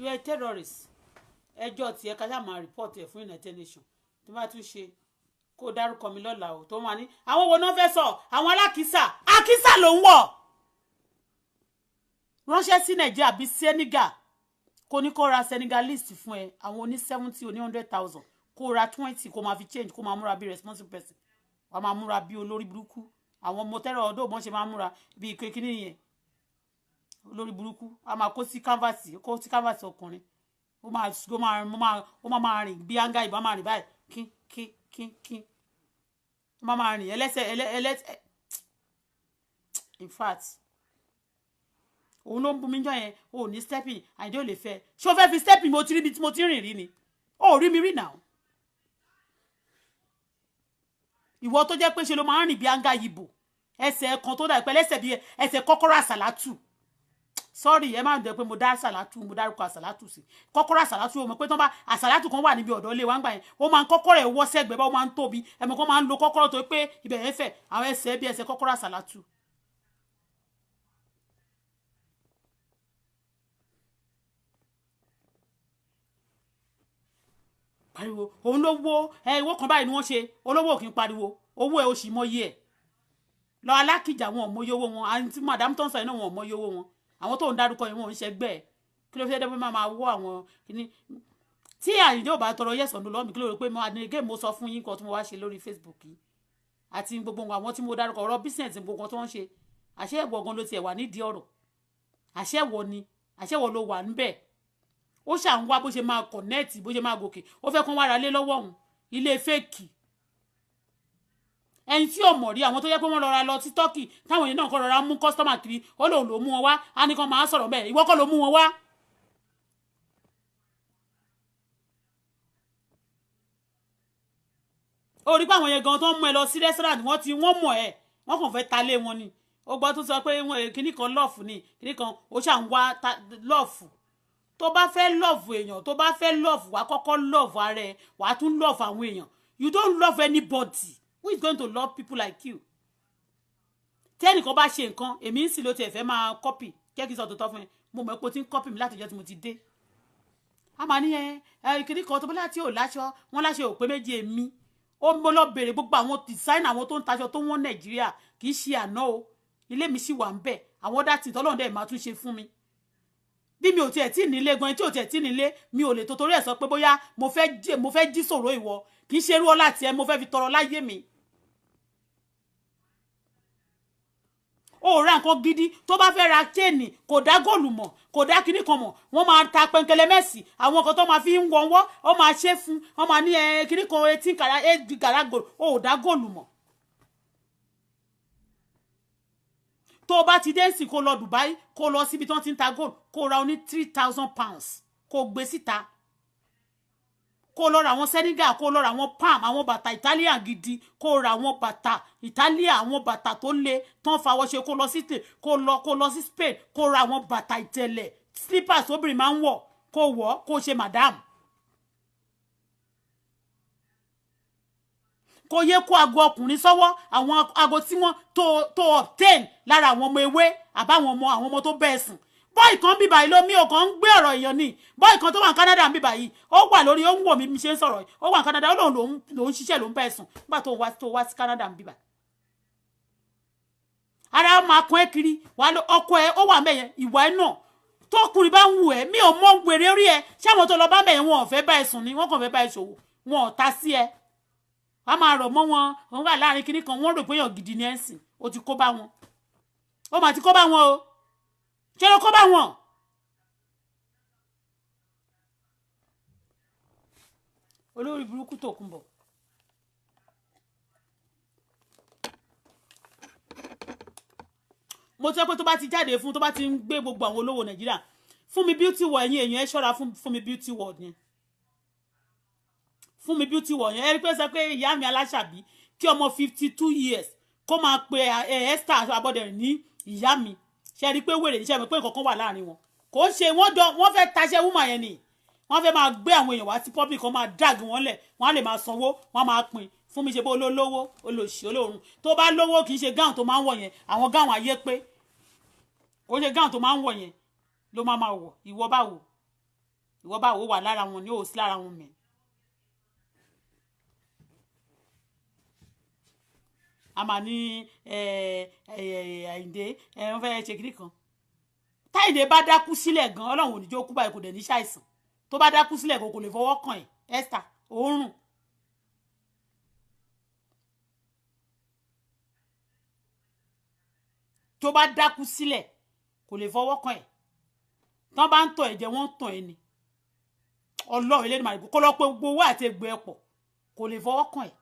You are a terrorist. Ẹjọ́ tí ẹ kájà máa report ẹ̀ fún United Nations tí wọ́n bá tún ṣe kó dárúkọ mi lọ́la o tó máa ní àwọn wo náà fẹ́ sọ àwọn alákìísà àkísà ló ń wọ̀ ránṣẹ́ sí Nàìjíríà bíi Senegal kò ní kó ra Senegalese fún ẹ àwọn oní 70 oní 100,000 kó ra 20 kó máa fi change kó máa múra bí responsible person wàá máa múra bí olórí burúkú àwọn ọmọ tẹ́rọ ọdọ́ ògbọ́n ṣe máa múra bí kékeré yẹn olórí burúkú a máa kó sí canvas ọkùnrin ó máa rìn bí anga ìbá máa rìn báyìí kín ó máa rìn ẹlẹ́sẹ̀ in fact òun ló ń bú mi jọ yẹn ò ní stepping àìdé ò lè fẹ́ ṣé o fẹ́ fi stepping mo ti rí bí mo ti rìn rí ni ó rí mi rí náà ìwọ tó jẹ́ pé ṣe ló máa ń rìn bí anga ìbò ẹsẹ̀ kan tó dà pẹ́ lẹ́sẹ̀ bí ẹsẹ̀ kọ́kọ́rọ́ àsàlátù sorry ẹ máa ń dẹ pé mo dá àsàlátù mo dárúkọ àsàlátù sí kọ́kọ́rọ́ àsàlátù o mọ̀ pé tán bá àsàlátù kan wà níbi ọ̀dọ̀ ilé wa ń gbà yẹn ó máa ń kọ́kọ́rọ́ ẹ̀ wọ́ sẹ́gbẹ̀ẹ́ bá ó máa ń tóbi ẹ̀mọ̀ kan máa ń lo kọ́kọ́rọ́ tó pé ibẹ̀ yẹn fẹ̀ àwọn ẹsẹ̀ bí ẹsẹ̀ kọ́kọ́rọ́ àsàlátù. pariwo òun ló wó owó kan báyìí ni wọ́n ṣe olówó kì í pariwo owó ẹ̀ ó sì mọyé ẹ̀ lọ alákìjà wọn ò mọyé owó wọn àti madam tó ń sọ yìí náà wọn ò mọyé owó wọn àwọn tó ń dárúkọ yìí wọn ò ń ṣẹgbẹ́ ẹ̀ kí ló fi dẹ́ pé máa wọ́ àwọn kìíní tí Àyìndé ò bá tọrọ yẹ̀sọ̀ ló lọ́mì kí ló rò pé mo àdínigé mo sọ fún yín kan tí mo wá ṣe lórí Facebook yìí àti gbogbo àwọn tí mo dárúkọ ọ̀rọ̀ business gbogbo tó ń ṣe àṣẹ ẹ̀wọ̀ gan ló tiẹ̀ wà nídìí ọ̀rọ̀ àṣẹ ẹ̀wọ̀ ló wà níbẹ̀ ó ṣà ń wá bó ṣe máa connect bó ṣe máa gòkè ó fẹ́ kán wá ra lé lọ́wọ́ òun ilé fake ẹni tí ò mọ̀ rí àwọn tó yẹ pé wọ́n lọ́ra lọ sí Turkey táwọn èèyàn náà kọ́ rọra mú customer kiri ó lòun ló mú wọn wá á ní kan máa sọ̀rọ̀ bẹ́ẹ̀ ìwọ kọ́ ló mú wọn wá. ó rí pé àwọn yẹn gan tó ń mú ẹ lọ sí restaurant wọ́n mọ̀ ẹ́ wọ́n kàn fẹ́ ta lé wọn ni ó gbọ́ tó sọ pé kíní kan lọ́ọ̀fù ni kíní kan ó ṣà ń wá lọ́ọ̀fù tó bá fẹ́ lọ́ọ̀fù èèyàn tó bá fẹ́ lọ́ọ̀fù wá kọ́kọ́ lọ́ọ̀fù ara ẹ̀ wá tún lọ́ọ̀fù àwọn èèyàn you don't love anybody. Who is going to love people like you? Tẹ́nìkan bá ṣe nǹkan èmi ń sì ló tiẹ̀ fẹ́ máa copy jẹ́ kí n sọ tó tọ́ fún ẹ mo mọ̀ pé o ti ń copy mi láti ọjọ́ tí mo ti dé. a máa ní ìkíní kan tó bá láti ò láṣọ wọn láṣọ ò pé méjì èmi ó mo lọ bèrè gbogbo àwọn design àwọn tó ń taṣọ tó wọ́n Nàìjíríà kì í ṣe àná o ilé mi sì wà ń bẹ̀ àwọn dátì tọ́lọ́run dẹ̀ máa tún ṣe fún mi. bí mi ò tiẹ̀ tí nílé gan tí ò tiẹ̀ tí nílé mi ò lè tó torí ẹ̀ sọ pé bóyá mo fẹ́ jí sọ̀rọ̀ ìwọ kì í ṣe irú ọlá tiẹ̀ mo fẹ́ fi tọrọ láyé mi. ó ra nǹkan gidi tó bá fẹ́ ra chain kò dá góòlù mọ̀ kò dá kinní kan mọ̀ wọ́n máa ta pẹ̀nkẹlẹ mẹ́sì àwọn kan tó máa fi ń wọ́nwọ́ ó máa ṣe fún wọ́n máa ní kinní kan 18 karat gold ó dá góòlù mọ̀. tó bá ti dé sí kó lọ Dubai kó lọ síbi tí wọ́n ti ń ta gold kó ra oní 3,000 pounds kó gbé síta kó lọ ra àwọn Senegal kó lọ ra àwọn palm àwọn bàtà Italian gidi kó ra àwọn bàtà Italian àwọn bàtà tó le tán fawọ́ ṣe kó lọ sí kó lọ sí Spain kó ra àwọn bàtà ìtẹ̀lẹ̀ slippers obìnrin máa ń wọ̀ kó wọ̀ kó ṣe madam. kó yẹ kó aago ọkùnrin sọ́wọ́ àwọn aago tí wọ́n tó obtain lára àwọn ọmọ ewé àbáwọn ọmọ tó bẹ́ẹ̀ sùn. bọ́ì kan bíbà yìí ló mí ò kàn ń gbé ọ̀rọ̀ èèyàn ni bọ́ì kan tó wà ní Canada ń bíbà yìí ó wà lórí ó ń wò mí mi ṣe ń sọ̀rọ̀ yìí ó wà ní Canada ó lòun ṣiṣẹ́ ló ń bẹ́ẹ̀ sùn nígbà tó wá sí Canada ń bíbà. ara máa kún ẹ kiri ọkọ ẹ ó wà mẹ́yẹn ìwà ẹ náà tókùnrin bá ń wù ẹ mi ò mọ wèrè orí ẹ ṣáwọn tó lọ bá mẹ́yẹn wọn ò fẹ́ bá ẹ sùn ni wọ́n kàn fẹ́ bá ẹ ṣòwò wọn ò ta sí ẹ wọ́n máa rọ̀ mọ́ wọn wà láàrin kinní kan wọ́n rò pé èèyàn gidi ni ẹ ń sìn ó ti kó bá wọn ó mà ti kó bá wọn o ṣé ló kó bá wọn. olórí burúkú Tòkunbọ̀ mo sọ pé tó bá ti jáde fún tó bá ti ń gbé gbogbo àwọn olówó Nàìjíríà Fúnmi Beauty World ẹ̀yin èèyàn ẹ ṣọ́ra fún Fúnmi Beauty World yẹn Fúnmi Beauty World yẹn ẹ rí pé sọ pé ìyá mi Aláṣàbí kí ọmọ 52 years kó máa pe Esther Abọ́dẹ̀rìn ní ìyá mi ṣe rí pé wèrè níṣẹ́ mi pé nǹkan kan wà láàrin wọn kò ń ṣe wọ́n fẹ́ taṣẹ́ woman yẹn ni wọ́n fẹ́ máa gbé àwọn èèyàn wá sí public kan máa drag wọn lẹ̀ wọ́n á lè máa sanwó wọ́n á máa pín fún mi ṣe bó olólówó olóṣì olóorun tó bá lówó kì í ṣe gáwọn tó máa ń wọ̀ yẹn àwọn gáwọn ayé pé kò ṣe gáwọn tó máa ń wọ̀ yẹn ló máa wọ̀ ìwọ báwo wà lára wọn ní òsì lára wọn mẹ́. a máa ní Àyìndé wọ́n fẹ́ ṣe kiri kan táyìndé bá dákú sílẹ̀ gan ọlọ́run ò ní jó kú báyìí kò dẹ̀ ní ṣàìsàn tó bá dákú sílẹ̀ kò lè fọwọ́ kàn ẹ́ Esther òórùn. tó bá dákú sílẹ̀ kò lè fọwọ́ kàn ẹ́ tán bá ń tọ̀ ẹ̀jẹ̀ wọ́n ń tàn ẹ́ ni ọlọ́run ilé ìmọ̀ kó lọ pé gbogbo owó àti egbò ẹ̀ pọ̀ kò lè fọwọ́ kàn ẹ́.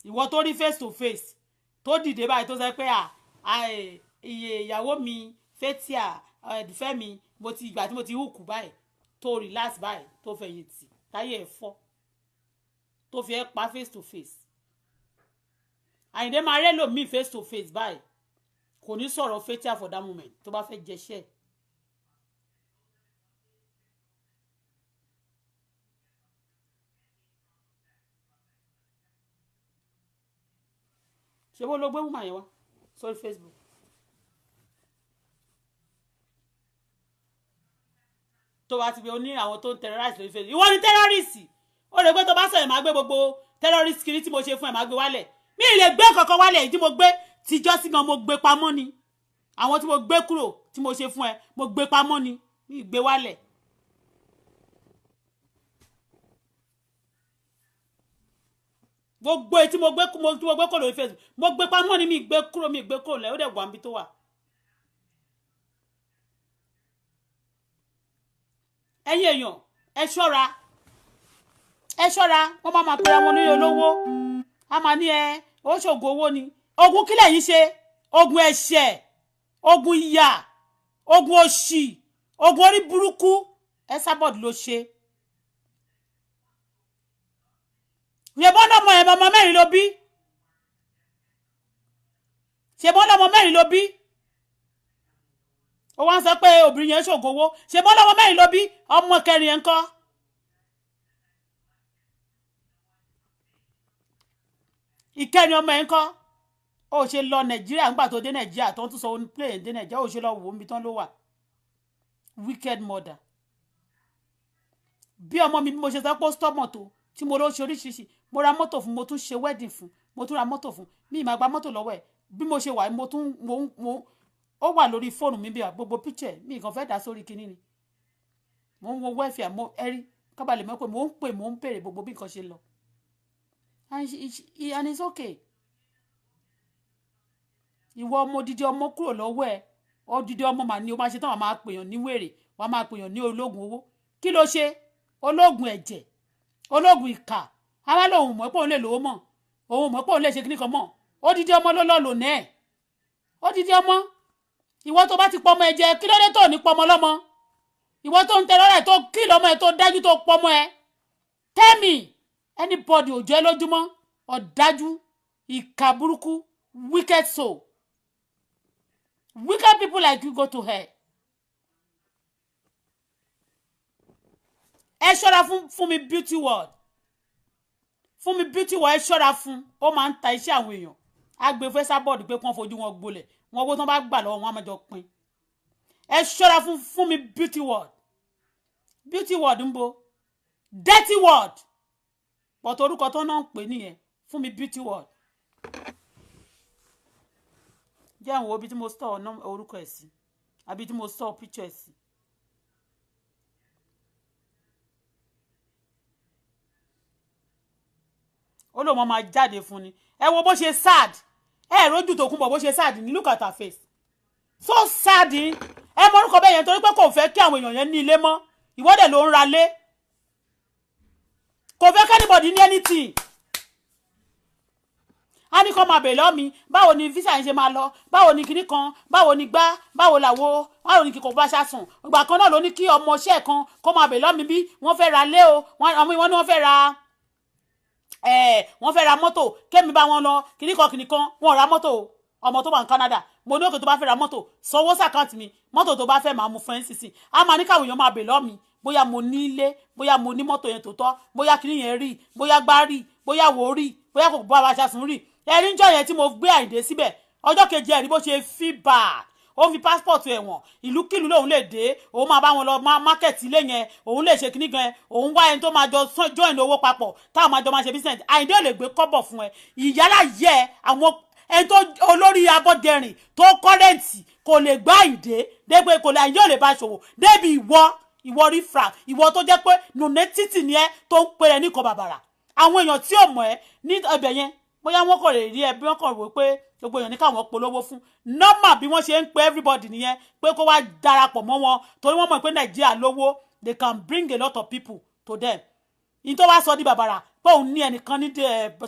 ìwọ tó rí face to face tó dìde báyìí tó sọ pé iye ìyàwó mi Fathia ẹ̀dùfẹ́ mi mo ti ìgbà tí mo ti hùkù báyìí tó relax báyìí tó fẹ̀yìntì táyé ẹ̀ fọ́ tó fi ẹ́ pa face to face Àyìndé máa rẹ́ lò mí face to face báyìí kò ní sọ̀rọ̀ Fathia for that moment tó bá fẹ́ jẹṣẹ́. ṣé bó ló gbé woman yẹn wá sórí Facebook tó bá ti gbé oní àwọn tó ń terrorize lórí Facebook ìwọ ni terrorist ó lè gbé tó bá sọ̀rọ̀ máa gbé gbogbo terrorist kiri tí mo ṣe fún ẹ̀ máa gbé wálẹ̀ mi ì lè gbé kankan wálẹ̀ tí mo gbé tìjọ́ sí gan mo gbé pamọ́ ni àwọn tí mo gbé kúrò tí mo ṣe fún ẹ mo gbé pamọ́ ni mi ì gbé wálẹ̀. gbogbo tí mo gbé kúrò lórí Facebook mo gbé pamọ́ ni mi gbé kúrò lẹ̀ ó dẹ̀ wà níbi tó wà. ẹ̀yin èèyàn ẹ ṣọ́ra wọ́n máa pera wọn ní olówó a máa ní ó ṣògùn owó ni ogun kílẹ̀ yìí ṣe ogun ẹ̀ṣẹ̀ ogun ìyà ogun òṣì ogun orí burúkú Esabod ló ṣe. ṣebọ́n lọ́mọ ẹ̀ ọmọ mẹ́rin ló bí ṣebọ́n lọ́mọ mẹ́rin ló bí ó wá ń sọ pé obìnrin yẹn ṣògo owó ṣebọ́n lọ́mọ mẹ́rin ló bí ọmọ kẹrin yẹn ń kọ́. ìkẹrin ọmọ yẹn ń kọ́ ó ṣe lọ Nàìjíríà nígbà tó dé Nàìjíríà tó ń tún sọ ní plane dé Nàìjíríà ó ṣe lọ wò ó níbi tán ló wà wicked mother. bí ọmọ mi bí mo ṣe sọ pé ó stop mọ́tò tí mo lọ ṣe oríṣiríṣi mo ra mọ́tò fún mo tún ṣe wedding fún mo tún ra mọ́tò fún mi ì máa gba mọ́tò lọ́wọ́ ẹ̀ bí mo ṣe wà mo ó wà lórí fóònù mi bí i gbogbo picture mi kàn fẹ́ dá sórí kinní ni mo ń wo welfare mo ẹ̀rí kábàlẹ̀ mọ́ pé mo ń pèrè gbogbo bí nǹkan ṣe lọ and it's okay. ìwọ ọmọ odidi ọmọ kúrò lọ́wọ́ ẹ̀ odidi ọmọ mà ní o máa ṣe tán wàá máa pèèyàn ní wèrè wàá máa pèèyàn ní ológun owó kí ló ṣe ológun ẹ̀jẹ̀ ológun ìkà àwọn lòun mọ̀ pé òun lè lówó mọ̀ òun mọ̀ pé òun lè ṣe kíní kan mọ̀ odidi ọmọ ló lọ lò náà odidi ọmọ ìwọ tó bá ti pọmọ ẹ jẹ kí ló dé tó ní pọmọ lọ́mọ ìwọ tó ń tẹrọ rẹ tó kí lọ́mọ ẹ tó dájú tó pọmọ ẹ tẹ́mì anybody ò jẹ́ lójúmọ́ ọ̀dájú ìkà burúkú wicked soul wicked people like you go to hell. ẹ ṣọ́ra fún mi Beauty World fún mi Beauty World ẹ ṣọ́ra fún ó máa ń ta iṣẹ́ àwọn èèyàn agbe fẹ́ Esabod pé kí wọ́n fojú wọn gbolẹ̀ wọn owó tán bá gbà lọ́wọ́ wọn á máa jọ pín ẹ ṣọ́ra fún mi Beauty World ń bo Dirty World pọ̀tò orúkọ tó náà ń pè nìyẹn fún mi Beauty World jẹ́ àwọn ibi tí mo store orúkọ ẹ̀ sí àbí tí mo store picture ẹ̀ sí. ó lóun máa jáde fún ni ẹ wo bó ṣe sad ẹ rójú Tòkunbọ̀ bó ṣe sad ní look at her face so sad ẹ mọ orúkọ bẹ́ẹ̀ yẹn torí pé kò fẹ́ kí àwọn èèyàn yẹn ní ilé mọ́ ìwọ́dẹ̀ ló ń ra lé kò fẹ́ kẹ́nìbọ̀dì ní anything a ní kọ́ máa bèèrè lọ́ mi báwo ni visa yẹn ṣe máa lọ báwo ni kinní kan báwo ni gbá báwo làwo báwo ni kíkọ́ bá ṣàsùn ìgbà kan náà ló ní kí ọmọọṣẹ́ kan kó máa bèèrè lọ́ mi bí wọ́n fẹ́ ra lé o wọ́n ní wọ́n fẹ́ ra mọ́tò kémi bá wọn lọ kinní kan wọ́n ra mọ́tò ọmọ tó wà ní Canada mo ní òkè tó bá fẹ́ ra mọ́tò sanwó sàkáǹtì mi mọ́tò tó bá fẹ́ máa mú fún NCC a máa ní káwọn èèyàn máa bèèrè lọ́ mi bóyá mo ní ilé bóyá mo ní mọ́tò yẹn tó tọ́ bóyá kinní yẹn rí bóyá gbá rí bóyá wò rí bóyá kò bá wa ṣàsùn rí ẹ̀rí ń jọ yẹn tí mo gbé Àyìndé síbẹ̀ ọjọ́ kejì ẹ̀rí bó ṣe fi bad ó fi passport ẹ̀wọ̀n ìlúkìlú lòun lè dé òun máa bá wọn lọ market ilé yẹn òun lè ṣe kíní gan òun wá ẹni tó máa jọ join owó papọ̀ táwọn máa jọ máa ṣe business Àyìndé ò lè gbé kọ́bọ̀ fún ẹ ìyálà yẹ àwọn ẹni tó olórí Abọ́dẹrìn tó kọ́rẹ́ǹtì kò lè gbá Àyìndé dégbé kò lè Àyìndé ò lè bá ṣòwò débi ìwọ rí fra ìwọ tó jẹ́ pé nùnẹ́ títì ni ẹ tó ń pè ẹ ní kan bàbàrà àwọn èèyàn tí ò mọ̀ ẹ ní ẹbẹ̀ yẹn bóyá wọ́n kò lè rí ẹ bí wọ́n kò rò pé gbogbo èèyàn ní káwọn polówó fún normal bí wọ́n ṣe ń pe everybody nìyẹn pé kó wá darapọ̀ mọ́ wọn torí wọ́n mọ̀ pé Nàìjíríà lówó they can bring a lot of people to them in tó wá sọ di bàbàrà pé òun ní ẹnìkan ní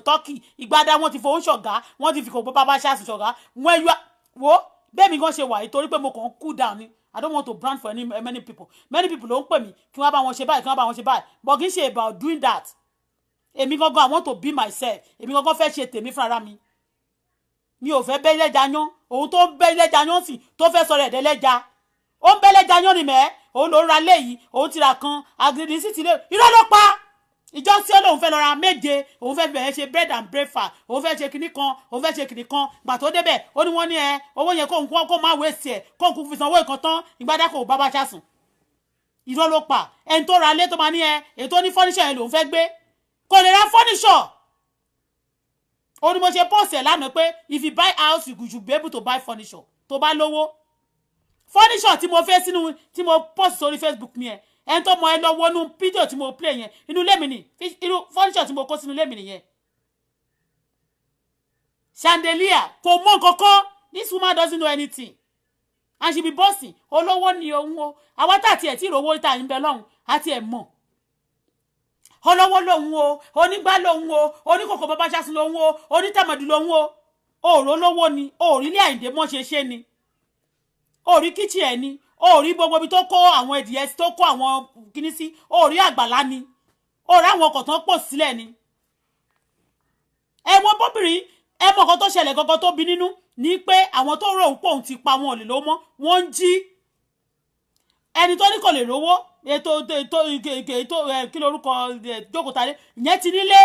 Turkey ìgbádá wọn ti fowó ṣọ̀gá wọn ti fi kò bá ṣáàṣì ṣọ̀gá wọn ẹyọ wo bẹ́ẹ̀ mi gan ṣe wà yìí torí pé mo kàn ń cool down ni I don't want to brand for many people ló ń pè mí kí wọ́n bá wọn ṣe báyìí but kì í ṣe about doing that èmi gangan I want to be myself èmi gangan fẹ́ ṣe tèmi fúnra mi ò fẹ́ bẹ́ lẹ́jà yán òun tó ń bẹ́ lẹ́jà yán sí tó fẹ́ sọ̀rọ̀ ẹ̀dẹ́ lẹ́jà ó ń bẹ́ lẹ́jà yán ni mẹ́ òun ló ń ra léyìí òun ti ra kan agidi sí ti lé irọ́ ló pa ìjọ sí ó lóun fẹ́ lọ ra méje òun fẹ́ bẹ̀rẹ̀ ṣe bread and breakfast òun fẹ́ ṣe kinní kan òun fẹ́ ṣe kinní kan gbà tó débẹ̀ ó ní wọ́n ní owó yẹn kó má wéṣì ẹ̀ kó kú fi sanwó ìkan tán ìgbádá kò bá bá ṣàsùn irọ́ ló pa ẹni tó ra lé tó máa ní ètò ní fọ́níṣọ̀ yẹn lòun fẹ́ gbé kò lè ra fọ́níṣọ̀ ó ní mo ṣe post ẹ̀ lánàá pé if you buy house you should be able to buy furniture tó bá lówó furniture tí mo fẹ́ sínú tí mo post sórí Facebook mi ẹni tó mọ ẹ lọ wọnú fídíò tí mo play yẹn inú ilé mi ni inú furniture tí mo kó sínú ilé mi nìyẹn chandelier kò mọ nǹkankan this woman doesn't know anything and she be bossing olówó ni òun o àwa tá tiẹ̀ tí ìrówó tá ń bẹ lọ́hùn àti ẹ̀ mọ̀ olówó lòun o onígbà lòun o oníkòkò bàbá ṣáṣun lòun o onítàmọ̀dù lòun o òòrò lówó ni òòrí ilé Àyìndé mọ́ ṣe ni òòrí kíchì ẹ̀ ni òòrí gbogbo ibi tó kó àwọn ẹ̀dìyẹ tó kó àwọn kíní sí òòrí àgbàlá ni òòrí àwọn ọkọ̀ tán pọ̀ sílẹ̀ ni ẹ wo bóbìnrin ẹ mọ̀ kan tó ṣẹlẹ̀ gangan tó bí nínú ní pé àwọn tó rò ń pò ń ti pa wọn ò lè lówó mọ́ wọ́n ń jí ẹni tó ní kò lè rówó ètò kí lorúkọ jókòtálé ìyẹn ti nílé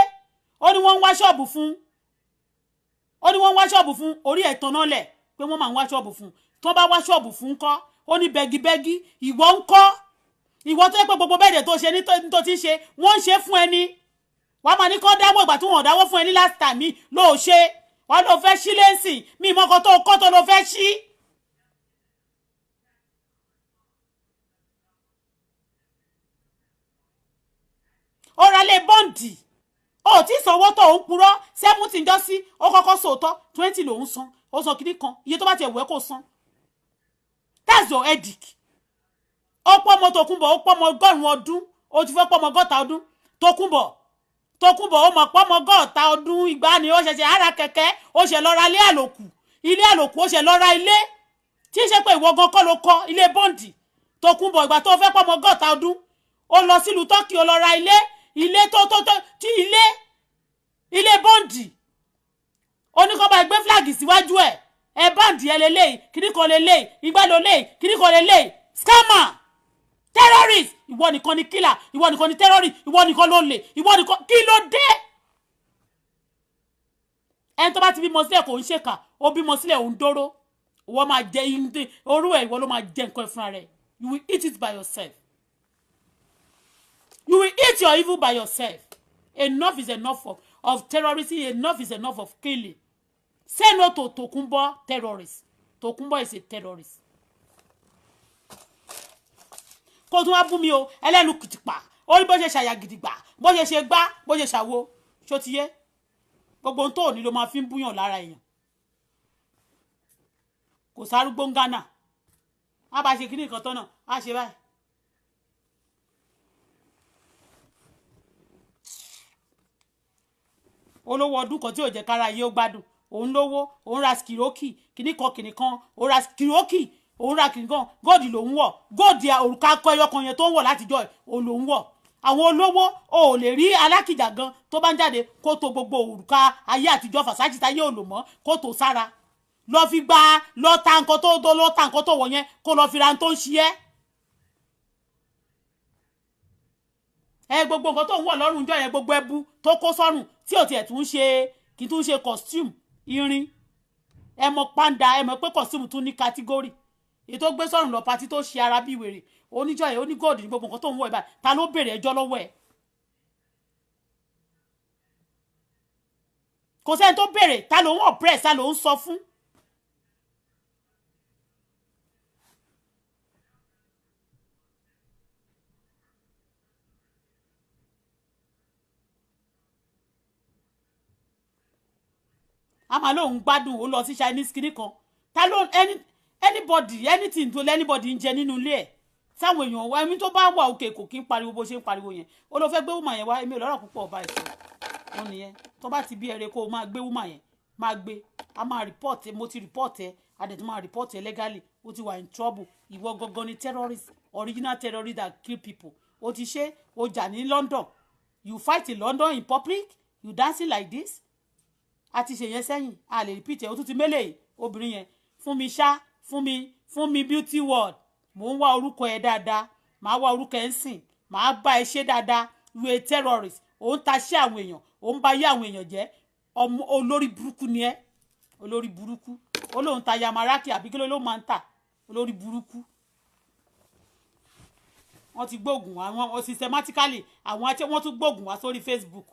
ó ní wọ́n ń wá ṣọ́ọ̀bù fún orí ẹ̀tàn náà lẹ̀ pé wọ́n máa ń wá ṣọ́ọ̀bù fún tó bá wá ṣọ́ọ̀bù fún kọ́ ó ní bẹ́gibẹ́gi ìwọ ń kọ́ ìwọ tó yẹ pé gbogbo bẹ́ẹ̀dẹ̀ tó ṣe ní tó ti ṣe wọ́n ń ṣe fún ẹni wàá máa ní kọ́ dáwọ́ ìgbà tí wọ́n dáwọ́ fún ẹni last time mi ló ṣe wọ́n ló fẹ́ ṣí lẹ́sìn mi ìmọ̀kan tó kọ́ tó ló fẹ́ ṣí. ó ra lé bọ́ǹdì ó ti sanwó tó ń purọ́ 70 jọ sí ó kọ́kọ́ sòótọ́ 20 lòún san ó san kìíní kan iye tó bá ti ẹ̀wọ́ ẹ̀ kò san that's your headache ó pọ́ ọmọ Tòkunbọ̀ ó pọ́ ọmọ 100 ọdún ó ti fẹ́ pọ́ ọmọ 100 ọdún Tòkunbọ̀ ó mọ̀ pọ́ ọmọ 100 ọdún ìgbà ni ó ṣẹ̀ṣẹ̀ ara kẹ̀kẹ́ ó ṣẹ̀ lọ ra ilé àlòkù ó ṣẹ̀ lọ ra ilé tí í ṣe pé ìwọ gan kọ́ ló kọ́ ilé bọ́ǹdì Tòkunbọ̀ ìgbà tó fẹ́ pọ́ ọmọ 100 ọdún ó lọ sílùú Tọ́kì ó lọ ra ilé tí ilé bọ́ǹdì oníkọ́ba ẹgbẹ́ fúláàgì síwájú ẹ bọ́ǹdì ẹ lélẹ́yìí kíníkan lélẹ́yìí ìgbà lélẹ́yìí kíníkan lélẹ́yìí scammer terrorist ìwọ nìkan ni killer ìwọ nìkan ni terrorist ìwọ nìkan ló lè ìwọ nìkan kí ló dé ẹni tó bá ti bímọ sílẹ̀ kò ń ṣèkà ó bímọ sílẹ̀ òun dóró ìwọ máa jẹ orú ẹ̀ ìwọ ló máa jẹ nǹkan ìfúnra rẹ̀ you will eat it by yourself. You will eat your evil by yourself. Enough is enough of terrorism. Enough is enough of killing. Say no to Tòkunbọ̀ terrorist. Tòkunbọ̀ is a terrorist. Kó tún wá bú mi o, ẹlẹ́nu kìtìpà. Ó ní bó ṣe ṣàyà gidigba, bó ṣe gbá, bó ṣe ṣàwo. Ṣó ti yé? gbogbo ohun tó ní ló máa fi ń búyàn lára èèyàn kò sárúgbó ń Ghana á bá ṣe kíní nǹkan tán náà á ṣe báyìí. olówó ọdún kan tí ò jẹ́ kára yé ó gbádùn òun lówó òun ra skiroki kíní kan òun ra skiroki òun ra kíní kan góòdì lòun wọ̀ góòdì òrùka kọ ẹyọ kan yẹn tó ń wọ̀ látijọ́ òun lòun wọ̀ àwọn olówó ò lè rí alákìjà gan tó bá ń jáde kó tó gbogbo òrùka ayé àtijọ́ fàṣájì táyé ò lò mọ́ kó tó sára lọ fi gba lọ ta nǹkan tó wọ̀ yẹn kó lọ fi ra tó ń ṣe gbogbo nǹkan tó ń wọ̀ lọ́rùn jọ yẹn gbogbo ẹbu tó kó sọ́rùn tí ò tiẹ̀ tún ṣe kì í tún ṣe costume irin ẹ mọ̀ panda ẹ mọ̀ pé costume tún ní category èyí tó gbé sọ́rùn lọ pati tó ṣe ara bí wèrè oníjọ́ yẹn onígòdì ní gbogbo nǹkan tó ń wọ̀ ẹ̀ báyìí ta ló béèrè ẹjọ́ lọ́wọ́ ẹ̀ kò sẹ́ni tó béèrè ta ló ń oppress ta ló ń sọ fún. a máa lóun gbádùn ó lọ sí Chinese kìnnì kan ta ló anybody anything tó anybody ń jẹ nínú ilé ẹ̀ táwọn èèyàn wá ẹni tó bá wà òkè kò kí ń pariwo bó ṣe ń pariwo yẹn ó lọ fẹ́ gbé woman yẹn wá èmi ò lọ́rọ̀ púpọ̀ ọba ẹ̀sìn wọn nìyẹn tó bá ti bí ẹrẹ kó o máa gbé woman yẹn máa gbé a máa report mo ti report ẹ adẹ̀tí máa report ẹ legally ó ti wà in trouble ìwọ gangan ni terrorist original terrorist that kill people ó ti ṣe ó jà ní London you fight in London in public you dancing like this a ti ṣe yẹn sẹ́yìn a lè repeat ẹ̀ ó tún ti mélèé obìnrin yẹn fún mi beauty world mò ń wá orúkọ ẹ dáadáa màá wá orúkọ ẹ ń sìn màá bá ẹ ṣe dáadáa you a terrorist ó ń ta ṣé àwọn èèyàn ó ń bá yé àwọn èèyàn jẹ́ ọmọ olórí burúkú ni ẹ olórí burúkú ó lóun ta yamaraki àbí kí ló máa ń tà olórí burúkú wọ́n ti gbóògùn àwọn systematically àwọn àti wọ́n tún gbóògùn wá sórí Facebook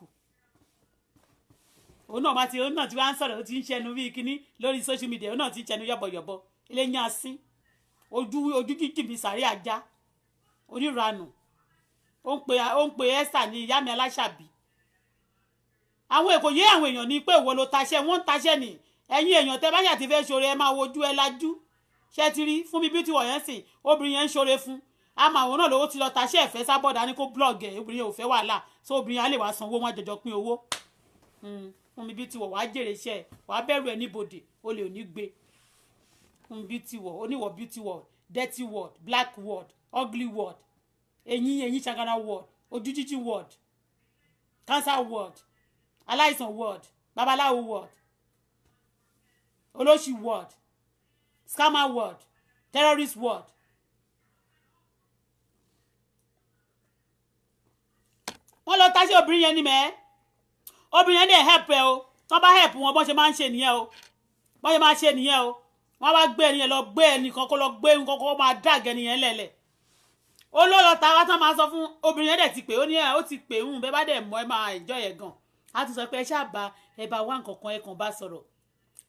òun náà ti wá ń sọ̀rọ̀ ó ti ń ṣẹnu bí kíní lórí social media òun náà ti ń ṣẹnu yọ̀bọ̀yọ̀bọ̀ ilé yín asín ojú jíjì bí sàrí ajá oníranù ó ń pe Esther ní ìyá mi aláṣàbí àwọn èkó yé àwọn èèyàn ní pé ìwọ ló taṣẹ́ wọ́n ń taṣẹ́ ní ẹ̀yin èèyàn tẹ́ bá yà ti fẹ́ ṣoore ẹ máa wojú ẹ lájú ṣe ti rí fún mi beauty wọ̀nyẹn sìn obìnrin yẹn ń ṣoore fún àmọ́ àwọn náà lówó ti lọ taṣẹ́ ẹ̀fẹ́ sábọ̀dá ní kó blog ẹ̀ obìnrin yẹn ò fẹ́ wàhálà so obìnrin yẹn á lè wá sanwó wọn jọjọ pín owó fún mi beauty wọ̀ wá jèrè iṣẹ́ ẹ̀ wàá bẹ̀rù ẹ̀ níbodè o lè ní gbé fún beauty wọ̀ oníwọ̀ beauty wọ̀ dirty word black word ugly word eyín ṣàgànà word ojú jíjí word cancer word aláìsàn word babaláwo word olóṣì word scammer word terrorist word. wọ́n lọ táṣí obìnrin yẹn ní mẹ́ obìnrin yẹn dẹ̀ help ẹ o wọ́n bá help wọn bọ́n ṣe máa ń ṣe nìyẹn o bọ́n ṣe máa ṣe nìyẹn o wọ́n bá gbé ẹni yẹn lọ gbé ẹnìkan kó lọ gbé nǹkan kó máa dàgẹ́ ẹni yẹn lẹ̀lẹ̀ ó ló lọ ta wá tán máa sọ fún obìnrin yẹn dẹ̀ ti pè ó ní ẹ̀ ó ti pè ń bẹ́ẹ̀ bá dẹ̀ mọ́ ẹ máa enjoy ẹ̀ gan á tún sọ pé ẹ ṣáà bá ẹ bá wá nǹkan kan ẹ kàn bá sọ̀rọ̀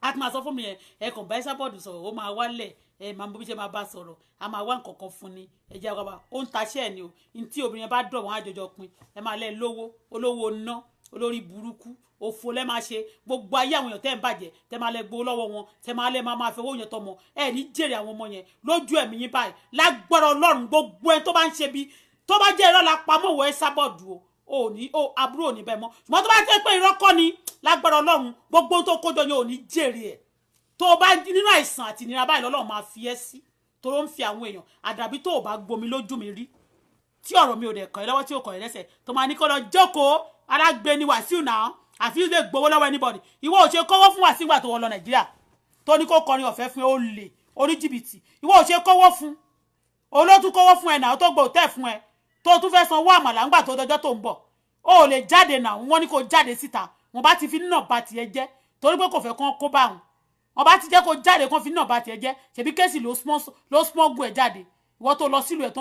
á tún máa sọ fún mi yẹn ẹ kàn bá ẹ sábọ̀dù sọ̀rọ̀ ó máa wálẹ̀ ẹ máa bí ṣe máa bá sọ̀rọ̀ á máa wá nǹkan kan fún ni ẹ jẹ́ àgbà ó ń taṣẹ́ ẹ̀ ni o ní tí obìnrin yẹn bá dọ̀ wọ́n á jọjọ pin ẹ máa lẹ́ lówó olówó ná olórí burúkú òfò lẹ́ máa ṣe gbogbo ayé àwọn èèyàn tẹ́ ń bàjẹ́ tẹ́ máa lẹ́ gbowó lọ́wọ́ wọn tẹ́ máa lẹ́ máa fi owó yẹn tọmọ ẹ ní jèrè àwọn ọmọ yẹn lójú ẹ̀mí yín báyìí lágbára Ọlọ́run gbogbo ẹni tó bá ń ṣe bí tó bá jẹ́ irọ́ la pamọ́ wọ ẹ sábọ̀dù o ní o àbúrò ò ní bẹ́ẹ̀ mọ́ ṣùgbọ́n tó bá jẹ́ pé irọ́ kọ́ ni lágbára Ọlọ́run gbogbo tó kójọ yẹn ò ní jèrè ẹ̀ tó bá nínú àìsàn àti ìnira báyìí lọ́lọ́run máa fi ẹ́ sí tó ló ń fi àwọn èèyàn àdàbí tó ò bá gbomi lójú mi rí tí ọ̀rọ̀ mi ò dẹ̀ kàn ẹ́ lọ́wọ́ tí ò kàn ẹ́ lẹ́sẹ̀ tó máa ní kó lọ jókòó alágbèéni Wàsíù náà àfi lè gbowó lọ́wọ́ anybody ìwọ ò ṣe kọ́wọ́ fún Wàsíù ìgbà tó wọ lọ Nàìjíríà tó ní kó kọrin ọ̀fẹ́ fún olè oníjìbìtì ìwọ ò ṣe kọ́wọ́ fún olótú kọ́wọ́ fún ẹ náà tó gbò tẹ̀ fún ẹ tó tún fẹ́ sanwó àmàlà ńgbà tó dọjọ́ tó ń bọ̀ o ò lè jáde náà wọ́n ní kó jáde síta wọ́n bá ti fi nínà bá tiẹ̀ jẹ́ torí pé kò fẹ́ kán kó bá wọn wọ́n bá ti jẹ́ kó jáde kán fi nínà bá tiẹ̀ jẹ́ ṣebí kéèsì ló smọ́gù ẹ̀ jáde ìwọ tó lọ sílùú ẹ̀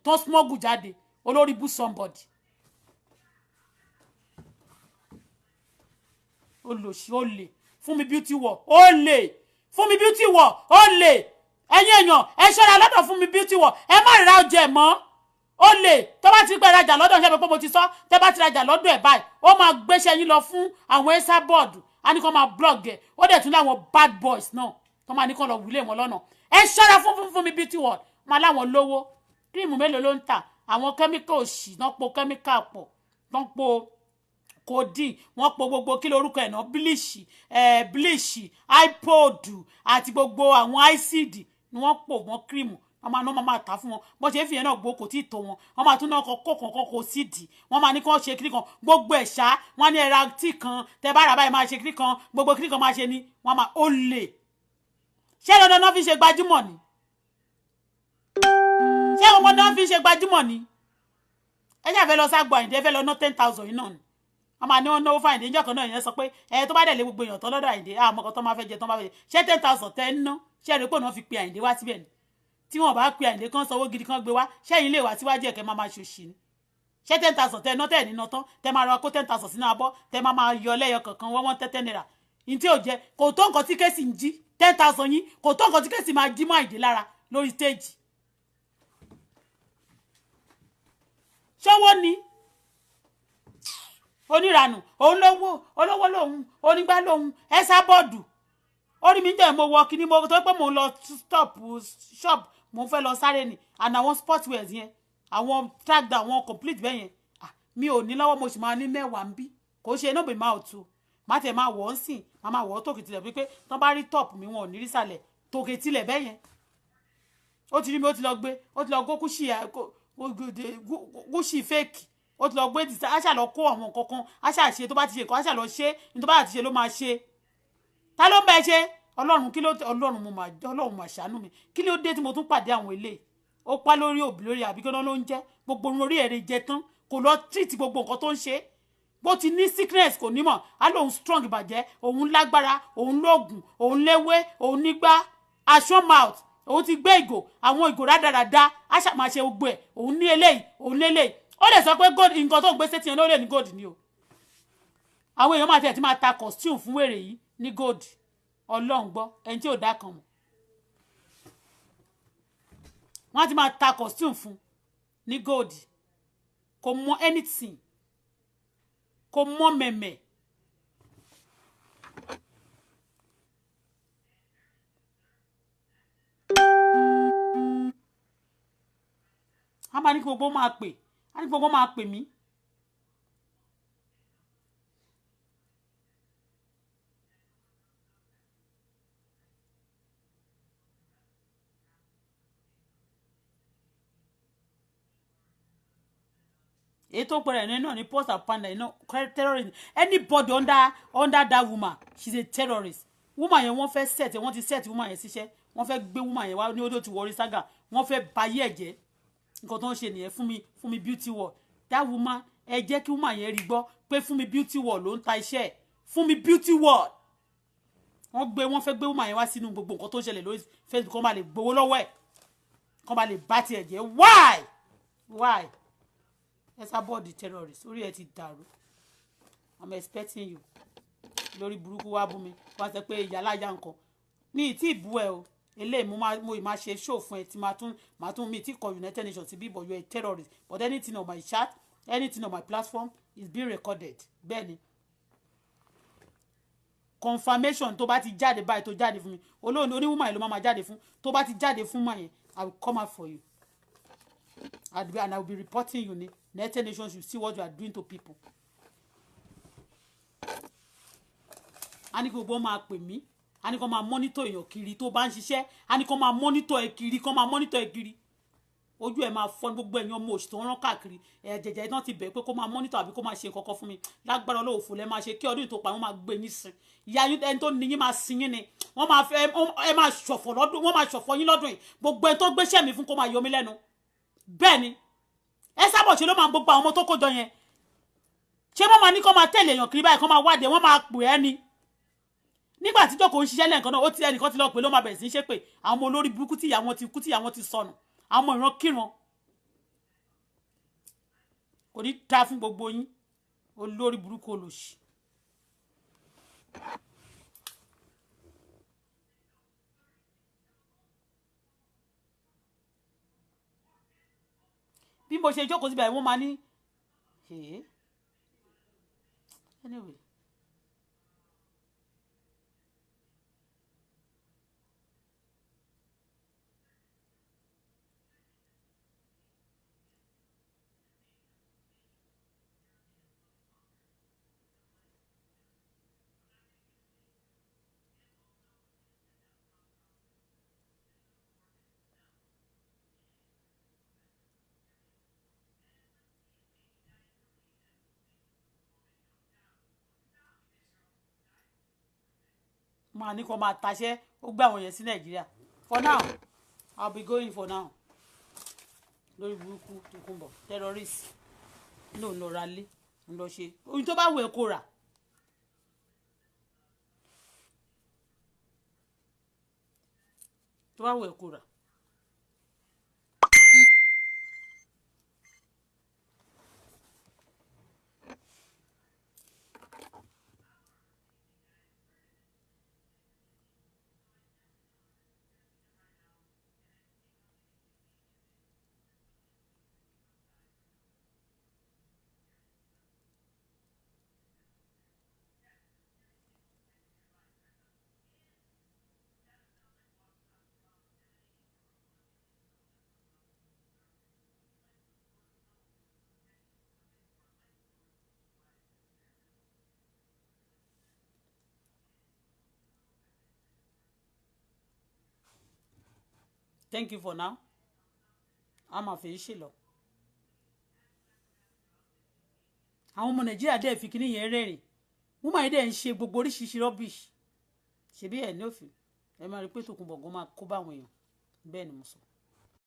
tó smọ́gù jáde olórí bú somebody. olòṣì olè fún mi beauty wọ̀ olè fún mi beauty wọ̀ olè ẹ̀yin èèyàn ẹ ṣọ́ra lọ́dọ̀ fún mi beauty wọ̀ ẹ má ra ọjà ẹ̀ mọ́ ó lè tó bá ti gbé rajà lọ́dọ̀ ṣe pé mo ti sọ tẹ́ bá ti rajà lọ́dọ̀ ẹ̀ báyìí ó máa gbéṣẹ́ yín lọ fún àwọn ẹ́sà bọ́ọ̀dù á ní kó máa blog ẹ̀ ó dẹ̀ tún láwọn bad boys náà tó máa ní kó lọ wúlé wọn lọ́nà ẹ ṣọ́ra fún mi beauty world máa láwọn lówó kírìmù mélòó ló ń tà àwọn kẹ́míkà òṣì náà po kẹ́míkà pọ̀ náà po kòdì wọ́n po gbogbo kí lórúkọ ẹ̀ náà bleach ipod àti gbogbo àwọn icd ni wọ́n pò mọ́ kírìmù wọ́n máa tà fún wọn bó ṣe fi yẹn náà gbó kò tí ì tó wọn wọ́n máa tún náà kó kankan kò sí dì wọ́n máa ní kí wọ́n ṣe kiri kan gbogbo ẹ̀ṣá wọ́n ní ẹ̀ra tí kan tẹ bá rà báyìí máa ṣe kiri kan gbogbo kiri kan máa ṣe ni wọ́n máa ó lè ṣé dandan náà fi ṣe gbajúmọ̀ ni ṣé ọmọ náà fi ṣe gbajúmọ̀ ni ẹ ṣáà fẹ́ lọ ságbo Àyìndé fẹ́ lọ ná 10,000 yìí náà ni wọ́n máa ní wọ́n náwó fún Àyìndé níjọ́ kan náà yẹn sọ pé tó bá dẹ̀ lé gbogbo èèyàn tán lọ́dọ̀ Àyìndé àmọ́ kan tó máa fẹ́ jẹ tán bá fẹ́ jẹ ṣé 10,000 tẹ́ ń ná ṣé ẹ̀rí pò náà fi pe Àyìndé wá síbẹ̀ ni tí wọ́n bá pe Àyìndé kan sanwó gidi kan gbé wá ṣẹ́yìn lè wá síwájú ẹ̀kẹ́ máa ṣòṣì ni ṣé 10,000 tẹ́ ná tẹ́ nínú tán tẹ́ máa ra kó 10,000 sínú abọ́ tẹ́ máa yọ lẹ́yọ kankan wọ́n tẹ́tẹ́ náírà ní tí ò jẹ́ kò tó nǹkan tí kéèsì ń jí 10,000 yín kò tó nǹkan tí kéèsì máa jí mọ́ Àyìndé lára lórí stage ṣọwọ́ ni oníranù òun olówó lòun onígbá lòun ẹ̀sà bọ́ọ̀dù orí mi jẹ́ mo wọ kíní mo tó pé mo lọ stop shop mo fẹ́ lọ sáré ni and àwọn sportswear yẹn àwọn track down àwọn complete bẹ́ẹ̀ yẹn mi ò ní lọ́wọ́ mo sì máa ní mẹ́wàá ń bí kò ṣe no be mouth o má tẹ̀ máa wọ̀ ọ́ sìn máa wọ̀ ọ́ tòkè tilẹ̀ pé tán bá rí top mi wọn ò ní rí sàlẹ̀ tòkè tilẹ̀ bẹ́ẹ̀ yẹn ó ti rí mi ó ti lọ gó gúúsì fake ó ti lọ gbé ti aṣà lọ kó àwọn kankan aṣà ṣe tó bá ti ṣe nǹkan aṣà lọ ṣe ní tó bá ti ṣe ló máa ṣe ta ló ń bẹ ṣe ọlọ́run kí ló ọlọ́run mà ṣàánú mi kí ló dé tí mo tún pàdé àwọn eléyìí ó pa lórí òbí lórí àbí kí ló ń jẹ́ gbogbo orí ẹ̀rẹ̀ jẹ tán kò lọ treat gbogbo nǹkan tó ń ṣe bó ti ní sickness kò nímọ̀ á lóun strong ìbàjẹ́ òun lágbára òun lóògùn òun léwé òun nígbà aṣọ mouth òun ti gbé ìgò àwọn ìgò rádaràda á ṣàmáṣe gbogbo ẹ̀ òun ní eléyìí òun léléyìí ó lè sọ pé gold nǹkan tó ń gbé sétí yẹn ló lè ní gold ni o àwọn èèyàn máa tẹ̀ tí máa ta costume fún wèrè yìí ní gold ọlọ́run gbọ́ ẹni tí ò dá kan mọ̀ wọ́n ti máa ta costume fún ní gold kò mọ anything kò mọ mẹ̀mẹ̀ a máa ní kí gbogbo máa pè mí èyí tó pẹ̀rẹ̀ ní náà ní post and panda terrorist anybody under that woman she's a terrorist woman yẹn wọ́n fẹ́ set wọ́n ti set woman yẹn síṣẹ́ wọ́n fẹ́ gbé woman yẹn wá ní odò tí wọ́n saga wọ́n fẹ́ bayé ẹ̀jẹ̀ nǹkan tó ń ṣe nìyẹn fún mi beauty world that woman ẹ jẹ́ kí woman yẹn rí gbọ́ pé fún mi beauty world ló ń ta iṣẹ́ fún mi beauty world wọ́n fẹ́ gbé woman yẹn wá sínú gbogbo nǹkan tó ń ṣẹlẹ̀ lórí Facebook kó má lè gbowó lọ́wọ́ ẹ̀ kó má lè bá tiẹ̀ jẹ́ why ẹsà bọ́ọ̀dì terrorist orí ẹ ti dàrú I'm expecting you lórí burúkú wá bú mi wá sọ pé ìyá láyà nǹkan mi ì tí ì bú ẹ o eléyìí mo ì máa ṣe show fún ẹ tí máa tún mi tí kọ United Nations ti bí but you are a terrorist but anything on my chat anything on my platform is being recorded bẹ́ẹ̀ ni confirmation tó bá ti jáde báyìí tó jáde fún mi olóòní oníwùmọ̀ yẹn ló máa jáde fún tó bá ti jáde fún mọ̀ yẹn I will come out for you and I will be reporting you ni United Nations you see what you are doing to people. a ní gbogbo máa pè mí a ní kó máa monitor èèyàn kiri tó bá ń ṣiṣẹ́ a ní kó máa monitor ẹ kiri kó máa monitor ẹ kiri ojú ẹ máa fọ́ gbogbo ẹ̀yàn ọmọ òṣì tó ń rán káàkiri ẹ̀jẹ̀jẹ̀ náà ti bẹ̀ pé kó máa monitor àbí kó máa ṣe nǹkan kan fún mi lágbára olóòfò lẹ́ máa ṣe kí ọdún tó pa wọ́n máa gbé yín sin ìyá yín ẹni tó ní yín máa sin yín ni wọ́n máa fẹ́ ẹ máa ṣọ̀fọ̀ lọ́dún wọ́n máa ṣọ̀fọ̀ yín lọ́dún yìí gbogbo ẹni tó gbéṣẹ́ mi fún kó máa yọ mí lẹ́nu bẹ́ẹ̀ ni ẹ sábọ̀ ṣe ló máa gbogbo àwọn ọmọ tó kójọ yẹn ṣé wọ́n máa ní kó máa tẹ̀lé èèyàn kiri báyìí kó máa wádìí wọ́n máa pè ẹ́ ni nígbà tí jókòó ń ṣiṣẹ́ lẹ́ǹkan náà ó ti ẹnìkan ti lọ pé ló máa bẹ̀rẹ̀ sí í ṣe pé àwọn ọmọ olórí burúkú tí ìyá wọn ti kú tí ìyá wọn ti sọnù àwọn ọmọ ìran kíran kò ní ta fún gbogbo yín olórí burúkú olòṣì. bí mo ṣe jókòó síbẹ̀ wọ́n máa ní anyway. máa ní kó máa taṣẹ́ ó gbé àwọn yẹn sí Nàìjíríà for now I'll be going for now lórí burúkú tó kún bọ̀ terrorist ló ń lọ ra lé ń lọ ṣe ohun tó bá wù ẹ́ kó rà. tó bá wù ẹ́ kó rà. Thank you for now. A máa fi ṣe lọ. Àwọn ọmọ Nàìjíríà dẹ̀ fi kíní yẹn rẹ́rìn. Wọ́n máa dẹ̀ ń ṣe gbogbo oríṣiríṣi rubbish. Ṣebí ẹ̀ ní òfin. Ẹ máa rí pé Tòkunbọ̀ gan máa kó bá àwọn èèyàn. Bẹ́ẹ̀ ni mo sọ.